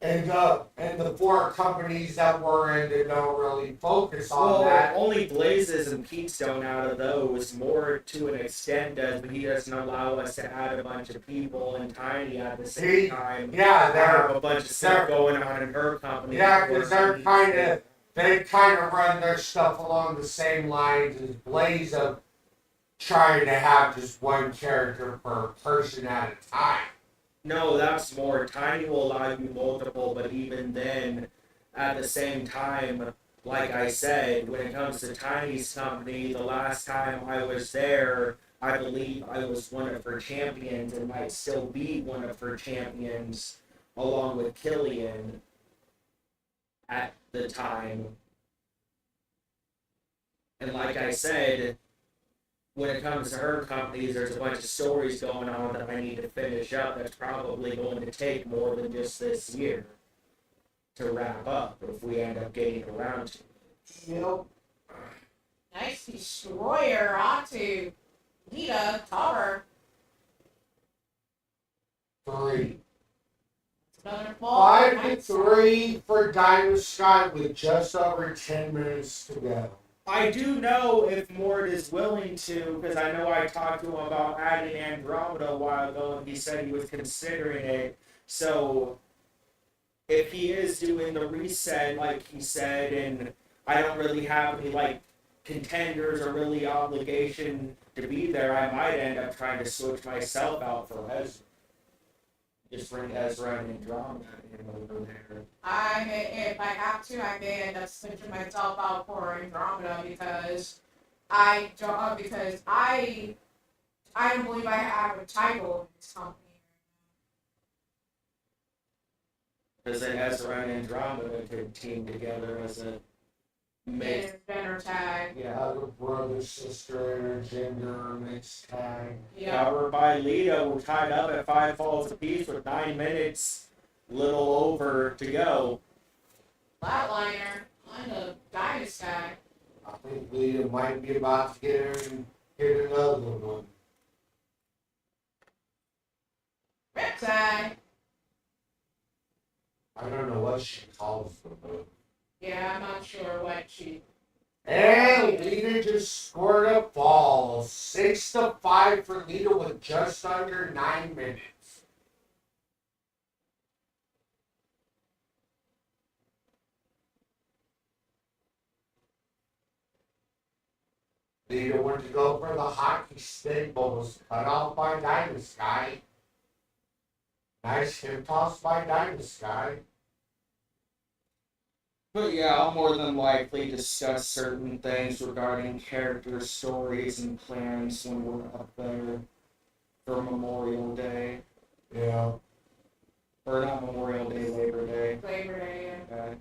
and the 4 companies that we're in that don't really focus on Well, that. only Blazes and Keystone out of those, more to an extent does, but he doesn't allow us to add a bunch of people and Tiny at the same time. Yeah, Have they're a bunch of stuff going on in her company. because they kind of run their stuff along the same lines as Blaze of trying to have just one character per person at a time. No, that's more. Tiny will allow you multiple, but even then, at the same time, like I said, when it comes to Tiny's company, the last time I was there, I believe I was one of her champions and might still be one of her champions, along with Killian at the time. And like I said, when it comes to her companies, there's a bunch of stories going on that I need to finish up that's probably going to take more than just this year to wrap up if we end up getting around to it. Yep. Nice destroyer onto Nita Tower. 3. Another ball. 5-3 for Diamond Sky with just over 10 minutes to go. I do know if Mort is willing to, because I know I talked to him about adding Andromeda a while ago, and he said he was considering it. So, if he is doing the reset, like he said, and I don't really have any, like, contenders or really obligation to be there, I might end up trying to switch myself out for Ezra. Just bring Ezra and Andromeda in over there. If I have to, I may end up switching myself out for Andromeda because I don't believe I have a title in this company. Because then Ezra and Andromeda could team together as a mix. Banner tag. Yeah. Have a brother, sister, intergender mixed tag. Yeah. Powered by Lita, we're tied up at 5 falls apiece with 9 minutes, little over to go. Flatliner on the Diamond tag. I think Leah might be about to get another one. Rip tag. I don't know what she calls them. Yeah, I'm not sure what she. And Lita just scored a ball. 6-5 for Lita with just under 9 minutes. Lita went to go for the hockey stick, but was cut off by Diamond Sky. Nice hip toss by Diamond Sky. But yeah, I'll more than likely discuss certain things regarding character stories and plans when we're up there for Memorial Day. Yeah. Or not Memorial Day, Labor Day. Labor Day. Okay.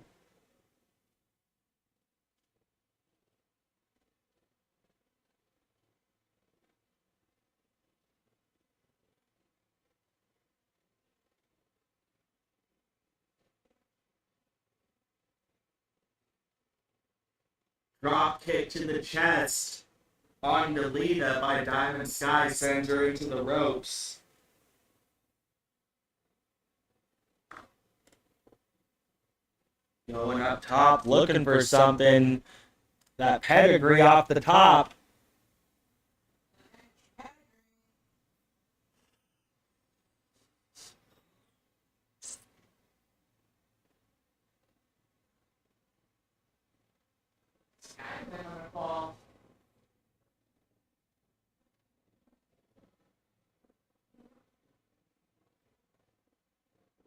Drop kick to the chest on Lita by Diamond Sky sends her into the ropes. Going up top, looking for something. That pedigree off the top.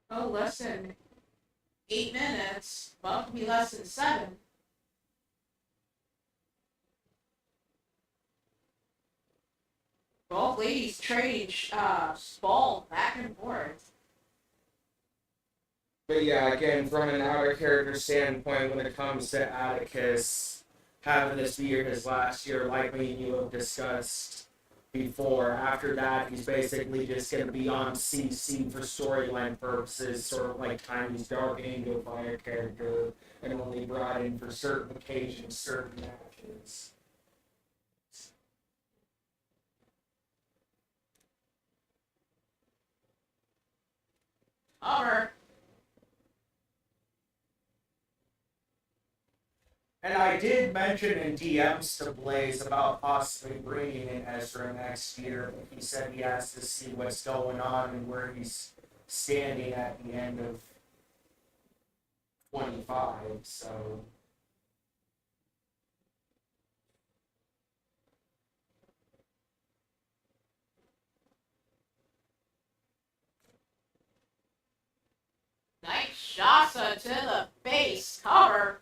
Oh, less than 8 minutes. Well, it could be less than 7. Both ladies trading ball back and forth. But yeah, again, from an outer character standpoint, when it comes to Atticus having this be his last year, like me and you have discussed before, after that, he's basically just going to be on CC for storyline purposes, sort of like Tiny's Dark Angel Fire character, and only brought in for certain occasions, certain matches. Over. And I did mention in DMs to Blaze about possibly bringing in Ezra next year, but he said he has to see what's going on and where he's standing at the end of 25, so... Nice Shasa to the face. Cover.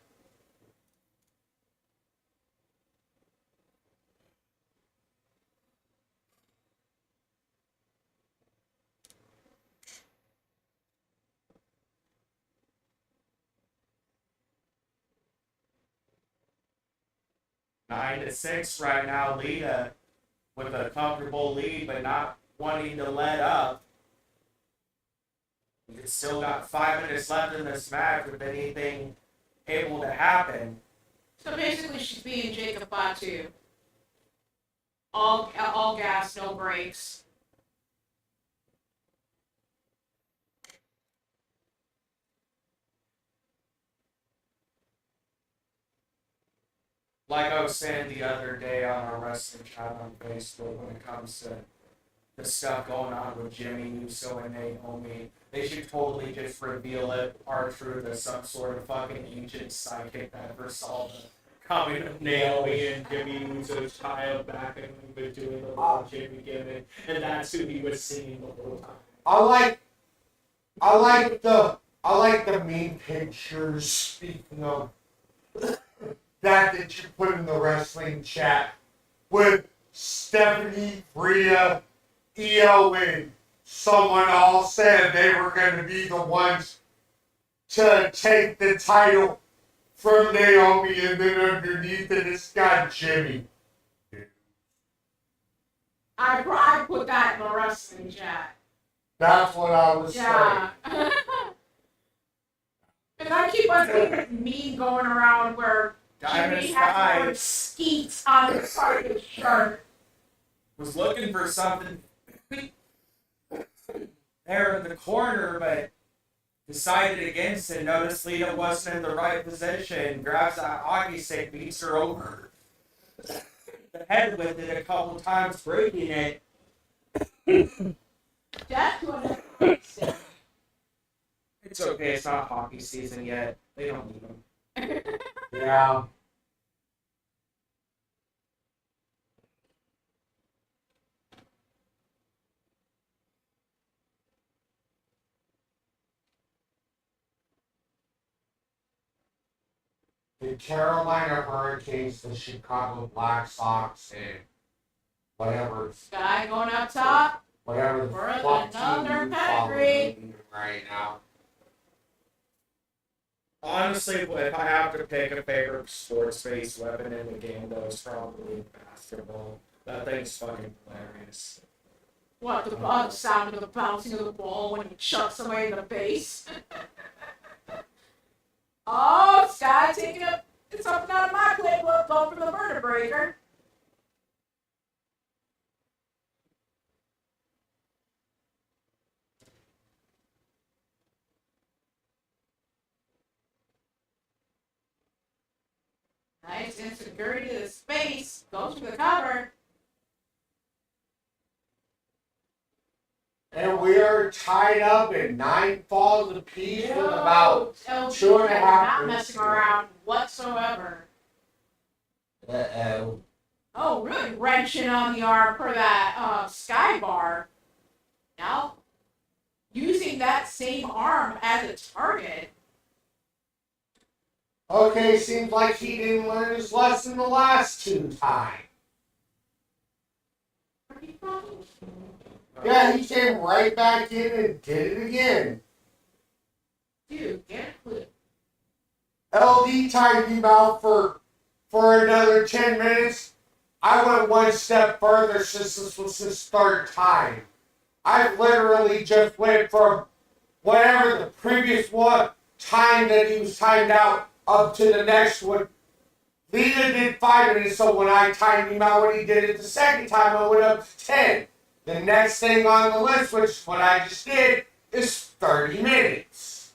Nine to 6 right now, Lita with a comfortable lead, but not wanting to let up. We've still got 5 minutes left in this match with anything able to happen. So basically, she's being Jacob Batu. All gas, no brakes. Like I was saying the other day on our wrestling chat on Facebook, when it comes to the stuff going on with Jimmy Uso and Naomi, they should totally just reveal it, R-Truth as some sort of fucking ancient psychic that ever saw the coming of Naomi and Jimmy Uso's child back and we've been doing the whole Jimmy gimmick, and that's who he was seeing the whole time. I like the meme pictures, speaking of that you put in the wrestling chat with Stephanie, Rhea, Io, and someone all said they were going to be the ones to take the title from Naomi, and then underneath it, it's got Jimmy. I put that in the wrestling chat. That's what I was Yeah. And I keep on seeing this meme going around where Jimmy has like skeets on the side of his shirt. Was looking for something there in the corner, but decided against it. Noticed Lita wasn't in the right position. Grabs that hockey stick, beats her over the head with it a couple times, breaking it. Death to an stick. It's okay, it's not hockey season yet. They don't need them. Yeah. the Carolina Hurricanes, the Chicago Black Sox, and whatever Guy going up top. the For fuck team another you pedigree. following right now. Honestly, if I have to pick a favorite sports-based weapon in the game, though, it's probably basketball. That thing's fucking hilarious. What, the sound of the bouncing of the ball when you chuck somebody in the face? Oh, Sky taking up something out of my playbook, going for the murder breaker. Nice insecurity to the space. Goes for the cover. And we are tied up in 9 falls apiece with about LG 2.5 not minutes messing to go. around whatsoever. Uh-oh. Oh, really wrenching on the arm for that sky bar. Now, using that same arm as a target. Okay, seems like he didn't learn his lesson the last 2 times. Pretty funny. Yeah, he came right back in and did it again. Dude, get a clue. LD timed him out for another 10 minutes. I went one step further since this was his third time. I literally just went from whatever the previous one time that he was timed out up to the next one. Lita did 5 minutes, so when I timed him out when he did it the second time, I went up to 10. The next thing on the list, which is what I just did, is 30 minutes.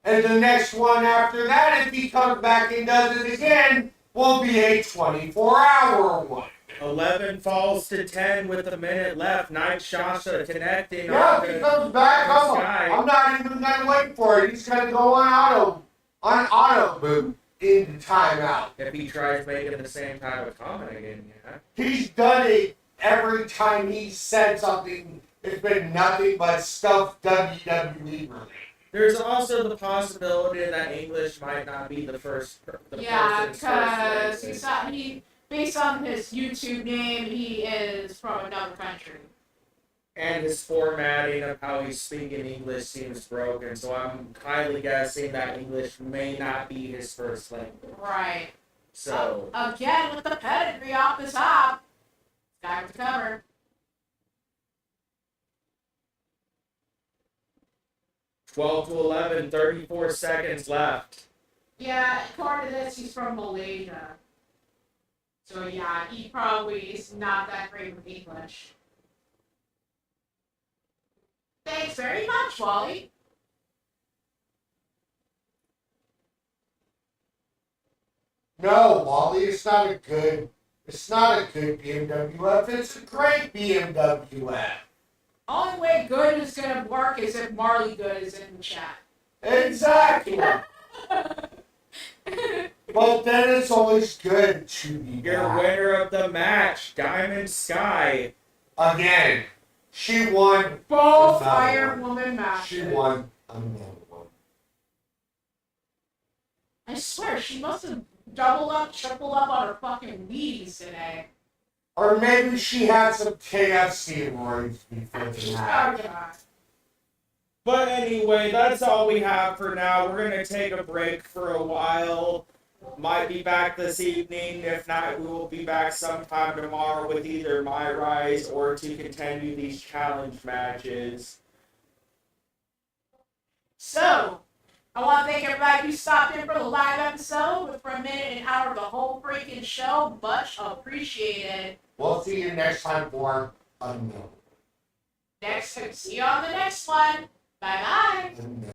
And the next one after that, if he comes back and does it again, will be a 24-hour one. 11 falls to 10 with a minute left. Night Shasha connecting. Yeah, if he comes back, I'm not even going to wait for it. He's going to go on auto boot into timeout. If he tries making the same type of comment again, yeah. He's done it every time he said something. It's been nothing but stuff WWE related. There's also the possibility that English might not be the first. Yeah, person's because first he based on his YouTube name, he is from another country. and his formatting of how he's speaking English seems broken. So I'm highly guessing that English may not be his first language. Right. So Again, with the pedigree off the top. Guy with the cover. $12 to 11, 34 seconds left. Yeah, according to this, he's from Malaysia. So yeah, he probably is not that great with English. Thanks very much, Wally. No, Wally, it's not a good BMWF. It's a great BMWF. Only way good is gonna work is if Marley Good is in the chat. Exactly. But then it's always good to be Your back. winner of the match, Diamond Sky. Again, she won. Both another Iron one. Woman matches. She won another one. I swear, she must have doubled up, tripled up on her fucking Wheaties today. Or maybe she had some KFC roids before the match. Oh, God. But anyway, that's all we have for now. We're going to take a break for a while. Might be back this evening. If not, we will be back sometime tomorrow with either My Rise or to continue these challenge matches. So, I want to thank everybody who stopped in for the live episode, but for a minute, an hour of the whole freaking show. Much appreciated. We'll see you next time for another. See you on the next one. Bye-bye. Another.